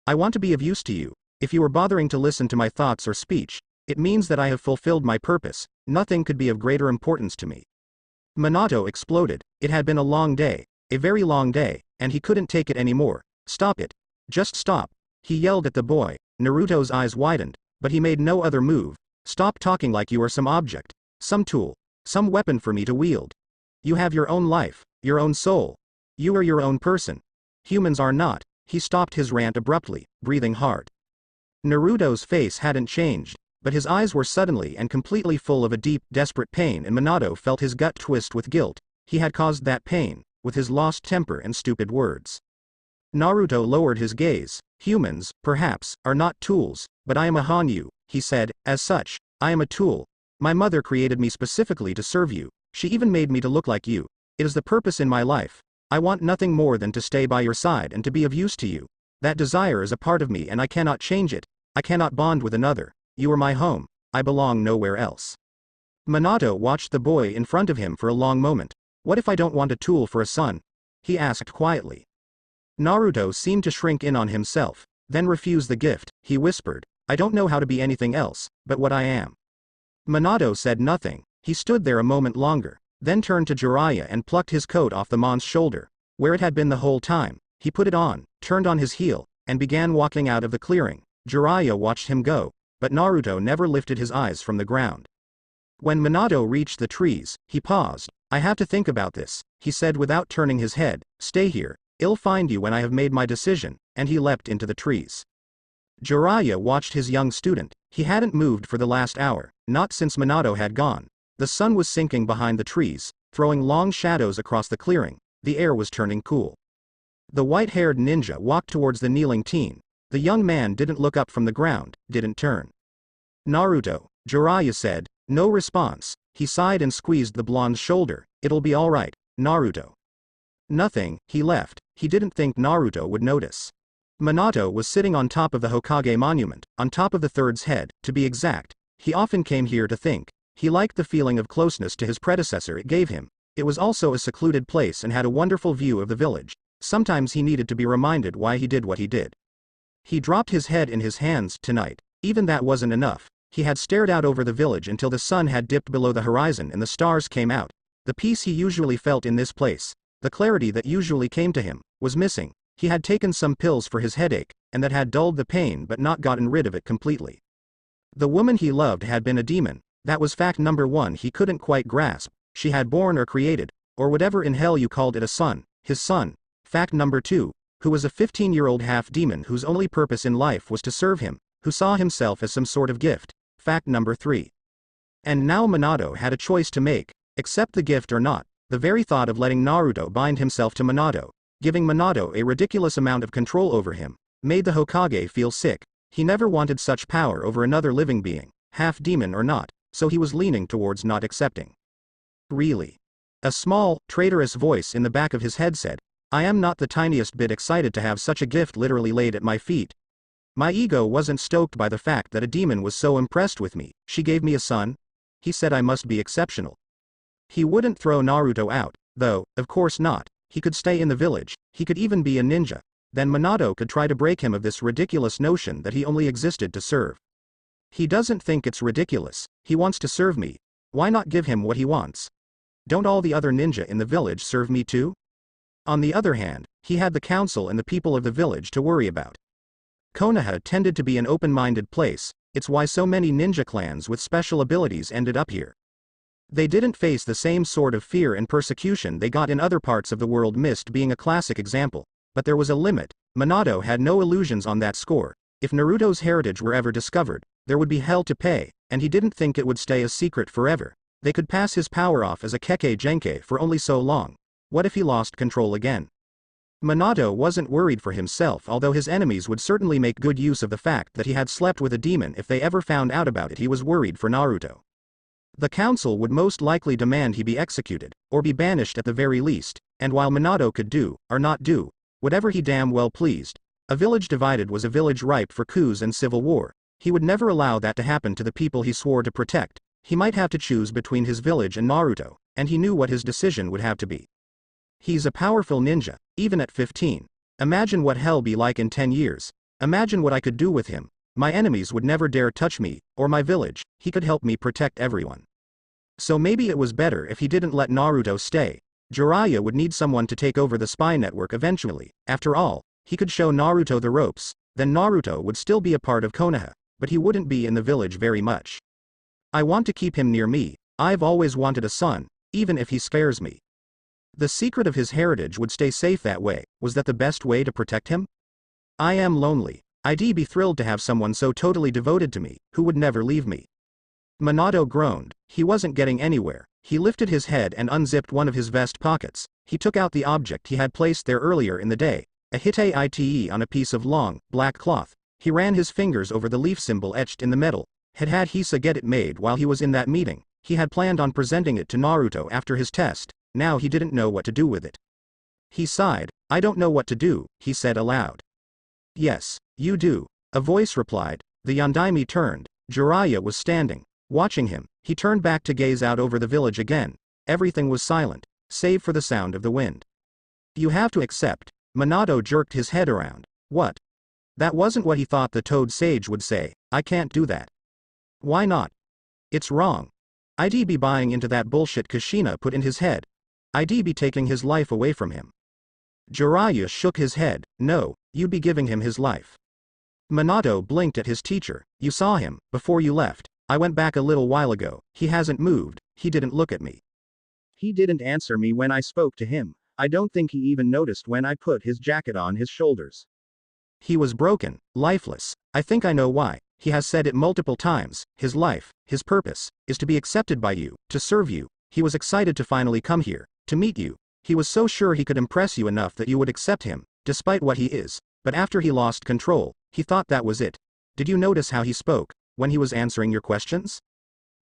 I want to be of use to you. If you are bothering to listen to my thoughts or speech, it means that I have fulfilled my purpose. Nothing could be of greater importance to me. Minato exploded. It had been a long day, a very long day, and he couldn't take it anymore. Stop it. Just stop. He yelled at the boy. Naruto's eyes widened, but he made no other move. Stop talking like you are some object, some tool, some weapon for me to wield. You have your own life, your own soul. You are your own person. Humans are not. He stopped his rant abruptly, breathing hard. Naruto's face hadn't changed, but his eyes were suddenly and completely full of a deep, desperate pain, and Minato felt his gut twist with guilt. He had caused that pain, with his lost temper and stupid words. Naruto lowered his gaze. Humans, perhaps, are not tools, but I am a Hanyu, he said. As such, I am a tool. My mother created me specifically to serve you. She even made me to look like you. It is the purpose in my life. I want nothing more than to stay by your side and to be of use to you. That desire is a part of me and I cannot change it. I cannot bond with another. You are my home. I belong nowhere else. Minato watched the boy in front of him for a long moment. What if I don't want a tool for a son? He asked quietly. Naruto seemed to shrink in on himself, then refuse the gift. He whispered, I don't know how to be anything else, but what I am. Minato said nothing. He stood there a moment longer, then turned to Jiraiya and plucked his coat off the mon's shoulder, where it had been the whole time. He put it on, turned on his heel, and began walking out of the clearing. Jiraiya watched him go, but Naruto never lifted his eyes from the ground. When Minato reached the trees, he paused. I have to think about this, he said without turning his head. Stay here. I'll find you when I have made my decision, and he leapt into the trees. Jiraiya watched his young student. He hadn't moved for the last hour, not since Minato had gone. The sun was sinking behind the trees, throwing long shadows across the clearing. The air was turning cool. The white-haired ninja walked towards the kneeling teen. The young man didn't look up from the ground, didn't turn. Naruto, Jiraiya said. No response. He sighed and squeezed the blonde's shoulder. It'll be all right, Naruto. Nothing. He left. He didn't think Naruto would notice. Minato was sitting on top of the Hokage monument, on top of the third's head, to be exact. He often came here to think. He liked the feeling of closeness to his predecessor it gave him. It was also a secluded place and had a wonderful view of the village. Sometimes he needed to be reminded why he did what he did. He dropped his head in his hands tonight. Even that wasn't enough. He had stared out over the village until the sun had dipped below the horizon and the stars came out. The peace he usually felt in this place, the clarity that usually came to him, was missing. He had taken some pills for his headache, and that had dulled the pain but not gotten rid of it completely. The woman he loved had been a demon. That was fact number one he couldn't quite grasp. She had born or created, or whatever in hell you called it, a son, his son. Fact number two, who was a 15-year-old half-demon whose only purpose in life was to serve him, who saw himself as some sort of gift. Fact number three. And now Minato had a choice to make, accept the gift or not. The very thought of letting Naruto bind himself to Minato, giving Minato a ridiculous amount of control over him, made the Hokage feel sick. He never wanted such power over another living being, half-demon or not, so he was leaning towards not accepting. Really? A small, traitorous voice in the back of his head said, I am not the tiniest bit excited to have such a gift literally laid at my feet. My ego wasn't stoked by the fact that a demon was so impressed with me. She gave me a son? He said I must be exceptional. He wouldn't throw Naruto out, though, of course not. He could stay in the village. He could even be a ninja. Then Minato could try to break him of this ridiculous notion that he only existed to serve. He doesn't think it's ridiculous. He wants to serve me. Why not give him what he wants? Don't all the other ninja in the village serve me too? On the other hand, he had the council and the people of the village to worry about. Konoha tended to be an open-minded place. It's why so many ninja clans with special abilities ended up here. They didn't face the same sort of fear and persecution they got in other parts of the world, Mist being a classic example. But there was a limit. Minato had no illusions on that score. If Naruto's heritage were ever discovered, there would be hell to pay, and he didn't think it would stay a secret forever. They could pass his power off as a Kekkei Genkai for only so long. What if he lost control again? Minato wasn't worried for himself, although his enemies would certainly make good use of the fact that he had slept with a demon if they ever found out about it. He was worried for Naruto. The council would most likely demand he be executed, or be banished at the very least, and while Minato could do, or not do, whatever he damn well pleased, a village divided was a village ripe for coups and civil war. He would never allow that to happen to the people he swore to protect. He might have to choose between his village and Naruto, and he knew what his decision would have to be. He's a powerful ninja, even at 15. Imagine what hell be like in 10 years. Imagine what I could do with him. My enemies would never dare touch me, or my village. He could help me protect everyone. So maybe it was better if he didn't let Naruto stay. Jiraiya would need someone to take over the spy network eventually. After all, he could show Naruto the ropes, then Naruto would still be a part of Konoha, but he wouldn't be in the village very much. I want to keep him near me. I've always wanted a son, even if he scares me. The secret of his heritage would stay safe that way. Was that the best way to protect him? I am lonely. I'd be thrilled to have someone so totally devoted to me, who would never leave me. Minato groaned. He wasn't getting anywhere. He lifted his head and unzipped one of his vest pockets. He took out the object he had placed there earlier in the day, a Hitte on a piece of long, black cloth. He ran his fingers over the leaf symbol etched in the metal. Had Hisa get it made while he was in that meeting. He had planned on presenting it to Naruto after his test. Now he didn't know what to do with it. He sighed. I don't know what to do, he said aloud. Yes, you do, a voice replied. The Yondaime turned. Jiraiya was standing, watching him. He turned back to gaze out over the village again. Everything was silent, save for the sound of the wind. You have to accept. Minato jerked his head around. What? That wasn't what he thought the Toad Sage would say. I can't do that. Why not? It's wrong. I'd be buying into that bullshit Kushina put in his head. I'd be taking his life away from him. Jiraiya shook his head. No, you'd be giving him his life. Minato blinked at his teacher. You saw him, before you left. I went back a little while ago. He hasn't moved. He didn't look at me. He didn't answer me when I spoke to him. I don't think he even noticed when I put his jacket on his shoulders. He was broken, lifeless. I think I know why. He has said it multiple times. His life, his purpose, is to be accepted by you, to serve you. He was excited to finally come here, to meet you. He was so sure he could impress you enough that you would accept him, despite what he is. But after he lost control, he thought that was it. Did you notice how he spoke, when he was answering your questions?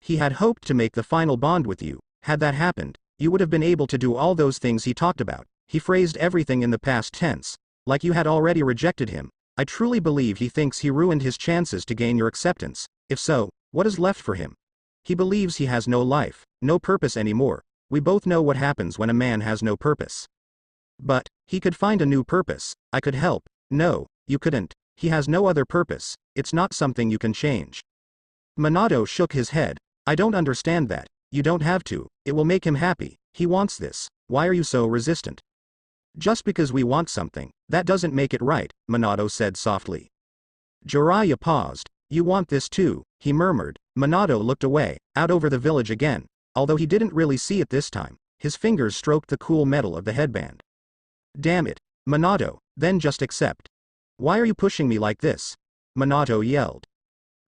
He had hoped to make the final bond with you. Had that happened, you would have been able to do all those things he talked about. He phrased everything in the past tense, like you had already rejected him. I truly believe he thinks he ruined his chances to gain your acceptance. If so, what is left for him? He believes he has no life, no purpose anymore. We both know what happens when a man has no purpose. But, he could find a new purpose. I could help. No, you couldn't. He has no other purpose. It's not something you can change. Minato shook his head. I don't understand that. You don't have to. It will make him happy. He wants this. Why are you so resistant? Just because we want something, that doesn't make it right, Minato said softly. Jiraiya paused. You want this too, he murmured. Minato looked away, out over the village again. Although he didn't really see it this time, his fingers stroked the cool metal of the headband. Damn it, Minato, then just accept. Why are you pushing me like this? Minato yelled.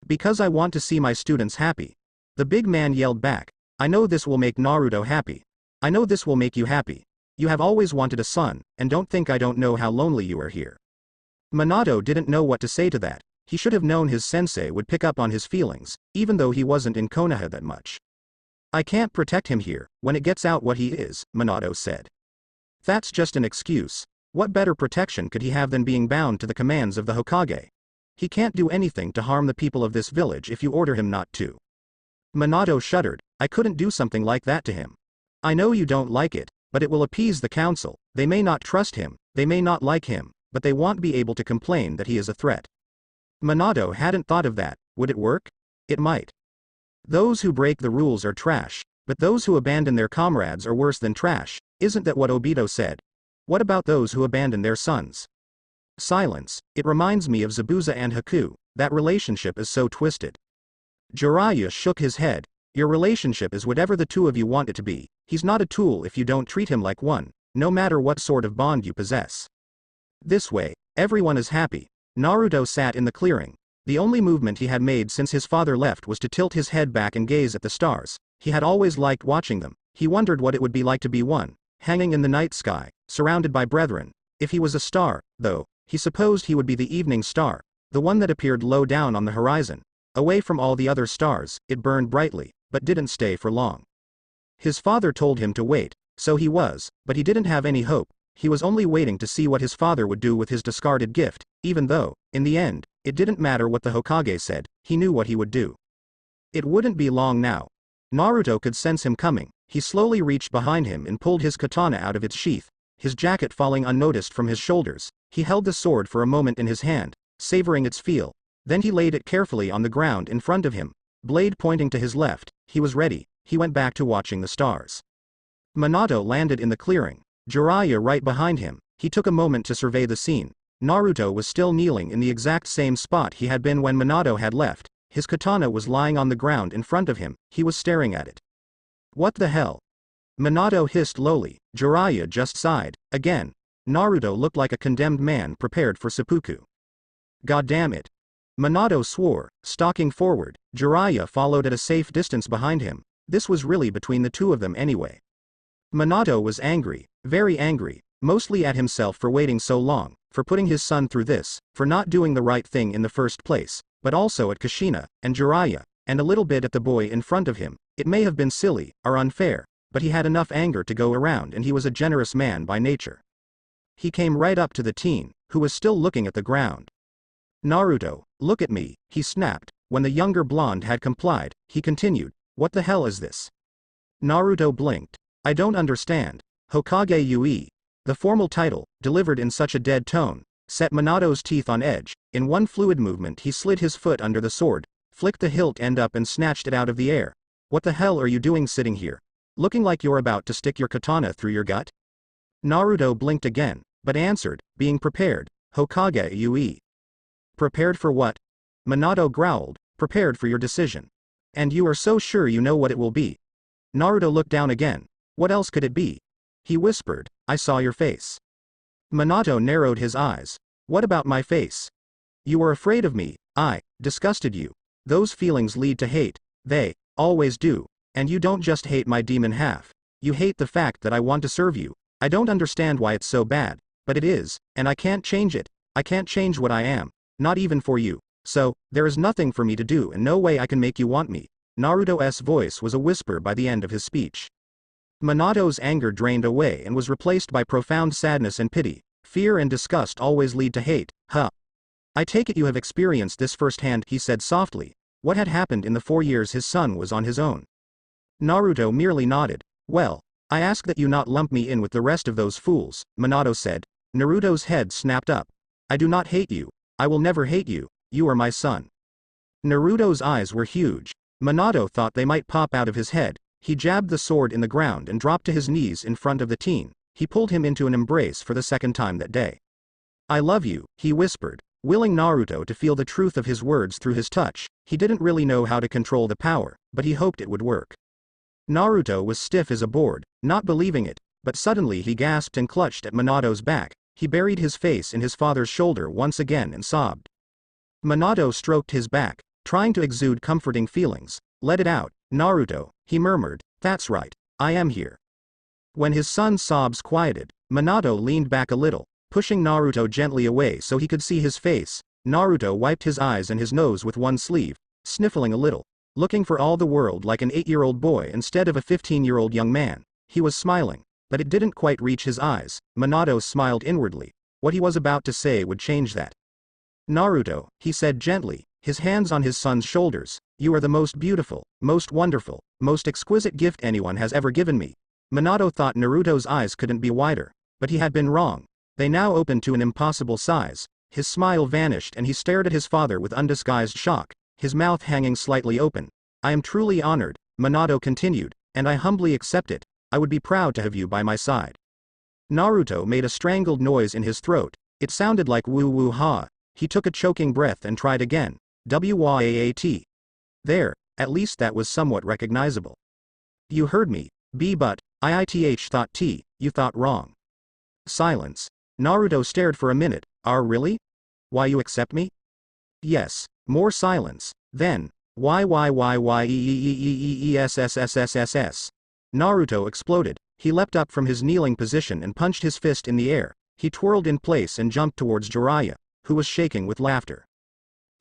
Because I want to see my students happy. The big man yelled back. I know this will make Naruto happy. I know this will make you happy. You have always wanted a son, and don't think I don't know how lonely you are here. Minato didn't know what to say to that. He should have known his sensei would pick up on his feelings, even though he wasn't in Konoha that much. I can't protect him here, when it gets out what he is, Minato said. That's just an excuse. What better protection could he have than being bound to the commands of the Hokage? He can't do anything to harm the people of this village if you order him not to. Minato shuddered. I couldn't do something like that to him. I know you don't like it, but it will appease the council. They may not trust him, they may not like him, but they won't be able to complain that he is a threat. Minato hadn't thought of that. Would it work? It might. Those who break the rules are trash, but those who abandon their comrades are worse than trash. Isn't that what Obito said? What about those who abandon their sons? Silence. It reminds me of Zabuza and Haku. That relationship is so twisted. Jiraiya shook his head. Your relationship is whatever the two of you want it to be. He's not a tool if you don't treat him like one, no matter what sort of bond you possess. This way, everyone is happy. Naruto sat in the clearing. The only movement he had made since his father left was to tilt his head back and gaze at the stars. He had always liked watching them. He wondered what it would be like to be one, hanging in the night sky, surrounded by brethren. If he was a star, though, he supposed he would be the evening star, the one that appeared low down on the horizon. Away from all the other stars, it burned brightly, but didn't stay for long. His father told him to wait, so he was, but he didn't have any hope. He was only waiting to see what his father would do with his discarded gift, even though, in the end, it didn't matter what the Hokage said, he knew what he would do. It wouldn't be long now. Naruto could sense him coming. He slowly reached behind him and pulled his katana out of its sheath, his jacket falling unnoticed from his shoulders. He held the sword for a moment in his hand, savoring its feel. Then he laid it carefully on the ground in front of him, blade pointing to his left. He was ready. He went back to watching the stars. Minato landed in the clearing, Jiraiya right behind him. He took a moment to survey the scene. Naruto was still kneeling in the exact same spot he had been when Minato had left. His katana was lying on the ground in front of him. He was staring at it. What the hell? Minato hissed lowly. Jiraiya just sighed. Again. Naruto looked like a condemned man prepared for seppuku. God damn it. Minato swore, stalking forward. Jiraiya followed at a safe distance behind him. This was really between the two of them anyway. Minato was angry, very angry, mostly at himself for waiting so long, for putting his son through this, for not doing the right thing in the first place, but also at Kushina, and Jiraiya, and a little bit at the boy in front of him. It may have been silly, or unfair, but he had enough anger to go around, and he was a generous man by nature. He came right up to the teen, who was still looking at the ground. Naruto, look at me, he snapped. When the younger blonde had complied, he continued, what the hell is this? Naruto blinked. I don't understand. Hokage Yui. The formal title, delivered in such a dead tone, set Minato's teeth on edge. In one fluid movement he slid his foot under the sword, flicked the hilt end up and snatched it out of the air. What the hell are you doing sitting here? Looking like you're about to stick your katana through your gut? Naruto blinked again, but answered, being prepared, Hokage Yui. Prepared for what? Minato growled, prepared for your decision. And you are so sure you know what it will be? Naruto looked down again. What else could it be? He whispered, I saw your face. Minato narrowed his eyes. What about my face? You were afraid of me. I disgusted you. Those feelings lead to hate. They always do. And you don't just hate my demon half. You hate the fact that I want to serve you. I don't understand why it's so bad, but it is, and I can't change it. I can't change what I am, not even for you. So, there is nothing for me to do and no way I can make you want me. Naruto's voice was a whisper by the end of his speech. Minato's anger drained away and was replaced by profound sadness and pity. Fear and disgust always lead to hate, huh? I take it you have experienced this firsthand, he said softly. What had happened in the 4 years his son was on his own? Naruto merely nodded. Well, I ask that you not lump me in with the rest of those fools, Minato said. Naruto's head snapped up. I do not hate you. I will never hate you. You are my son. Naruto's eyes were huge. Minato thought they might pop out of his head. He jabbed the sword in the ground and dropped to his knees in front of the teen. He pulled him into an embrace for the second time that day. I love you, he whispered, willing Naruto to feel the truth of his words through his touch. He didn't really know how to control the power, but he hoped it would work. Naruto was stiff as a board, not believing it, but suddenly he gasped and clutched at Minato's back. He buried his face in his father's shoulder once again and sobbed. Minato stroked his back, trying to exude comforting feelings. Let it out, Naruto, he murmured. That's right, I am here. When his son's sobs quieted, Minato leaned back a little, pushing Naruto gently away so he could see his face. Naruto wiped his eyes and his nose with one sleeve, sniffling a little, looking for all the world like an 8-year-old boy instead of a 15-year-old young man. He was smiling, but it didn't quite reach his eyes. Minato smiled inwardly. What he was about to say would change that. Naruto, he said gently, his hands on his son's shoulders, you are the most beautiful, most wonderful, most exquisite gift anyone has ever given me. Minato thought Naruto's eyes couldn't be wider, but he had been wrong. They now opened to an impossible size. His smile vanished and he stared at his father with undisguised shock, his mouth hanging slightly open. I am truly honored, Minato continued, and I humbly accept it. I would be proud to have you by my side. Naruto made a strangled noise in his throat. It sounded like woo woo ha. He took a choking breath and tried again. Waat. There, at least that was somewhat recognizable. You heard me, but, IITH thought T, you thought wrong. Silence. Naruto stared for a minute. Really? Why you accept me? Yes. More silence. Then, why Naruto exploded. He leapt up from his kneeling position and punched his fist in the air. He twirled in place and jumped towards Jiraiya, who was shaking with laughter.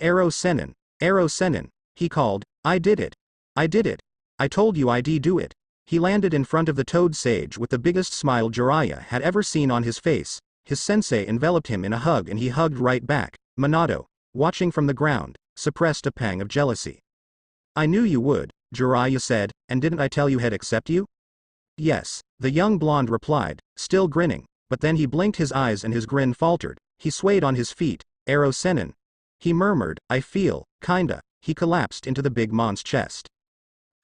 Aro Sennin, he called, I did it. I did it. I told you I'd do it. He landed in front of the Toad Sage with the biggest smile Jiraiya had ever seen on his face. His sensei enveloped him in a hug and he hugged right back. Minato, watching from the ground, suppressed a pang of jealousy. I knew you would, Jiraiya said, and didn't I tell you he'd accept you? Yes, the young blonde replied, still grinning, but then he blinked his eyes and his grin faltered. He swayed on his feet. Aro Sennin. He murmured, I feel, kinda. He collapsed into the big mon's chest.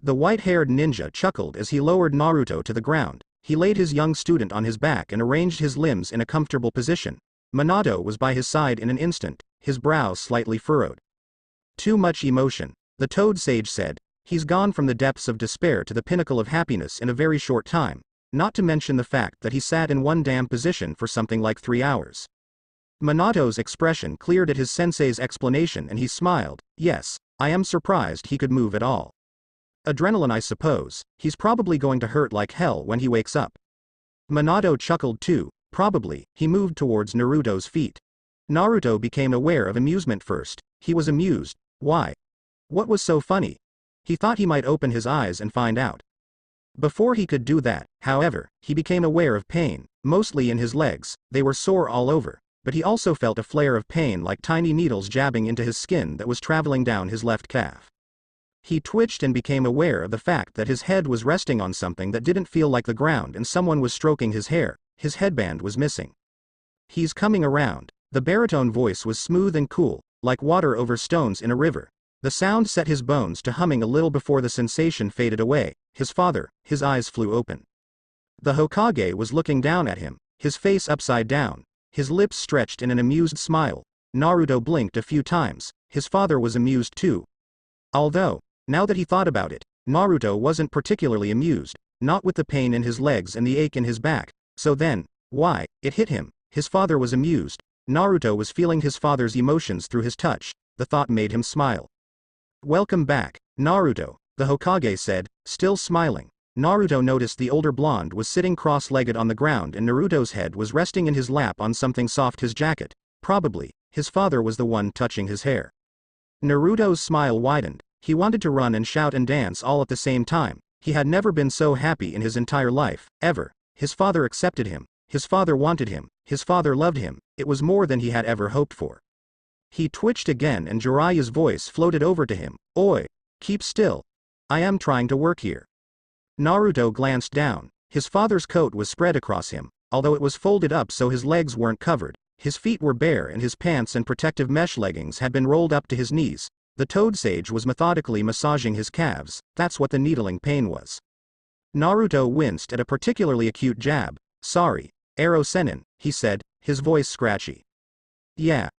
The white-haired ninja chuckled as he lowered Naruto to the ground. He laid his young student on his back and arranged his limbs in a comfortable position. Minato was by his side in an instant, his brow slightly furrowed. Too much emotion, the Toad Sage said. He's gone from the depths of despair to the pinnacle of happiness in a very short time, not to mention the fact that he sat in one damn position for something like 3 hours. Minato's expression cleared at his sensei's explanation and he smiled. Yes, I am surprised he could move at all. Adrenaline, I suppose. He's probably going to hurt like hell when he wakes up. Minato chuckled too. Probably. He moved towards Naruto's feet. Naruto became aware of amusement first. He was amused. Why? What was so funny? He thought he might open his eyes and find out. Before he could do that, however, he became aware of pain, mostly in his legs. They were sore all over, but he also felt a flare of pain like tiny needles jabbing into his skin that was traveling down his left calf. He twitched and became aware of the fact that his head was resting on something that didn't feel like the ground and someone was stroking his hair. His headband was missing. He's coming around. The baritone voice was smooth and cool, like water over stones in a river. The sound set his bones to humming a little before the sensation faded away. His father, his eyes flew open. The Hokage was looking down at him, his face upside down, his lips stretched in an amused smile. Naruto blinked a few times. His father was amused too. Although, now that he thought about it, Naruto wasn't particularly amused, not with the pain in his legs and the ache in his back. So then, why, it hit him. His father was amused. Naruto was feeling his father's emotions through his touch. The thought made him smile. Welcome back, Naruto, the Hokage said, still smiling. Naruto noticed the older blonde was sitting cross-legged on the ground and Naruto's head was resting in his lap on something soft, his jacket. Probably, his father was the one touching his hair. Naruto's smile widened. He wanted to run and shout and dance all at the same time. He had never been so happy in his entire life, ever. His father accepted him. His father wanted him. His father loved him. It was more than he had ever hoped for. He twitched again and Jiraiya's voice floated over to him. Oi! Keep still. I am trying to work here. Naruto glanced down. His father's coat was spread across him, although it was folded up so his legs weren't covered. His feet were bare and his pants and protective mesh leggings had been rolled up to his knees. The Toad Sage was methodically massaging his calves. That's what the needling pain was. Naruto winced at a particularly acute jab. Sorry, Aro Sennin, he said, his voice scratchy. Yeah,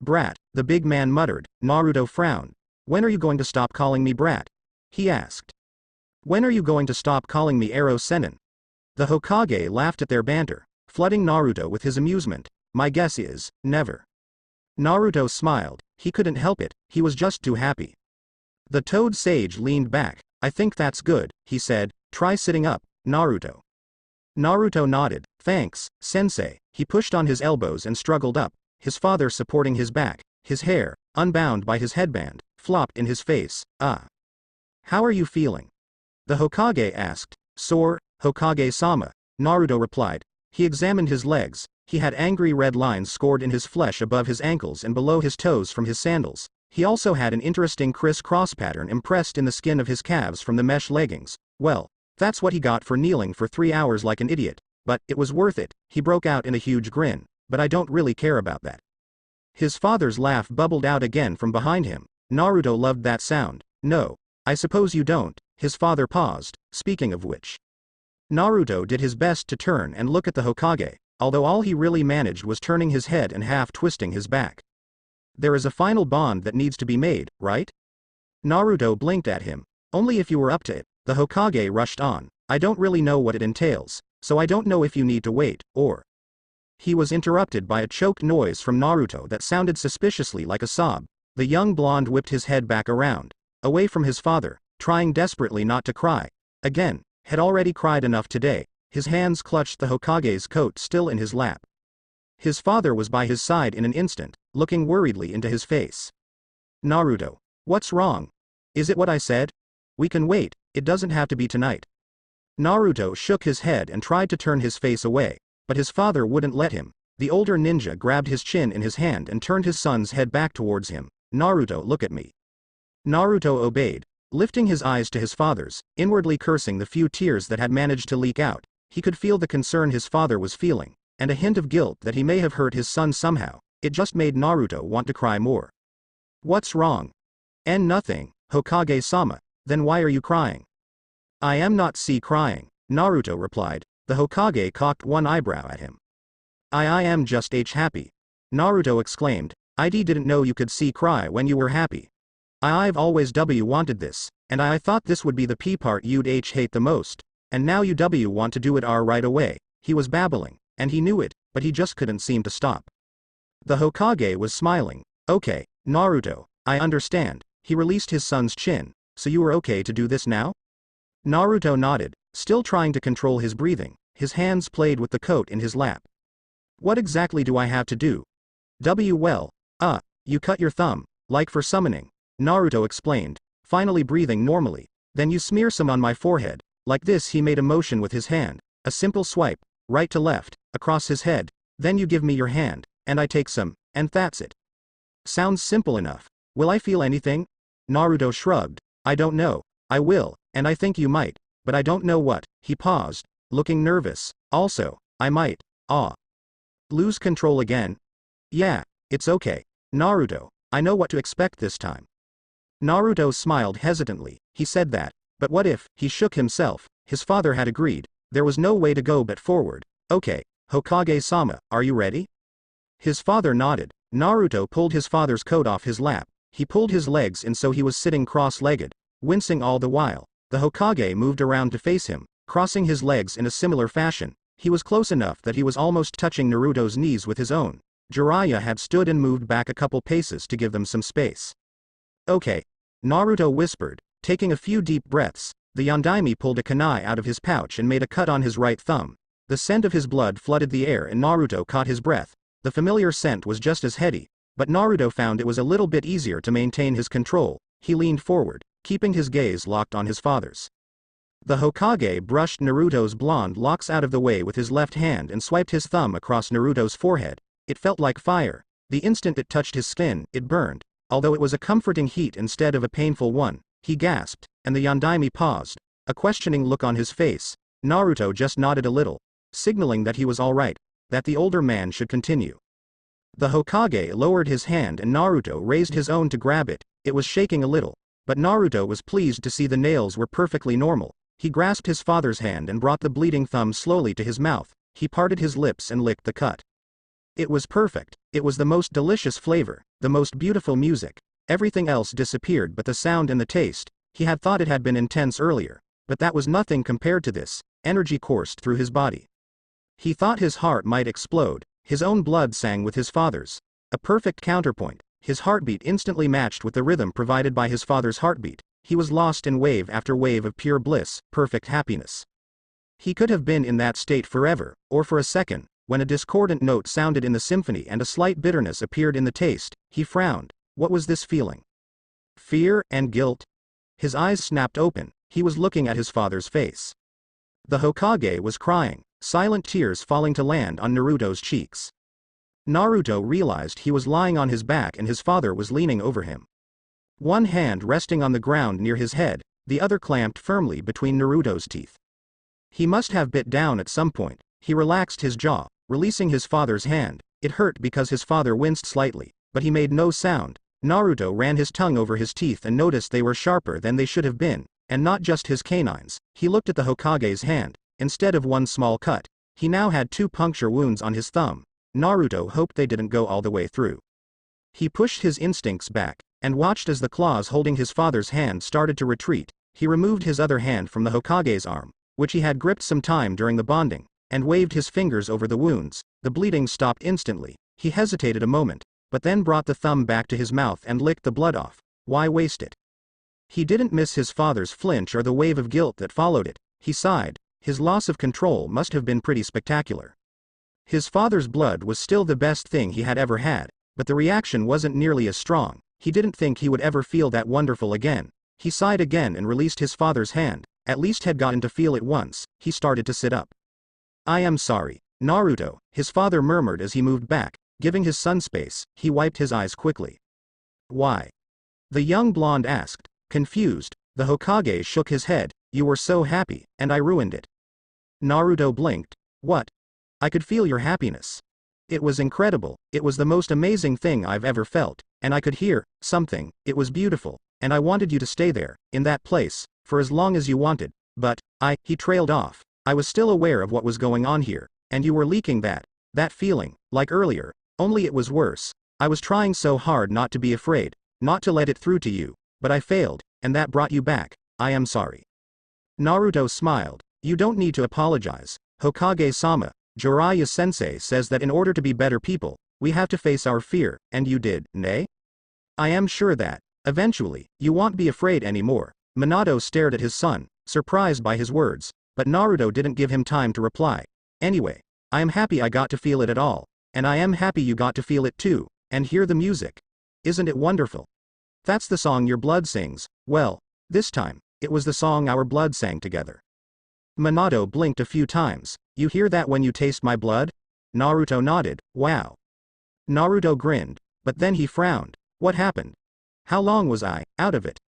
brat, the big man muttered. Naruto frowned. When are you going to stop calling me brat? He asked. When are you going to stop calling me Aro Sennin? The Hokage laughed at their banter, flooding Naruto with his amusement. My guess is, never. Naruto smiled. He couldn't help it, he was just too happy. The Toad Sage leaned back. I think that's good, he said. Try sitting up, Naruto. Naruto nodded. Thanks, sensei. He pushed on his elbows and struggled up, his father supporting his back. His hair, unbound by his headband, flopped in his face. How are you feeling? The Hokage asked. Sore, Hokage-sama, Naruto replied. He examined his legs. He had angry red lines scored in his flesh above his ankles and below his toes from his sandals. He also had an interesting criss-cross pattern impressed in the skin of his calves from the mesh leggings. Well, that's what he got for kneeling for 3 hours like an idiot. But, it was worth it. He broke out in a huge grin. But I don't really care about that. His father's laugh bubbled out again from behind him. Naruto loved that sound. No, I suppose you don't. His father paused. Speaking of which. Naruto did his best to turn and look at the Hokage, although all he really managed was turning his head and half twisting his back. There is a final bond that needs to be made, right? Naruto blinked at him. Only if you were up to it. The Hokage rushed on. I don't really know what it entails, so I don't know if you need to wait, or... He was interrupted by a choked noise from Naruto that sounded suspiciously like a sob. The young blonde whipped his head back around, away from his father, trying desperately not to cry. Again, had already cried enough today. His hands clutched the Hokage's coat still in his lap. His father was by his side in an instant, looking worriedly into his face. Naruto. What's wrong? Is it what I said? We can wait, it doesn't have to be tonight. Naruto shook his head and tried to turn his face away, but his father wouldn't let him. The older ninja grabbed his chin in his hand and turned his son's head back towards him. Naruto, look at me. Naruto obeyed, lifting his eyes to his father's, inwardly cursing the few tears that had managed to leak out. He could feel the concern his father was feeling, and a hint of guilt that he may have hurt his son somehow. It just made Naruto want to cry more. What's wrong? And nothing, Hokage-sama. Then why are you crying? I am not crying, Naruto replied. The Hokage cocked one eyebrow at him. I am just happy. Naruto exclaimed. I didn't know you could cry when you were happy. I've always wanted this, and I thought this would be the P part you'd hate the most. And now you want to do it right away. He was babbling, and he knew it, but he just couldn't seem to stop. The Hokage was smiling. Okay, Naruto, I understand. He released his son's chin. So you were okay to do this now? Naruto nodded, still trying to control his breathing. His hands played with the coat in his lap. What exactly do I have to do? Well, you cut your thumb, like for summoning. Naruto explained, finally breathing normally. Then you smear some on my forehead. Like this. He made a motion with his hand, a simple swipe, right to left, across his head. Then you give me your hand, and I take some, and that's it. Sounds simple enough. Will I feel anything? Naruto shrugged. I don't know. I will, and I think you might, but I don't know what. He paused, looking nervous. Also, I might, lose control again? Yeah, it's okay. Naruto, I know what to expect this time. Naruto smiled hesitantly. He said that, but what if? He shook himself. His father had agreed. There was no way to go but forward. Okay, Hokage-sama, are you ready? His father nodded. Naruto pulled his father's coat off his lap. He pulled his legs in so he was sitting cross-legged, wincing all the while. The Hokage moved around to face him, crossing his legs in a similar fashion. He was close enough that he was almost touching Naruto's knees with his own. Jiraiya had stood and moved back a couple paces to give them some space. Okay. Naruto whispered, taking a few deep breaths. The Yondaime pulled a kunai out of his pouch and made a cut on his right thumb. The scent of his blood flooded the air and Naruto caught his breath. The familiar scent was just as heady, but Naruto found it was a little bit easier to maintain his control. He leaned forward, keeping his gaze locked on his father's. The Hokage brushed Naruto's blonde locks out of the way with his left hand and swiped his thumb across Naruto's forehead. It felt like fire. The instant it touched his skin, it burned. Although it was a comforting heat instead of a painful one. He gasped, and the Yondaime paused, a questioning look on his face. Naruto just nodded a little, signaling that he was alright, that the older man should continue. The Hokage lowered his hand and Naruto raised his own to grab it. It was shaking a little, but Naruto was pleased to see the nails were perfectly normal. He grasped his father's hand and brought the bleeding thumb slowly to his mouth. He parted his lips and licked the cut. It was perfect. It was the most delicious flavor, the most beautiful music. Everything else disappeared but the sound and the taste. He had thought it had been intense earlier, but that was nothing compared to this. Energy coursed through his body. He thought his heart might explode. His own blood sang with his father's. A perfect counterpoint. His heartbeat instantly matched with the rhythm provided by his father's heartbeat. He was lost in wave after wave of pure bliss, perfect happiness. He could have been in that state forever, or for a second, when a discordant note sounded in the symphony and a slight bitterness appeared in the taste. He frowned. What was this feeling? Fear and guilt? His eyes snapped open. He was looking at his father's face. The Hokage was crying, silent tears falling to land on Naruto's cheeks. Naruto realized he was lying on his back and his father was leaning over him. One hand resting on the ground near his head, the other clamped firmly between Naruto's teeth. He must have bit down at some point. He relaxed his jaw, releasing his father's hand. It hurt because his father winced slightly, but he made no sound. Naruto ran his tongue over his teeth and noticed they were sharper than they should have been, and not just his canines. He looked at the Hokage's hand. Instead of one small cut, he now had 2 puncture wounds on his thumb. Naruto hoped they didn't go all the way through. He pushed his instincts back, and watched as the claws holding his father's hand started to retreat. He removed his other hand from the Hokage's arm, which he had gripped some time during the bonding, and waved his fingers over the wounds. The bleeding stopped instantly. He hesitated a moment, but then brought the thumb back to his mouth and licked the blood off. Why waste it? He didn't miss his father's flinch or the wave of guilt that followed it. He sighed. His loss of control must have been pretty spectacular. His father's blood was still the best thing he had ever had, but the reaction wasn't nearly as strong. He didn't think he would ever feel that wonderful again. He sighed again and released his father's hand. At least had gotten to feel it once. He started to sit up. I am sorry, Naruto, his father murmured as he moved back, giving his son space. He wiped his eyes quickly. Why? The young blonde asked, confused. The Hokage shook his head. You were so happy, and I ruined it. Naruto blinked. What? I could feel your happiness. It was incredible. It was the most amazing thing I've ever felt, and I could hear something. It was beautiful, and I wanted you to stay there, in that place, for as long as you wanted, but, he trailed off. I was still aware of what was going on here, and you were leaking that feeling, like earlier, only it was worse. I was trying so hard not to be afraid, not to let it through to you, but I failed, and that brought you back. I am sorry. Naruto smiled. You don't need to apologize, Hokage-sama. Jiraiya-sensei says that in order to be better people, we have to face our fear, and you did, nay? I am sure that, eventually, you won't be afraid anymore. Minato stared at his son, surprised by his words, but Naruto didn't give him time to reply. Anyway, I am happy I got to feel it at all, and I am happy you got to feel it too, and hear the music. Isn't it wonderful? That's the song your blood sings. Well, this time, it was the song our blood sang together. Minato blinked a few times. You hear that when you taste my blood? Naruto nodded. Wow. Naruto grinned, but then he frowned. What happened? How long was I out of it?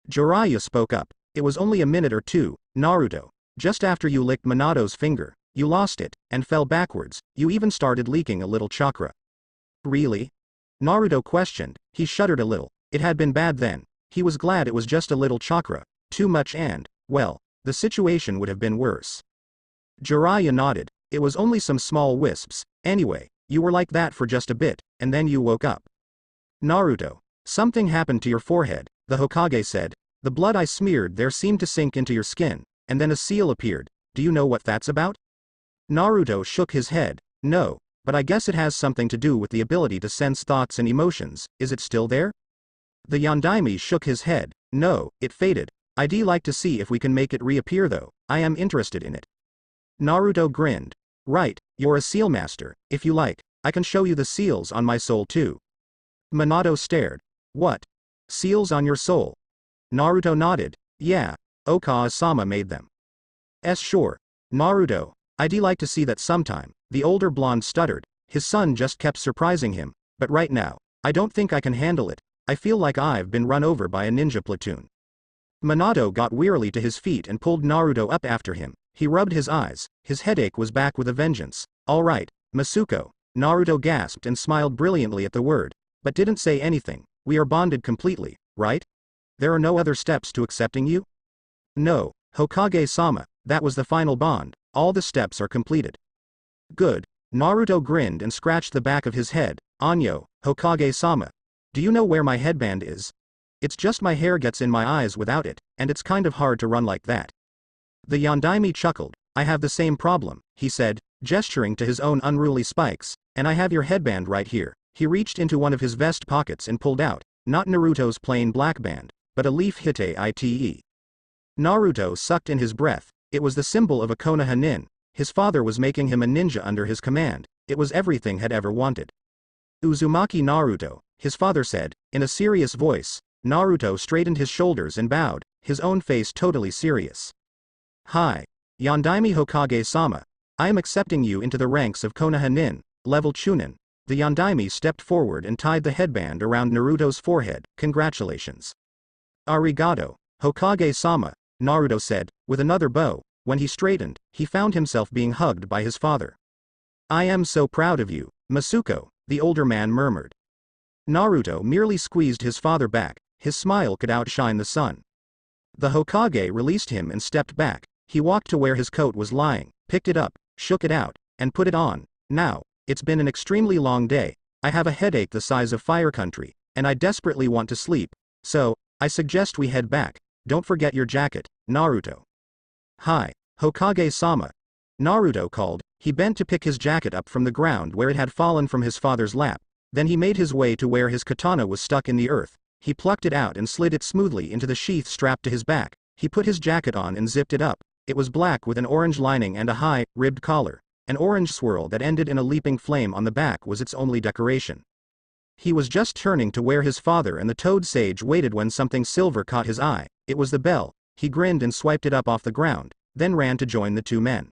Jiraiya spoke up. It was only a minute or two, Naruto. Just after you licked Minato's finger, you lost it, and fell backwards. You even started leaking a little chakra. Really? Naruto questioned. He shuddered a little. It had been bad then. He was glad it was just a little chakra. Too much and, well, the situation would have been worse. Jiraiya nodded. It was only some small wisps. Anyway, you were like that for just a bit, and then you woke up. Naruto. Something happened to your forehead, the Hokage said. The blood I smeared there seemed to sink into your skin, and then a seal appeared. Do you know what that's about? Naruto shook his head. No, but I guess it has something to do with the ability to sense thoughts and emotions. Is it still there? The Yondaime shook his head. No, it faded. I'd like to see if we can make it reappear though. I am interested in it. Naruto grinned. Right, you're a seal master. If you like, I can show you the seals on my soul too. Minato stared. What? Seals on your soul? Naruto nodded. Yeah, Okaze-sama made them. Sure. Naruto, I'd like to see that sometime. The older blonde stuttered. His son just kept surprising him, but right now, I don't think I can handle it. I feel like I've been run over by a ninja platoon. Minato got wearily to his feet and pulled Naruto up after him. He rubbed his eyes. His headache was back with a vengeance. All right, Masuko. Naruto gasped and smiled brilliantly at the word, but didn't say anything. We are bonded completely, right? There are no other steps to accepting you? No, Hokage-sama, that was the final bond. All the steps are completed. Good. Naruto grinned and scratched the back of his head. Anyo, Hokage-sama. Do you know where my headband is? It's just my hair gets in my eyes without it, and it's kind of hard to run like that. The Yondaime chuckled. I have the same problem, he said, gesturing to his own unruly spikes, and I have your headband right here. He reached into one of his vest pockets and pulled out, not Naruto's plain black band, but a leaf Hite-ite. Naruto sucked in his breath. It was the symbol of a Konoha nin. His father was making him a ninja under his command. It was everything had ever wanted. Uzumaki Naruto, his father said, in a serious voice. Naruto straightened his shoulders and bowed, his own face totally serious. Hi. Yondaime Hokage-sama. I am accepting you into the ranks of Konoha nin, level Chunin. The Yondaime stepped forward and tied the headband around Naruto's forehead. Congratulations. Arigato, Hokage-sama, Naruto said, with another bow. When he straightened, he found himself being hugged by his father. I am so proud of you, Masuko, the older man murmured. Naruto merely squeezed his father back. His smile could outshine the sun. The Hokage released him and stepped back. He walked to where his coat was lying, picked it up, shook it out, and put it on. Now, it's been an extremely long day. I have a headache the size of Fire Country, and I desperately want to sleep. So, I suggest we head back. Don't forget your jacket, Naruto. Hi, Hokage-sama. Naruto called. He bent to pick his jacket up from the ground where it had fallen from his father's lap. Then he made his way to where his katana was stuck in the earth. He plucked it out and slid it smoothly into the sheath strapped to his back. He put his jacket on and zipped it up. It was black with an orange lining and a high, ribbed collar. An orange swirl that ended in a leaping flame on the back was its only decoration. He was just turning to where his father and the toad sage waited when something silver caught his eye. It was the bell. He grinned and swiped it up off the ground, then ran to join the two men.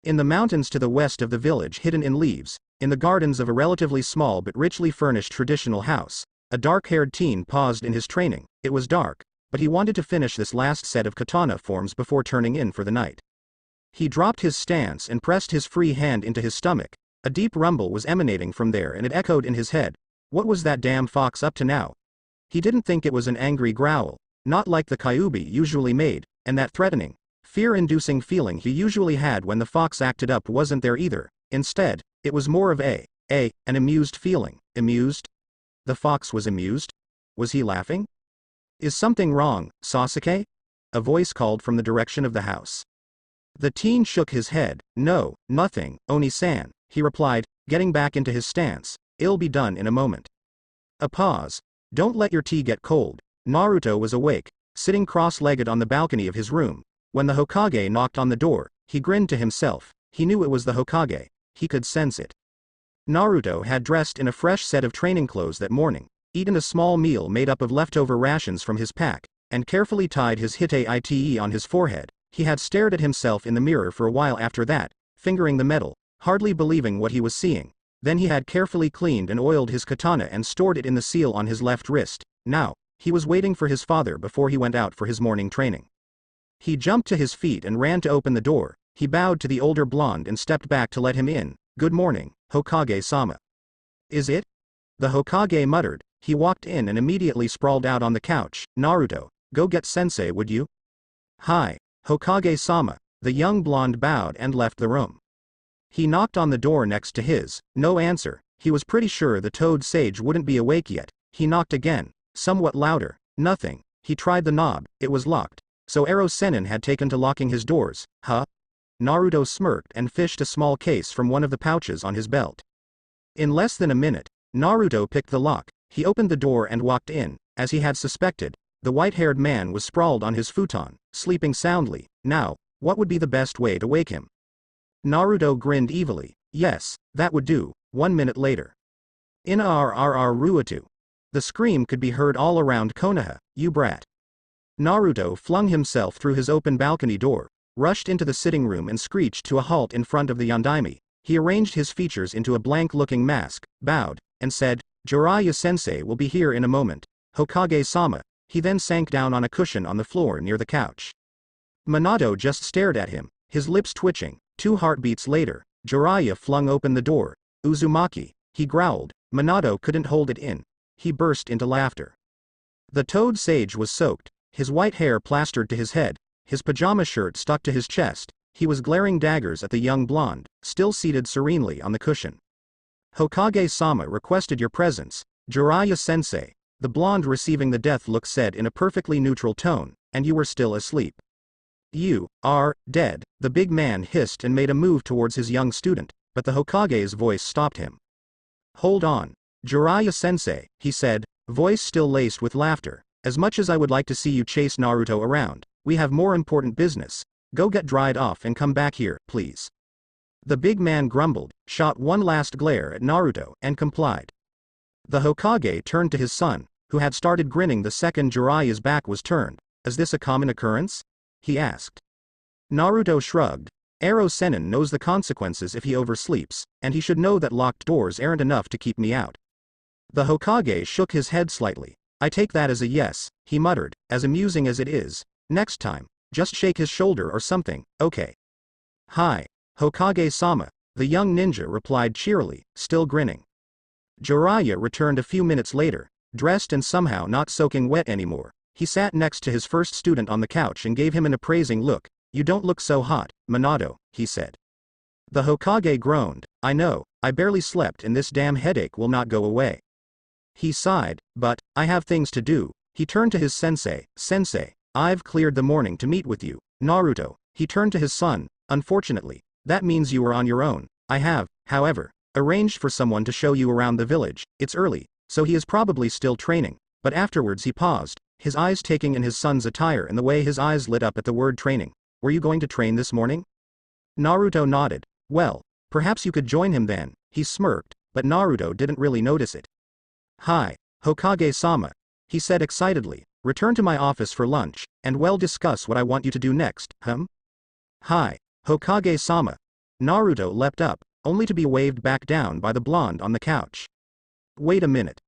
In the mountains to the west of the village, hidden in leaves, in the gardens of a relatively small but richly furnished traditional house, a dark-haired teen paused in his training. It was dark, but he wanted to finish this last set of katana forms before turning in for the night. He dropped his stance and pressed his free hand into his stomach. A deep rumble was emanating from there and it echoed in his head. What was that damn fox up to now? He didn't think it was an angry growl, not like the Kyuubi usually made, and that threatening, fear-inducing feeling he usually had when the fox acted up wasn't there either. Instead, it was more of an amused feeling. Amused? The fox was amused? Was he laughing? Is something wrong, Sasuke? A voice called from the direction of the house. The teen shook his head. No, nothing, Oni-san, he replied, getting back into his stance. It'll be done in a moment. A pause. Don't let your tea get cold. Naruto was awake, sitting cross-legged on the balcony of his room. When the Hokage knocked on the door, he grinned to himself. He knew it was the Hokage. He could sense it. Naruto had dressed in a fresh set of training clothes that morning, eaten a small meal made up of leftover rations from his pack, and carefully tied his Hite on his forehead. He had stared at himself in the mirror for a while after that, fingering the metal, hardly believing what he was seeing. Then he had carefully cleaned and oiled his katana and stored it in the seal on his left wrist. Now, he was waiting for his father before he went out for his morning training. He jumped to his feet and ran to open the door. He bowed to the older blonde and stepped back to let him in. Good morning, Hokage-sama. Is it? The Hokage muttered. He walked in and immediately sprawled out on the couch. Naruto, go get sensei, would you? Hi, Hokage-sama. The young blonde bowed and left the room. He knocked on the door next to his. No answer. He was pretty sure the toad sage wouldn't be awake yet. He knocked again, somewhat louder. Nothing. He tried the knob. It was locked. So Ero Sennin had taken to locking his doors. Huh? Naruto smirked and fished a small case from one of the pouches on his belt. In less than a minute, Naruto picked the lock. He opened the door and walked in. As he had suspected, the white-haired man was sprawled on his futon, sleeping soundly. Now, what would be the best way to wake him? Naruto grinned evilly. Yes, that would do. 1 minute later. Ruatu. The scream could be heard all around Konoha. You brat. Naruto flung himself through his open balcony door, rushed into the sitting room and screeched to a halt in front of the Yondaime. He arranged his features into a blank-looking mask, bowed, and said, Jiraiya-sensei will be here in a moment. Hokage-sama. He then sank down on a cushion on the floor near the couch. Minato just stared at him, his lips twitching. 2 heartbeats later, Jiraiya flung open the door. Uzumaki, he growled. Minato couldn't hold it in. He burst into laughter. The toad sage was soaked, his white hair plastered to his head, his pajama shirt stuck to his chest. He was glaring daggers at the young blonde, still seated serenely on the cushion. Hokage-sama requested your presence, Jiraiya-sensei. The blonde receiving the death look said in a perfectly neutral tone, and you were still asleep. You are dead, the big man hissed and made a move towards his young student, but the Hokage's voice stopped him. Hold on. Jiraiya-sensei, he said, voice still laced with laughter. As much as I would like to see you chase Naruto around, we have more important business. Go get dried off and come back here, please. The big man grumbled, shot one last glare at Naruto, and complied. The Hokage turned to his son, who had started grinning the second Jiraiya's back was turned. Is this a common occurrence? He asked. Naruto shrugged. Ero Sennin knows the consequences if he oversleeps, and he should know that locked doors aren't enough to keep me out. The Hokage shook his head slightly. I take that as a yes, he muttered, as amusing as it is. Next time, just shake his shoulder or something, okay? Hi, Hokage-sama, the young ninja replied cheerily, still grinning. Jiraiya returned a few minutes later, dressed and somehow not soaking wet anymore. He sat next to his first student on the couch and gave him an appraising look. You don't look so hot, Minato, he said. The Hokage groaned. I know, I barely slept and this damn headache will not go away. He sighed, but, I have things to do. He turned to his sensei. Sensei, I've cleared the morning to meet with you. Naruto, he turned to his son. Unfortunately, that means you are on your own. I have, however, arranged for someone to show you around the village. It's early, so he is probably still training. But afterwards he paused, his eyes taking in his son's attire and the way his eyes lit up at the word training. Were you going to train this morning? Naruto nodded. Well, Perhaps you could join him then, he smirked, but Naruto didn't really notice it. Hi, Hokage-sama, he said excitedly, return to my office for lunch, and we'll discuss what I want you to do next, Hi, Hokage-sama. Naruto leapt up, only to be waved back down by the blonde on the couch. Wait a minute,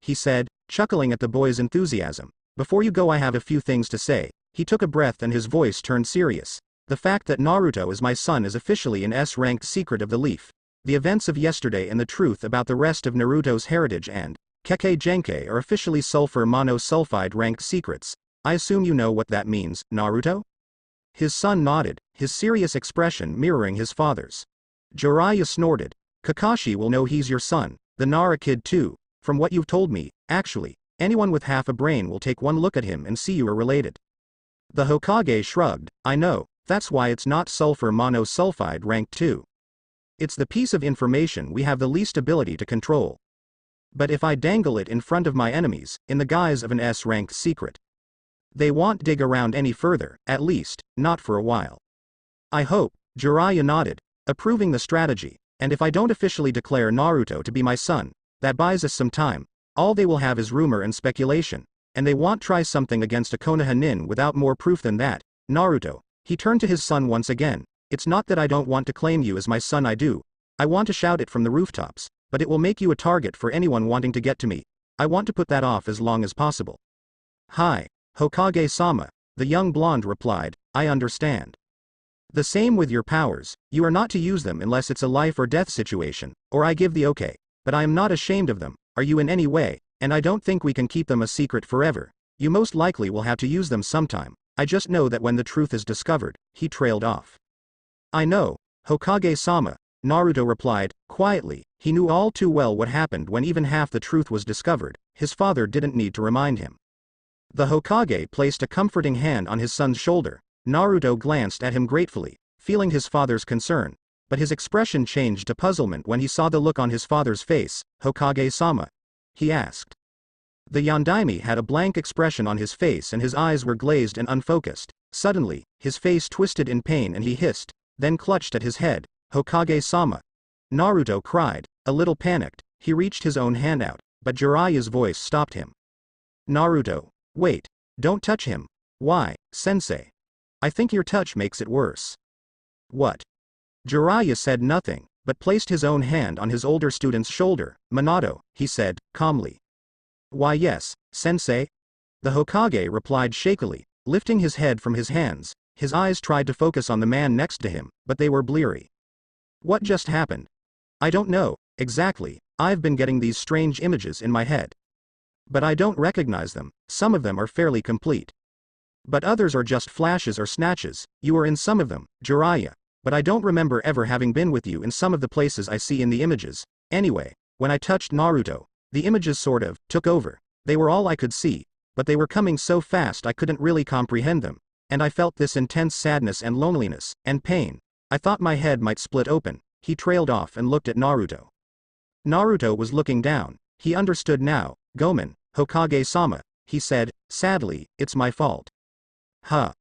he said, chuckling at the boy's enthusiasm. Before you go, I have a few things to say. He took a breath and his voice turned serious. The fact that Naruto is my son is officially an S-ranked secret of the Leaf. The events of yesterday and the truth about the rest of Naruto's heritage and Kekkei Genkai are officially sulfur monosulfide ranked secrets. I assume you know what that means, Naruto? His son nodded, his serious expression mirroring his father's. Jiraiya snorted. Kakashi will know he's your son, the Nara kid too. From what you've told me, actually, anyone with half a brain will take one look at him and see you are related. The Hokage shrugged. I know, that's why it's not sulfur monosulfide ranked 2. It's the piece of information we have the least ability to control. But if I dangle it in front of my enemies, in the guise of an S-ranked secret, they won't dig around any further, at least, not for a while. I hope, Jiraiya nodded, approving the strategy, and if I don't officially declare Naruto to be my son, that buys us some time. All they will have is rumor and speculation, and they won't try something against a Konoha nin without more proof than that. Naruto, he turned to his son once again, it's not that I don't want to claim you as my son, I do. I want to shout it from the rooftops, but it will make you a target for anyone wanting to get to me. I want to put that off as long as possible. Hi, Hokage-sama, the young blonde replied, I understand. The same with your powers, you are not to use them unless it's a life or death situation, or I give the okay, but I am not ashamed of them, are you in any way, and I don't think we can keep them a secret forever. You most likely will have to use them sometime, I just know that when the truth is discovered, he trailed off. I know, Hokage-sama, Naruto replied, quietly, he knew all too well what happened when even half the truth was discovered, his father didn't need to remind him. The Hokage placed a comforting hand on his son's shoulder. Naruto glanced at him gratefully, feeling his father's concern, but his expression changed to puzzlement when he saw the look on his father's face. Hokage-sama? He asked. The Yondaime had a blank expression on his face and his eyes were glazed and unfocused. Suddenly, his face twisted in pain and he hissed, then clutched at his head. Hokage-sama? Naruto cried, a little panicked. He reached his own hand out, but Jiraiya's voice stopped him. Naruto, wait, don't touch him. Why, sensei? I think your touch makes it worse. What? Jiraiya said nothing, but placed his own hand on his older student's shoulder. Minato, he said, calmly. Why yes, sensei? The Hokage replied shakily, lifting his head from his hands. His eyes tried to focus on the man next to him, but they were bleary. What just happened? I don't know, exactly, I've been getting these strange images in my head. But I don't recognize them, some of them are fairly complete. But others are just flashes or snatches. You were in some of them, Jiraiya, but I don't remember ever having been with you in some of the places I see in the images. Anyway, when I touched Naruto, the images sort of took over. They were all I could see, but they were coming so fast I couldn't really comprehend them, and I felt this intense sadness and loneliness, and pain. I thought my head might split open. He trailed off and looked at Naruto. Naruto was looking down. He understood now. Gomen, Hokage-sama, he said, sadly, it's my fault. Huh.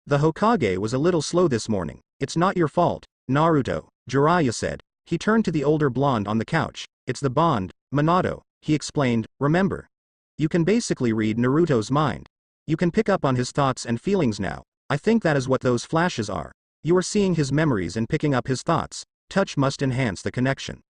The Hokage was a little slow this morning. It's not your fault, Naruto, Jiraiya said. He turned to the older blonde on the couch. It's the bond, Minato, he explained, remember. You can basically read Naruto's mind. You can pick up on his thoughts and feelings now. I think that is what those flashes are. You are seeing his memories and picking up his thoughts. Touch must enhance the connection.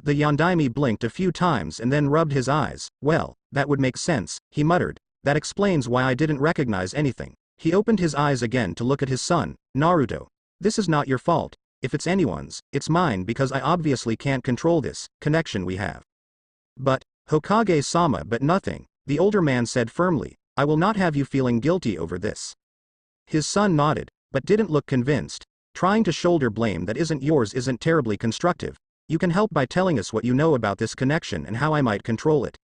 The Yondaime blinked a few times and then rubbed his eyes. Well, that would make sense, he muttered. That explains why I didn't recognize anything. He opened his eyes again to look at his son. Naruto, this is not your fault. If it's anyone's, it's mine because I obviously can't control this connection we have. But, Hokage-sama, but nothing, the older man said firmly. I will not have you feeling guilty over this. His son nodded, but didn't look convinced. Trying to shoulder blame that isn't yours isn't terribly constructive. You can help by telling us what you know about this connection and how I might control it.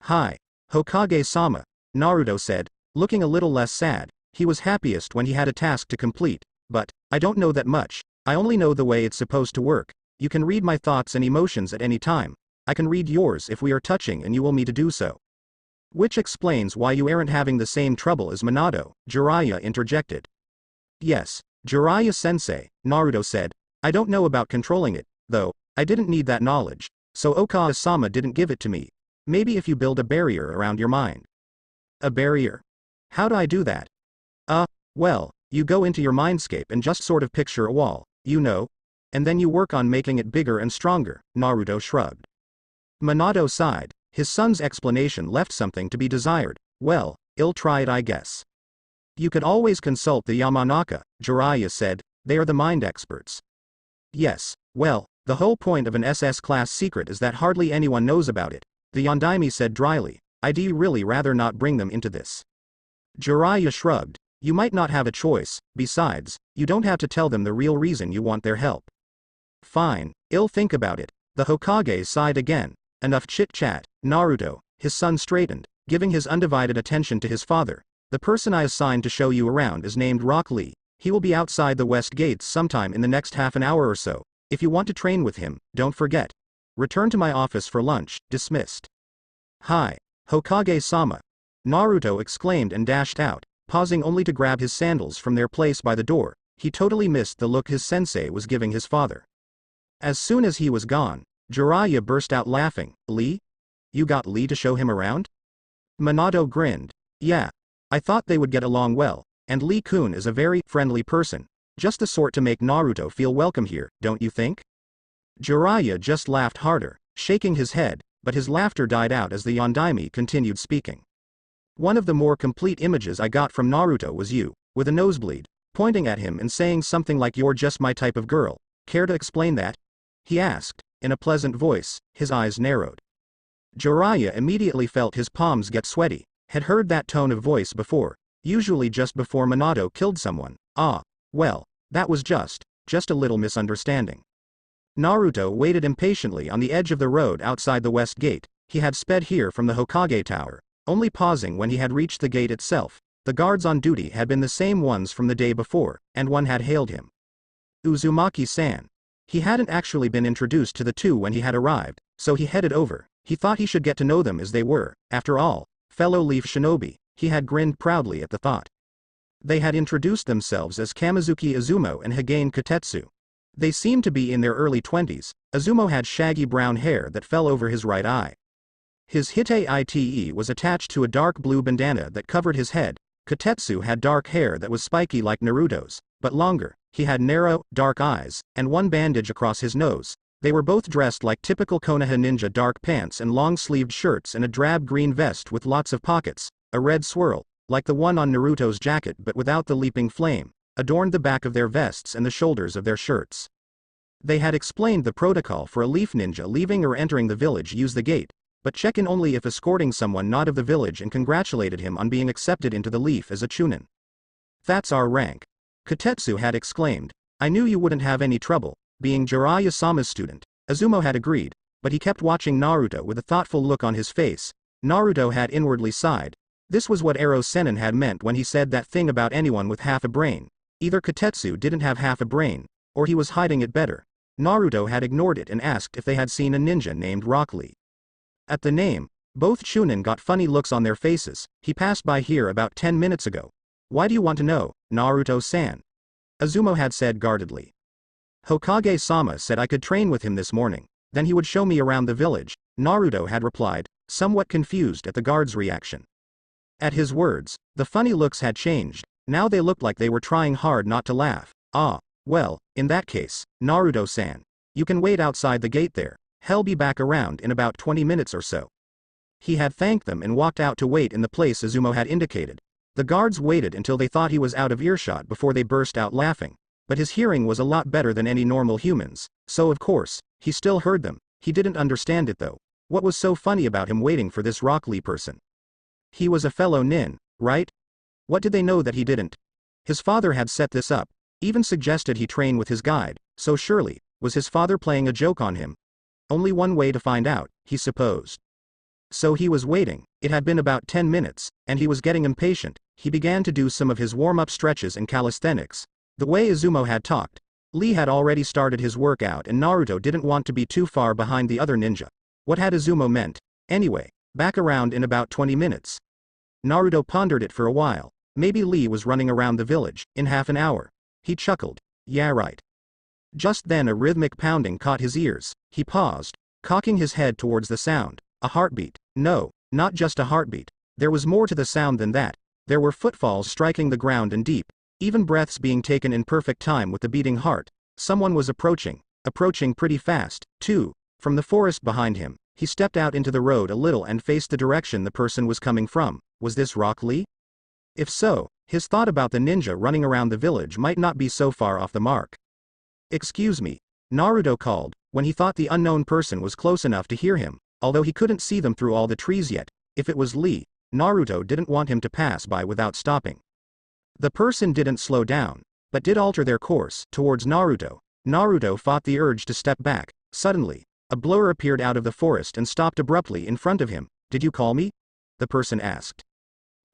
Hi, Hokage-sama, Naruto said, looking a little less sad. He was happiest when he had a task to complete. But, I don't know that much. I only know the way it's supposed to work. You can read my thoughts and emotions at any time. I can read yours if we are touching and you will me to do so. Which explains why you aren't having the same trouble as Minato, Jiraiya interjected. Yes, Jiraiya-sensei, Naruto said. I don't know about controlling it, though. I didn't need that knowledge, so Okawa-sama didn't give it to me. Maybe if you build a barrier around your mind. A barrier? How do I do that? Well, you go into your mindscape and just sort of picture a wall, you know? And then you work on making it bigger and stronger, Naruto shrugged. Minato sighed. His son's explanation left something to be desired. Well, ill-tried I guess. You could always consult the Yamanaka, Jiraiya said. They are the mind experts. Yes, well, the whole point of an SS-class secret is that hardly anyone knows about it, the Yondaime said dryly. I'd really rather not bring them into this. Jiraiya shrugged. You might not have a choice, besides, you don't have to tell them the real reason you want their help. Fine, I'll think about it. The Hokage sighed again. Enough chit-chat, Naruto. His son straightened, giving his undivided attention to his father. The person I assigned to show you around is named Rock Lee. He will be outside the west gates sometime in the next half an hour or so. If you want to train with him, don't forget. Return to my office for lunch. Dismissed. Hi, Hokage-sama. Naruto exclaimed and dashed out, pausing only to grab his sandals from their place by the door. He totally missed the look his sensei was giving his father. As soon as he was gone, Jiraiya burst out laughing. Lee? You got Lee to show him around? Minato grinned. Yeah. I thought they would get along well, and Lee-kun is a very friendly person. Just the sort to make Naruto feel welcome here, don't you think? Jiraiya just laughed harder, shaking his head, but his laughter died out as the Yondaime continued speaking. One of the more complete images I got from Naruto was you, with a nosebleed, pointing at him and saying something like you're just my type of girl. Care to explain that? He asked, in a pleasant voice, his eyes narrowed. Jiraiya immediately felt his palms get sweaty, had heard that tone of voice before, usually just before Minato killed someone. Well, that was just a little misunderstanding. Naruto waited impatiently on the edge of the road outside the west gate. He had sped here from the Hokage Tower, only pausing when he had reached the gate itself. The guards on duty had been the same ones from the day before, and one had hailed him. Uzumaki-san. He hadn't actually been introduced to the two when he had arrived, so he headed over. He thought he should get to know them as they were, after all, fellow Leaf Shinobi. He had grinned proudly at the thought. They had introduced themselves as Kamizuki Izumo and Hagane Kotetsu. They seemed to be in their early 20s. Izumo had shaggy brown hair that fell over his right eye. His Hite was attached to a dark blue bandana that covered his head. Kotetsu had dark hair that was spiky like Naruto's, but longer. He had narrow, dark eyes, and one bandage across his nose. They were both dressed like typical Konoha ninja, dark pants and long-sleeved shirts and a drab green vest with lots of pockets. A red swirl, like the one on Naruto's jacket but without the leaping flame, adorned the back of their vests and the shoulders of their shirts. They had explained the protocol for a leaf ninja leaving or entering the village: use the gate, but check in only if escorting someone not of the village, and congratulated him on being accepted into the leaf as a chunin. That's our rank. Kotetsu had exclaimed. I knew you wouldn't have any trouble, being Jiraiya-sama's student. Izumo had agreed, but he kept watching Naruto with a thoughtful look on his face. Naruto had inwardly sighed. This was what Ero Sennin had meant when he said that thing about anyone with half a brain. Either Kotetsu didn't have half a brain, or he was hiding it better. Naruto had ignored it and asked if they had seen a ninja named Rock Lee. At the name, both chunin got funny looks on their faces. He passed by here about 10 minutes ago. Why do you want to know, Naruto-san? Izumo had said guardedly. Hokage-sama said I could train with him this morning, then he would show me around the village, Naruto had replied, somewhat confused at the guard's reaction. At his words, the funny looks had changed. Now they looked like they were trying hard not to laugh. Well, in that case, Naruto-san, you can wait outside the gate there. He'll be back around in about 20 minutes or so. He had thanked them and walked out to wait in the place Izumo had indicated. The guards waited until they thought he was out of earshot before they burst out laughing. But his hearing was a lot better than any normal human's, so of course, he still heard them. He didn't understand it though. What was so funny about him waiting for this Rock Lee person? He was a fellow nin, right? What did they know that he didn't? His father had set this up, even suggested he train with his guide, so surely, was his father playing a joke on him? Only one way to find out, he supposed. So he was waiting. It had been about 10 minutes, and he was getting impatient. He began to do some of his warm-up stretches and calisthenics. The way Izumo had talked, Lee had already started his workout and Naruto didn't want to be too far behind the other ninja. What had Izumo meant? Anyway, back around in about 20 minutes. Naruto pondered it for a while. Maybe Lee was running around the village in half an hour. He chuckled. Yeah, right. Just then a rhythmic pounding caught his ears. He paused, cocking his head towards the sound. A heartbeat. No, not just a heartbeat. There was more to the sound than that. There were footfalls striking the ground and deep, even breaths being taken in perfect time with the beating heart. Someone was approaching pretty fast, too. From the forest behind him, he stepped out into the road a little and faced the direction the person was coming from. Was this Rock Lee? If so, his thought about the ninja running around the village might not be so far off the mark. Excuse me, Naruto called, when he thought the unknown person was close enough to hear him, although he couldn't see them through all the trees yet. If it was Lee, Naruto didn't want him to pass by without stopping. The person didn't slow down, but did alter their course towards Naruto. Naruto fought the urge to step back. Suddenly, a blur appeared out of the forest and stopped abruptly in front of him. Did you call me? The person asked.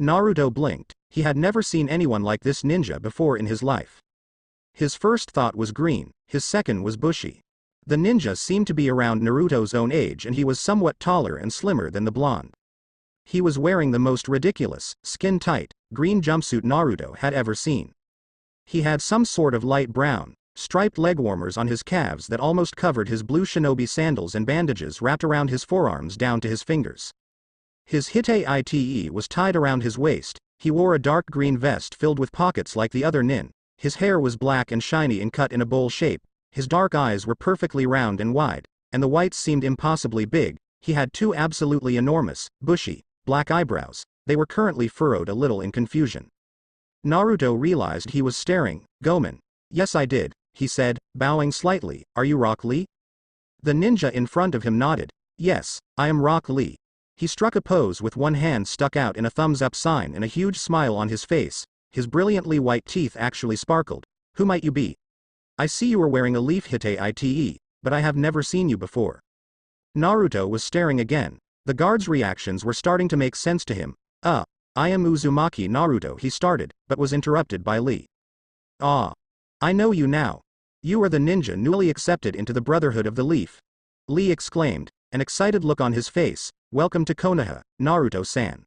Naruto blinked. He had never seen anyone like this ninja before in his life. His first thought was green, his second was bushy. The ninja seemed to be around Naruto's own age and he was somewhat taller and slimmer than the blonde. He was wearing the most ridiculous, skin-tight, green jumpsuit Naruto had ever seen. He had some sort of light brown, striped leg warmers on his calves that almost covered his blue shinobi sandals and bandages wrapped around his forearms down to his fingers. His hite was tied around his waist. He wore a dark green vest filled with pockets like the other nin. His hair was black and shiny and cut in a bowl shape. His dark eyes were perfectly round and wide, and the whites seemed impossibly big. He had two absolutely enormous, bushy, black eyebrows. They were currently furrowed a little in confusion. Naruto realized he was staring. Gomen. Yes, I did, he said, bowing slightly. Are you Rock Lee? The ninja in front of him nodded. Yes, I am Rock Lee. He struck a pose with one hand stuck out in a thumbs-up sign and a huge smile on his face. His brilliantly white teeth actually sparkled. Who might you be? I see you are wearing a leaf hite, but I have never seen you before. Naruto was staring again. The guard's reactions were starting to make sense to him. I am Uzumaki Naruto, he started, but was interrupted by Lee. Ah. I know you now. You are the ninja newly accepted into the Brotherhood of the Leaf. Lee exclaimed, an excited look on his face. Welcome to Konoha, Naruto-san.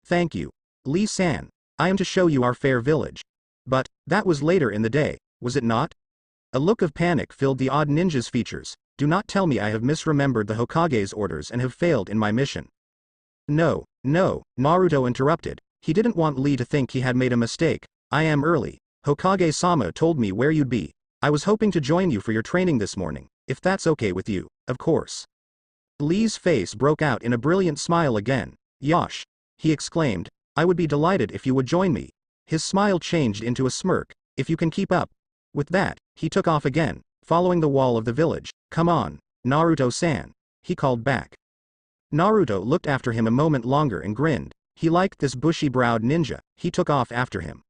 Thank you. Lee-san. I am to show you our fair village. But, that was later in the day, was it not? A look of panic filled the odd ninja's features. Do not tell me I have misremembered the Hokage's orders and have failed in my mission. No, Naruto interrupted. He didn't want Lee to think he had made a mistake. I am early. Hokage-sama told me where you'd be. I was hoping to join you for your training this morning, if that's okay with you, of course. Lee's face broke out in a brilliant smile again. Yosh! He exclaimed. I would be delighted if you would join me. His smile changed into a smirk. If you can keep up. With that, he took off again, following the wall of the village. Come on, Naruto-san. He called back. Naruto looked after him a moment longer and grinned. He liked this bushy-browed ninja. He took off after him.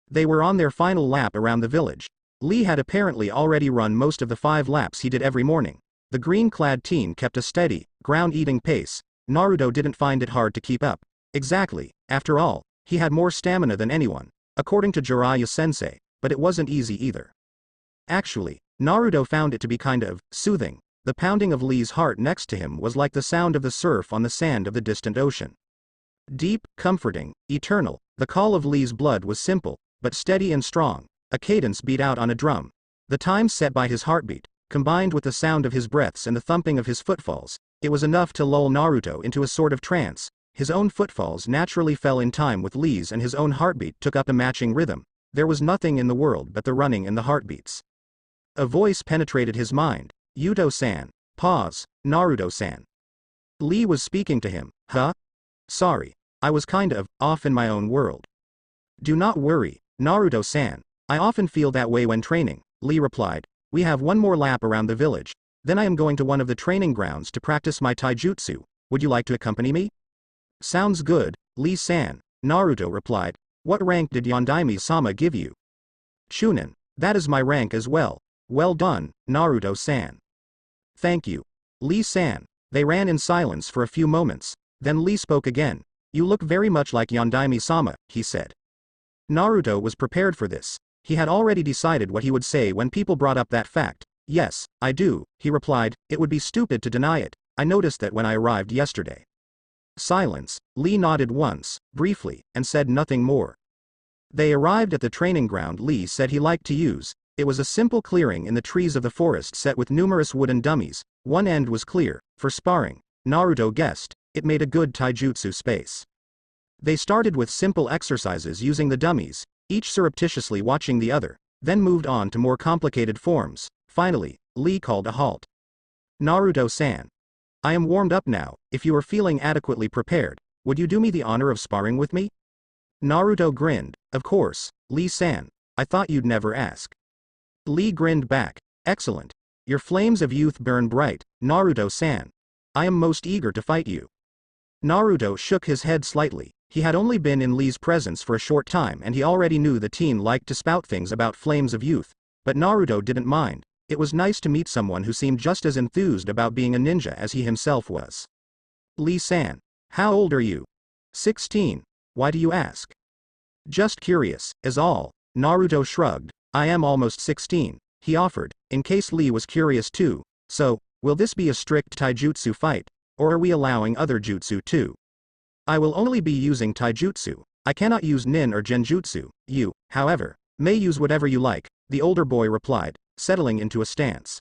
They were on their final lap around the village. Lee had apparently already run most of the 5 laps he did every morning. The green-clad teen kept a steady, ground-eating pace. Naruto didn't find it hard to keep up. Exactly, after all, he had more stamina than anyone, according to Jiraiya-sensei, but it wasn't easy either. Actually, Naruto found it to be kind of soothing. The pounding of Lee's heart next to him was like the sound of the surf on the sand of the distant ocean. Deep, comforting, eternal. The call of Lee's blood was simple, but steady and strong. A cadence beat out on a drum. The time set by his heartbeat, combined with the sound of his breaths and the thumping of his footfalls, it was enough to lull Naruto into a sort of trance. His own footfalls naturally fell in time with Lee's and his own heartbeat took up a matching rhythm. There was nothing in the world but the running and the heartbeats. A voice penetrated his mind. Yuto-san. Pause, Naruto-san. Lee was speaking to him. Huh? Sorry. I was kind of off in my own world. Do not worry, Naruto-san. I often feel that way when training, Lee replied. We have one more lap around the village. Then I am going to one of the training grounds to practice my taijutsu. Would you like to accompany me? Sounds good, Lee-san, Naruto replied. What rank did Yondaime-sama give you? Chunin. That is my rank as well. Well done, Naruto-san. Thank you. Lee-san. They ran in silence for a few moments. Then Lee spoke again. You look very much like Yondaime-sama, he said. Naruto was prepared for this. He had already decided what he would say when people brought up that fact. Yes, I do, he replied. It would be stupid to deny it. I noticed that when I arrived yesterday. Silence. Lee nodded once, briefly, and said nothing more. They arrived at the training ground Lee said he liked to use. It was a simple clearing in the trees of the forest set with numerous wooden dummies. One end was clear, for sparring. Naruto guessed, it made a good taijutsu space. They started with simple exercises using the dummies, each surreptitiously watching the other, then moved on to more complicated forms. Finally, Lee called a halt. Naruto-san. I am warmed up now. If you are feeling adequately prepared, would you do me the honor of sparring with me? Naruto grinned. Of course, Lee-san. I thought you'd never ask. Lee grinned back. Excellent. Your flames of youth burn bright, Naruto-san. I am most eager to fight you. Naruto shook his head slightly. He had only been in Lee's presence for a short time and he already knew the teen liked to spout things about flames of youth. But Naruto didn't mind. It was nice to meet someone who seemed just as enthused about being a ninja as he himself was. Lee-san. How old are you? 16. Why do you ask? Just curious, is all. Naruto shrugged. I am almost 16, he offered, in case Lee was curious too. So, will this be a strict taijutsu fight, or are we allowing other jutsu too? I will only be using taijutsu. I cannot use nin or genjutsu. You, however, may use whatever you like, the older boy replied, settling into a stance.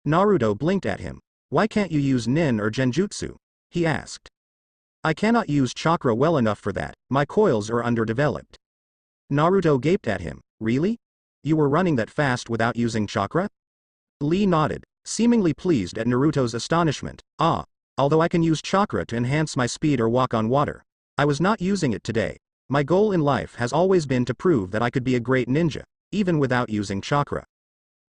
Naruto blinked at him. Why can't you use nin or genjutsu? He asked. I cannot use chakra well enough for that, my coils are underdeveloped. Naruto gaped at him. Really? You were running that fast without using chakra? Lee nodded, seemingly pleased at Naruto's astonishment. Although I can use chakra to enhance my speed or walk on water, I was not using it today. My goal in life has always been to prove that I could be a great ninja, even without using chakra.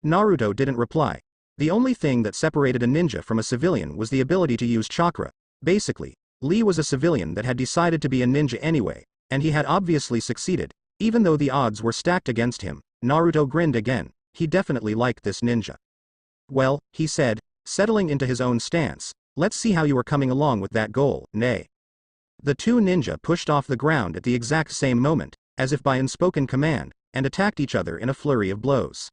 Naruto didn't reply. The only thing that separated a ninja from a civilian was the ability to use chakra. Basically, Lee was a civilian that had decided to be a ninja anyway, and he had obviously succeeded, even though the odds were stacked against him. Naruto grinned again. He definitely liked this ninja. Well, he said, settling into his own stance, let's see how you are coming along with that goal. Nay. The two ninja pushed off the ground at the exact same moment, as if by unspoken command, and attacked each other in a flurry of blows.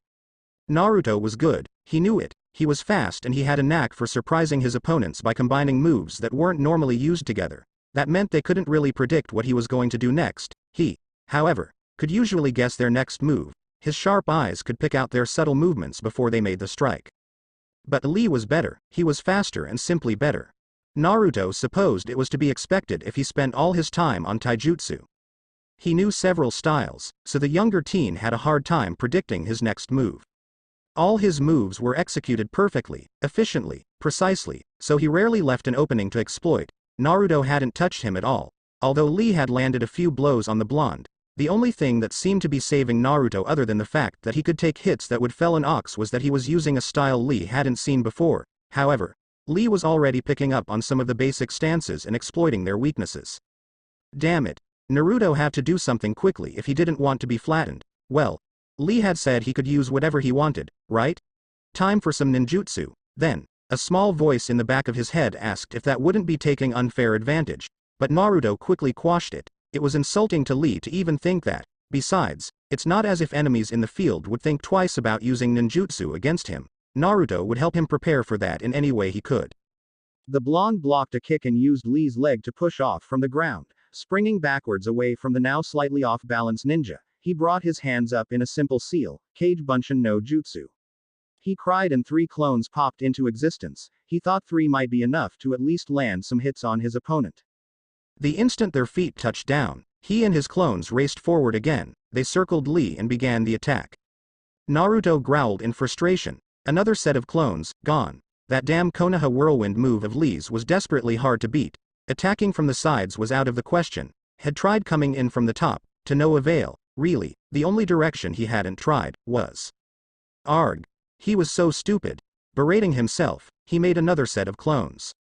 Naruto was good, he knew it, he was fast and he had a knack for surprising his opponents by combining moves that weren't normally used together. That meant they couldn't really predict what he was going to do next. He, however, could usually guess their next move. His sharp eyes could pick out their subtle movements before they made the strike. But Lee was better, he was faster and simply better. Naruto supposed it was to be expected if he spent all his time on taijutsu. He knew several styles, so the younger teen had a hard time predicting his next move. All his moves were executed perfectly, efficiently, precisely, so he rarely left an opening to exploit. Naruto hadn't touched him at all. Although Lee had landed a few blows on the blonde, the only thing that seemed to be saving Naruto other than the fact that he could take hits that would fell an ox was that he was using a style Lee hadn't seen before. However, Lee was already picking up on some of the basic stances and exploiting their weaknesses. Damn it. Naruto had to do something quickly if he didn't want to be flattened. Well, Lee had said he could use whatever he wanted, right? Time for some ninjutsu. Then, a small voice in the back of his head asked if that wouldn't be taking unfair advantage, but Naruto quickly quashed it. It was insulting to Lee to even think that. Besides, it's not as if enemies in the field would think twice about using ninjutsu against him. Naruto would help him prepare for that in any way he could. The blonde blocked a kick and used Lee's leg to push off from the ground. Springing backwards away from the now slightly off-balance ninja, he brought his hands up in a simple seal, Kage Bunshin no Jutsu. He cried and 3 clones popped into existence. He thought 3 might be enough to at least land some hits on his opponent. The instant their feet touched down, he and his clones raced forward again. They circled Lee and began the attack. Naruto growled in frustration. Another set of clones, gone. That damn Konoha whirlwind move of Lee's was desperately hard to beat. Attacking from the sides was out of the question. Had tried coming in from the top, to no avail. Really, the only direction he hadn't tried was. Arg. He was so stupid. Berating himself, he made another set of clones.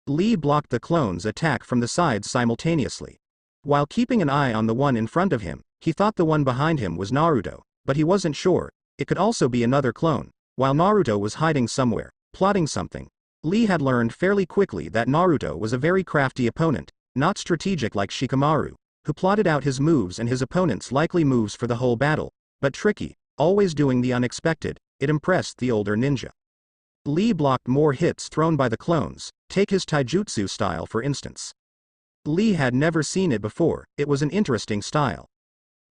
Lee blocked the clones' attack from the sides simultaneously. While keeping an eye on the one in front of him, he thought the one behind him was Naruto, but he wasn't sure. It could also be another clone. While Naruto was hiding somewhere, plotting something, Lee had learned fairly quickly that Naruto was a very crafty opponent, not strategic like Shikamaru, who plotted out his moves and his opponent's likely moves for the whole battle, but tricky, always doing the unexpected. It impressed the older ninja. Lee blocked more hits thrown by the clones. Take his taijutsu style for instance. Lee had never seen it before. It was an interesting style.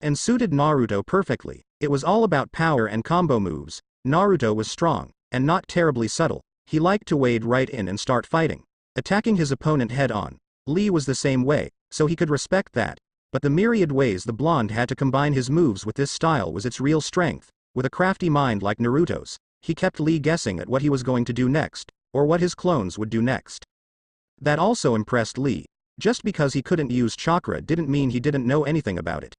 And suited Naruto perfectly. It was all about power and combo moves. Naruto was strong, and not terribly subtle. He liked to wade right in and start fighting, attacking his opponent head-on. Lee was the same way, so he could respect that. But the myriad ways the blonde had to combine his moves with this style was its real strength. With a crafty mind like Naruto's, he kept Lee guessing at what he was going to do next, or what his clones would do next. That also impressed Lee. Just because he couldn't use chakra didn't mean he didn't know anything about it.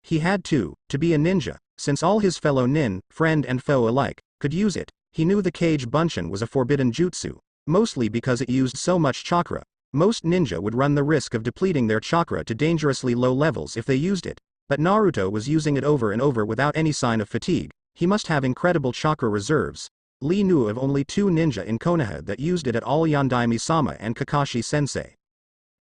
He had to be a ninja, since all his fellow nin, friend and foe alike, could use it. He knew the Kage Bunshin was a forbidden jutsu, mostly because it used so much chakra. Most ninja would run the risk of depleting their chakra to dangerously low levels if they used it, but Naruto was using it over and over without any sign of fatigue. He must have incredible chakra reserves. Lee knew of only 2 ninja in Konoha that used it at all: Yondaime-sama and Kakashi-sensei.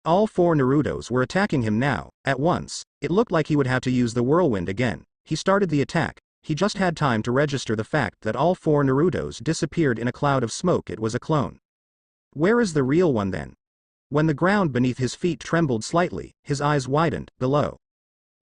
All 4 Narutos were attacking him now, at once. It looked like he would have to use the whirlwind again. He started the attack. He just had time to register the fact that all 4 Narutos disappeared in a cloud of smoke. It was a clone. Where is the real one then? When the ground beneath his feet trembled slightly, his eyes widened, below.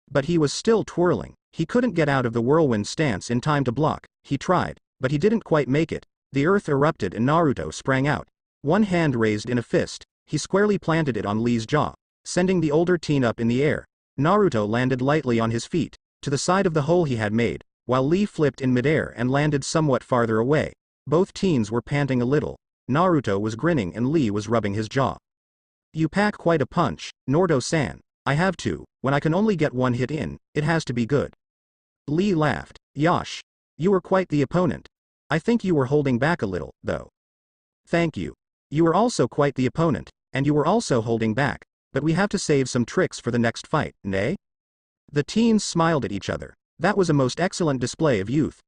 But he was still twirling. He couldn't get out of the whirlwind stance in time to block. He tried, but he didn't quite make it. The earth erupted and Naruto sprang out. One hand raised in a fist, he squarely planted it on Lee's jaw, sending the older teen up in the air. Naruto landed lightly on his feet, to the side of the hole he had made, while Lee flipped in midair and landed somewhat farther away. Both teens were panting a little. Naruto was grinning and Lee was rubbing his jaw. You pack quite a punch, Naruto-san. I have to. When I can only get one hit in, it has to be good. Lee laughed. Yosh. You were quite the opponent. I think you were holding back a little, though. Thank you. You were also quite the opponent, and you were also holding back, but we have to save some tricks for the next fight, nay? The teens smiled at each other. That was a most excellent display of youth.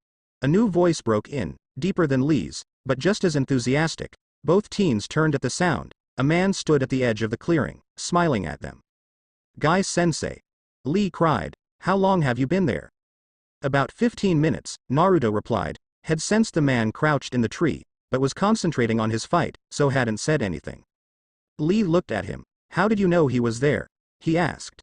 A new voice broke in, deeper than Lee's, but just as enthusiastic. Both teens turned at the sound. A man stood at the edge of the clearing, smiling at them. Guy-sensei. Lee cried. How long have you been there? About 15 minutes, Naruto replied, had sensed the man crouched in the tree, but was concentrating on his fight, so hadn't said anything. Lee looked at him. How did you know he was there? He asked.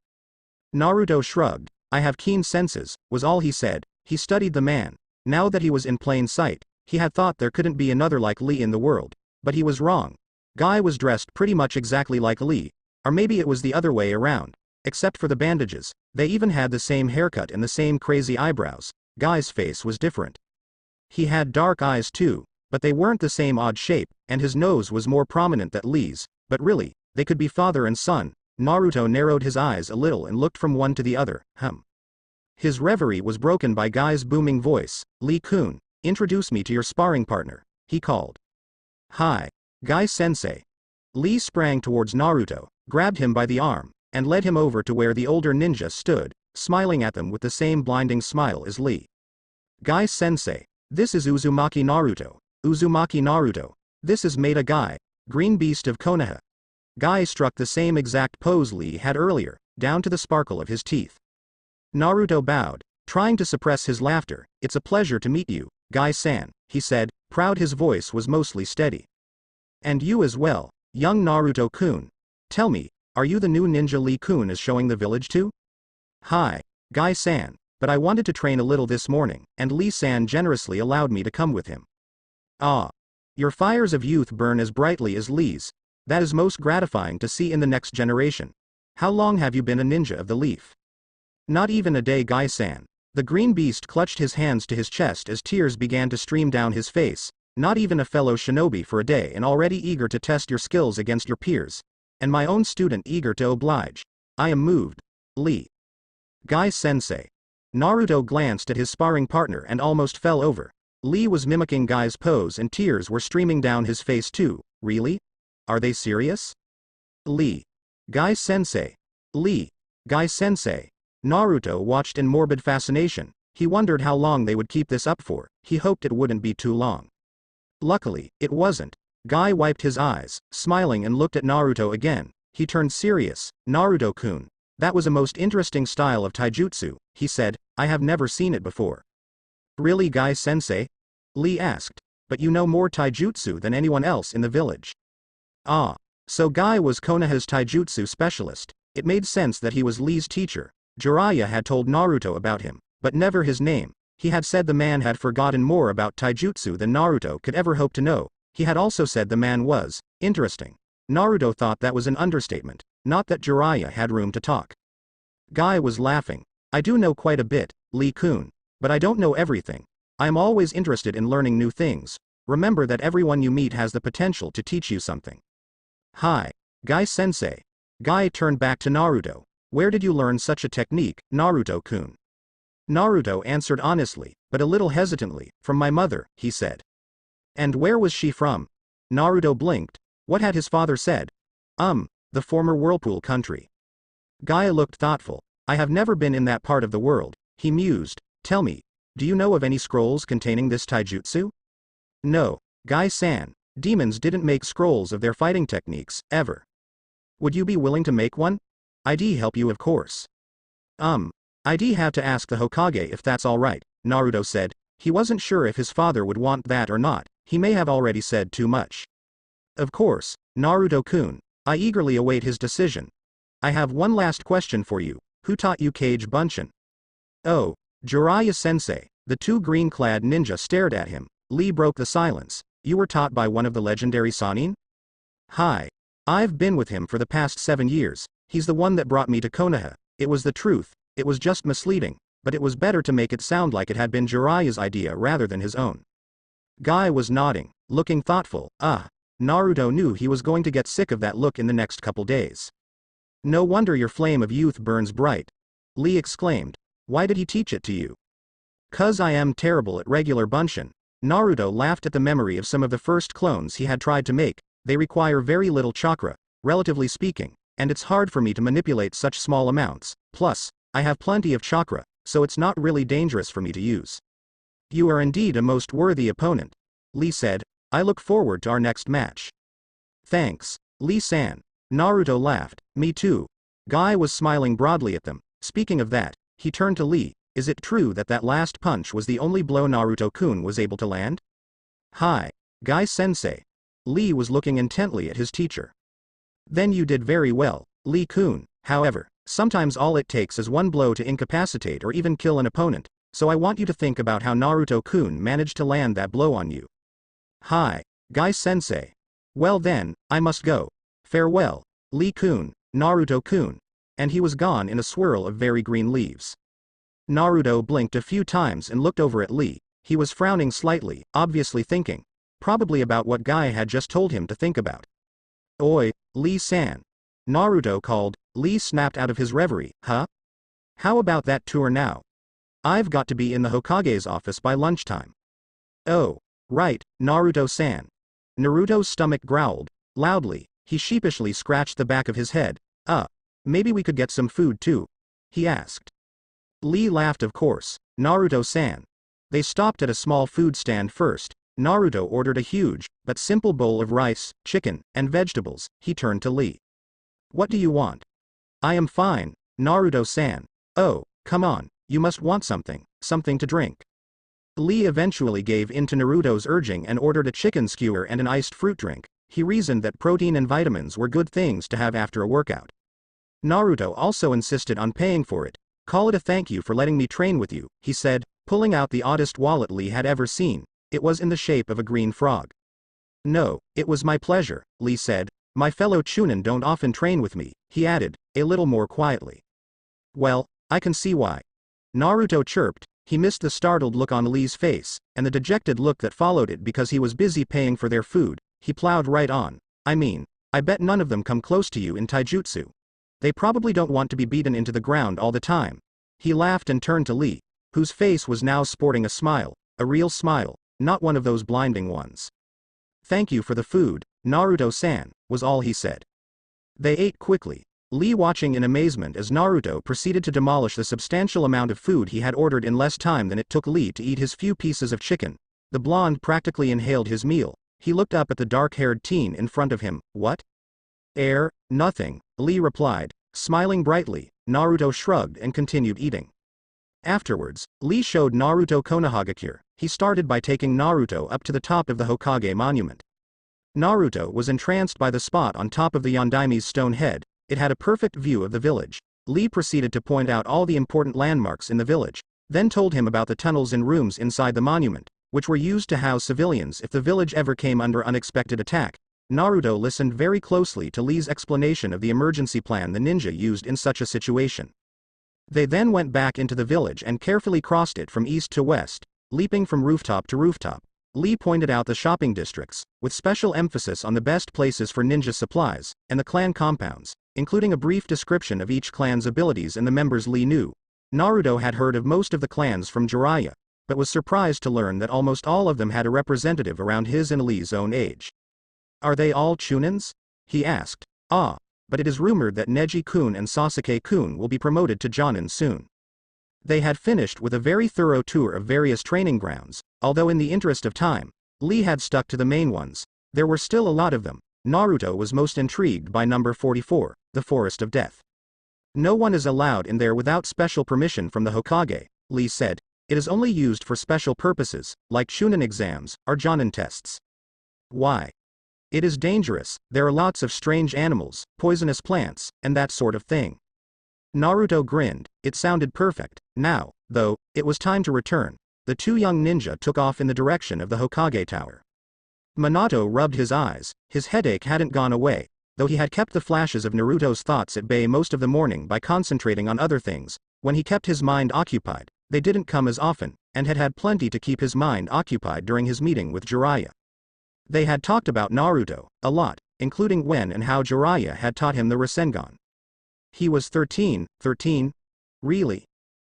Naruto shrugged. I have keen senses, was all he said. He studied the man. Now that he was in plain sight, he had thought there couldn't be another like Lee in the world. But he was wrong. Guy was dressed pretty much exactly like Lee. Or maybe it was the other way around. Except for the bandages, they even had the same haircut and the same crazy eyebrows. Guy's face was different. He had dark eyes too, but they weren't the same odd shape, and his nose was more prominent than Lee's. But really, they could be father and son. Naruto narrowed his eyes a little and looked from one to the other. His reverie was broken by Guy's booming voice. Lee-kun, introduce me to your sparring partner, he called. Hi. Guy-sensei. Lee sprang towards Naruto, grabbed him by the arm, and led him over to where the older ninja stood, smiling at them with the same blinding smile as Lee. Guy-sensei. This is Uzumaki Naruto. Uzumaki Naruto. This is Maida Guy, Green Beast of Konoha. Guy struck the same exact pose Lee had earlier, down to the sparkle of his teeth. Naruto bowed, trying to suppress his laughter. It's a pleasure to meet you, Guy-san, he said, proud. His voice was mostly steady. And you as well, young Naruto-kun. Tell me, are you the new ninja Lee-kun is showing the village to? Hi, Guy-san, but I wanted to train a little this morning, and Lee-san generously allowed me to come with him. Ah. Your fires of youth burn as brightly as Lee's. That is most gratifying to see in the next generation. How long have you been a ninja of the leaf? Not even a day, Guy-san. The green beast clutched his hands to his chest as tears began to stream down his face. Not even a fellow shinobi for a day, and already eager to test your skills against your peers. And my own student eager to oblige. I am moved. Lee. Guy-sensei. Naruto glanced at his sparring partner and almost fell over. Lee was mimicking Guy's pose and tears were streaming down his face too. Really? Are they serious? Lee. Guy-sensei. Lee. Guy-sensei. Naruto watched in morbid fascination. He wondered how long they would keep this up for. He hoped it wouldn't be too long. Luckily, it wasn't. Guy wiped his eyes, smiling, and looked at Naruto again. He turned serious. Naruto-kun. That was a most interesting style of taijutsu, he said. I have never seen it before. Really, Guy-sensei? Lee asked. But you know more taijutsu than anyone else in the village. Ah. So Guy was Konoha's taijutsu specialist. It made sense that he was Lee's teacher. Jiraiya had told Naruto about him. but never his name. He had said the man had forgotten more about taijutsu than Naruto could ever hope to know. He had also said the man was interesting. Naruto thought that was an understatement, not that Jiraiya had room to talk. Guy was laughing. I do know quite a bit, Lee-kun. But I don't know everything. I am always interested in learning new things. Remember that everyone you meet has the potential to teach you something. Hi, Guy-sensei. Guy turned back to Naruto. Where did you learn such a technique, Naruto-kun? Naruto answered honestly, but a little hesitantly, from my mother, he said. And where was she from? Naruto blinked. What had his father said? The former Whirlpool country. Guy looked thoughtful. I have never been in that part of the world, he mused. Tell me, do you know of any scrolls containing this taijutsu? No, Guy-san. Demons didn't make scrolls of their fighting techniques, ever. Would you be willing to make one? I'd help you of course. I'd have to ask the Hokage if that's alright, Naruto said. He wasn't sure if his father would want that or not, he may have already said too much. Of course, Naruto-kun. I eagerly await his decision. I have one last question for you. Who taught you Kage Bunshin? Oh, Jiraiya-sensei. The two green-clad ninja stared at him. Lee broke the silence. You were taught by one of the legendary Sannin? Hi. I've been with him for the past 7 years. He's the one that brought me to Konoha. It was the truth. It was just misleading, but it was better to make it sound like it had been Jiraiya's idea rather than his own. Guy was nodding, looking thoughtful. Naruto knew he was going to get sick of that look in the next couple days. No wonder your flame of youth burns bright. Lee exclaimed. Why did he teach it to you? 'Cause I am terrible at regular Bunshin. Naruto laughed at the memory of some of the first clones he had tried to make. They require very little chakra, relatively speaking, and it's hard for me to manipulate such small amounts. Plus, I have plenty of chakra, so it's not really dangerous for me to use. You are indeed a most worthy opponent, Lee said. I look forward to our next match. Thanks, Lee-san. Naruto laughed. Me too. Guy was smiling broadly at them. Speaking of that, he turned to Lee. Is it true that that last punch was the only blow Naruto-kun was able to land? Hi, Guy-sensei. Lee was looking intently at his teacher. Then you did very well, Lee-kun. However, sometimes all it takes is one blow to incapacitate or even kill an opponent, so I want you to think about how Naruto-kun managed to land that blow on you. Hi, Guy-sensei. Well then, I must go. Farewell, Lee-kun, Naruto-kun. And he was gone in a swirl of very green leaves. Naruto blinked a few times and looked over at Lee. He was frowning slightly, obviously thinking. Probably about what Guy had just told him to think about. Oi, Lee-san. Naruto called. Lee snapped out of his reverie. Huh? How about that tour now? I've got to be in the Hokage's office by lunchtime. Oh, right, Naruto-san. Naruto's stomach growled. Loudly, he sheepishly scratched the back of his head. Maybe we could get some food too? He asked. Lee laughed of course. Naruto-san. They stopped at a small food stand first. Naruto ordered a huge, but simple bowl of rice, chicken, and vegetables. He turned to Lee. What do you want? I am fine, Naruto-san. Oh, come on, you must want something to drink. Lee eventually gave in to Naruto's urging and ordered a chicken skewer and an iced fruit drink. He reasoned that protein and vitamins were good things to have after a workout. Naruto also insisted on paying for it. Call it a thank you for letting me train with you, he said, pulling out the oddest wallet Lee had ever seen. It was in the shape of a green frog. No, it was my pleasure, Lee said. My fellow Chunin don't often train with me, he added, a little more quietly. Well, I can see why. Naruto chirped. He missed the startled look on Lee's face, and the dejected look that followed it because he was busy paying for their food. He plowed right on. I mean, I bet none of them come close to you in taijutsu. They probably don't want to be beaten into the ground all the time. He laughed and turned to Lee, whose face was now sporting a smile, a real smile, not one of those blinding ones. Thank you for the food, Naruto-san, was all he said. They ate quickly, Lee watching in amazement as Naruto proceeded to demolish the substantial amount of food he had ordered in less time than it took Lee to eat his few pieces of chicken. The blonde practically inhaled his meal. He looked up at the dark-haired teen in front of him. What? Nothing, Lee replied, smiling brightly. Naruto shrugged and continued eating. Afterwards, Lee showed Naruto Konohagakure. He started by taking Naruto up to the top of the Hokage monument. Naruto was entranced by the spot on top of the Yondaime's stone head. It had a perfect view of the village. Lee proceeded to point out all the important landmarks in the village. then told him about the tunnels and rooms inside the monument, which were used to house civilians if the village ever came under unexpected attack. Naruto listened very closely to Lee's explanation of the emergency plan the ninja used in such a situation. They then went back into the village and carefully crossed it from east to west, leaping from rooftop to rooftop. Lee pointed out the shopping districts, with special emphasis on the best places for ninja supplies, and the clan compounds, including a brief description of each clan's abilities and the members Lee knew. Naruto had heard of most of the clans from Jiraiya, but was surprised to learn that almost all of them had a representative around his and Lee's own age. Are they all Chunins? He asked. Ah, but it is rumored that Neji-kun and Sasuke-kun will be promoted to Jonin soon. They had finished with a very thorough tour of various training grounds, although in the interest of time, Lee had stuck to the main ones. There were still a lot of them. Naruto was most intrigued by number 44, the Forest of Death. No one is allowed in there without special permission from the Hokage, Lee said. It is only used for special purposes, like Chunin exams, or Jonin tests. Why? It is dangerous, there are lots of strange animals, poisonous plants, and that sort of thing. Naruto grinned. It sounded perfect. Now, though, it was time to return. The two young ninja took off in the direction of the Hokage Tower. Minato rubbed his eyes. His headache hadn't gone away, though he had kept the flashes of Naruto's thoughts at bay most of the morning by concentrating on other things. When he kept his mind occupied, they didn't come as often, and had had plenty to keep his mind occupied during his meeting with Jiraiya. They had talked about Naruto, a lot, including when and how Jiraiya had taught him the Rasengan. He was 13, Really?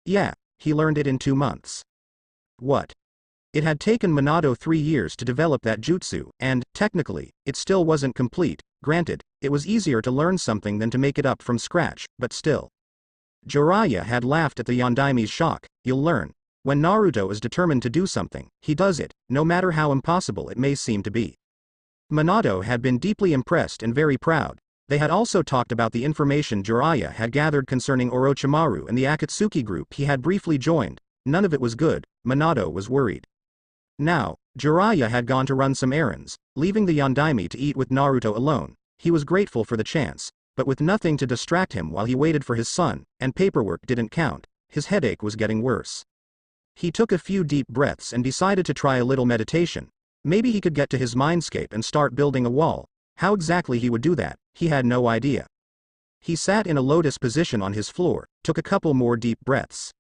Yeah, he learned it in 2 months. What? It had taken Minato 3 years to develop that jutsu, and, technically, it still wasn't complete. Granted, it was easier to learn something than to make it up from scratch, but still. Jiraiya had laughed at the Yondaimi's shock. You'll learn. When Naruto is determined to do something, he does it, no matter how impossible it may seem to be. Minato had been deeply impressed and very proud. They had also talked about the information Jiraiya had gathered concerning Orochimaru and the Akatsuki group he had briefly joined. None of it was good. Minato was worried. Now, Jiraiya had gone to run some errands, leaving the Yondaime to eat with Naruto alone. He was grateful for the chance, but with nothing to distract him while he waited for his son, and paperwork didn't count. His headache was getting worse. He took a few deep breaths and decided to try a little meditation. Maybe he could get to his mindscape and start building a wall. How exactly he would do that, he had no idea. He sat in a lotus position on his floor, took a couple more deep breaths,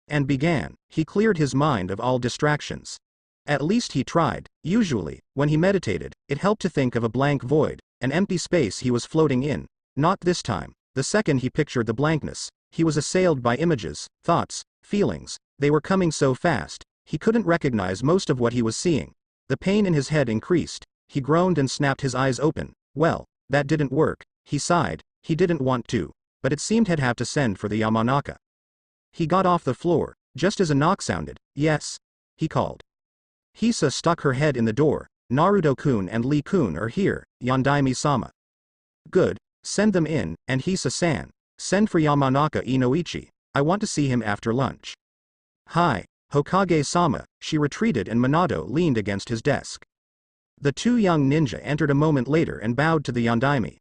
and began. He cleared his mind of all distractions. At least he tried. Usually, when he meditated, it helped to think of a blank void, an empty space he was floating in. Not this time. The second he pictured the blankness, he was assailed by images, thoughts, feelings. They were coming so fast, he couldn't recognize most of what he was seeing. The pain in his head increased. He groaned and snapped his eyes open. Well, that didn't work. He sighed. He didn't want to, but it seemed he'd have to send for the Yamanaka. He got off the floor, just as a knock sounded. Yes? He called. Hisa stuck her head in the door. Naruto-kun and Lee-kun are here, Yondaime-sama. Good. Send them in, and Hisa-san, send for Yamanaka Inoichi. I want to see him after lunch. Hi, Hokage-sama. She retreated and Minato leaned against his desk. The two young ninja entered a moment later and bowed to the Yondaime.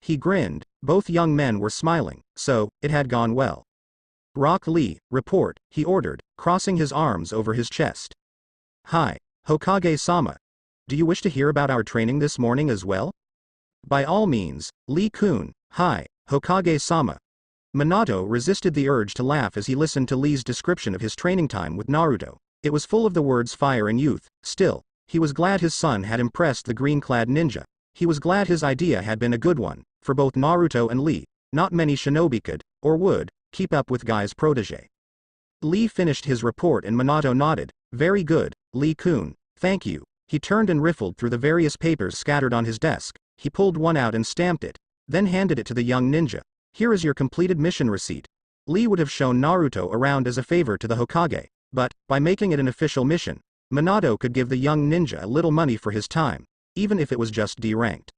He grinned. Both young men were smiling, so, it had gone well. Rock Lee, report, he ordered, crossing his arms over his chest. Hi, Hokage-sama. Do you wish to hear about our training this morning as well? By all means, Lee-kun. Hi, Hokage-sama. Minato resisted the urge to laugh as he listened to Lee's description of his training time with Naruto. It was full of the words fire and youth. Still, he was glad his son had impressed the green-clad ninja. He was glad his idea had been a good one. For both Naruto and Lee, not many shinobi could, or would, keep up with Guy's protege. Lee finished his report and Minato nodded. Very good, Lee-kun. Thank you. He turned and riffled through the various papers scattered on his desk. He pulled one out and stamped it, then handed it to the young ninja. Here is your completed mission receipt. Lee would have shown Naruto around as a favor to the Hokage, but, by making it an official mission, Minato could give the young ninja a little money for his time, even if it was just D-ranked.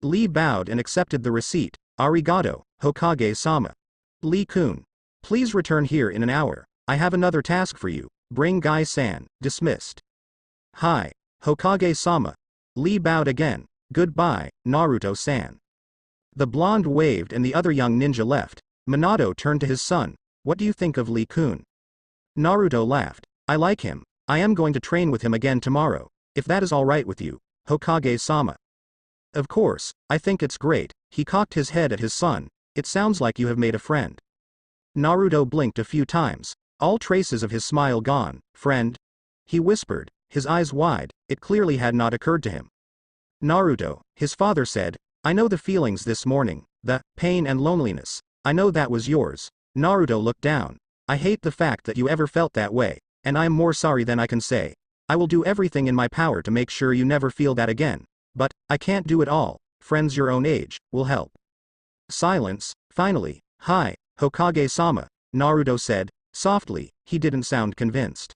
Lee bowed and accepted the receipt. Arigato, Hokage-sama. Lee-kun. Please return here in an hour. I have another task for you. Bring Guy-san. Dismissed. Hi, Hokage-sama. Lee bowed again. Goodbye, Naruto-san. The blonde waved and the other young ninja left. Minato turned to his son. What do you think of Lee-kun? Naruto laughed. I like him. I am going to train with him again tomorrow, if that is alright with you, Hokage-sama. Of course, I think it's great. He cocked his head at his son. It sounds like you have made a friend. Naruto blinked a few times, all traces of his smile gone. Friend? He whispered, his eyes wide. It clearly had not occurred to him. Naruto, his father said, I know the feelings this morning, the pain and loneliness. I know that was yours. Naruto looked down. I hate the fact that you ever felt that way, and I am more sorry than I can say. I will do everything in my power to make sure you never feel that again. But, I can't do it all. Friends your own age will help. Silence. Finally. Hi, Hokage-sama, Naruto said, softly. He didn't sound convinced.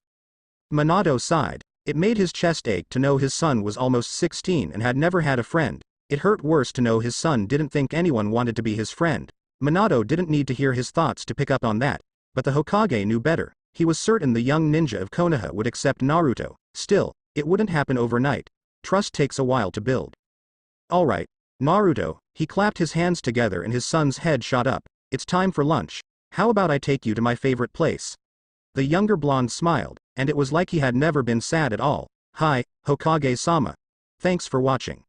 Minato sighed. It made his chest ache to know his son was almost 16 and had never had a friend. It hurt worse to know his son didn't think anyone wanted to be his friend. Minato didn't need to hear his thoughts to pick up on that, but the Hokage knew better. He was certain the young ninja of Konoha would accept Naruto. Still, it wouldn't happen overnight. Trust takes a while to build. Alright, Naruto, he clapped his hands together and his son's head shot up. It's time for lunch. How about I take you to my favorite place? The younger blonde smiled, and it was like he had never been sad at all. Hi, Hokage-sama. Thanks for watching.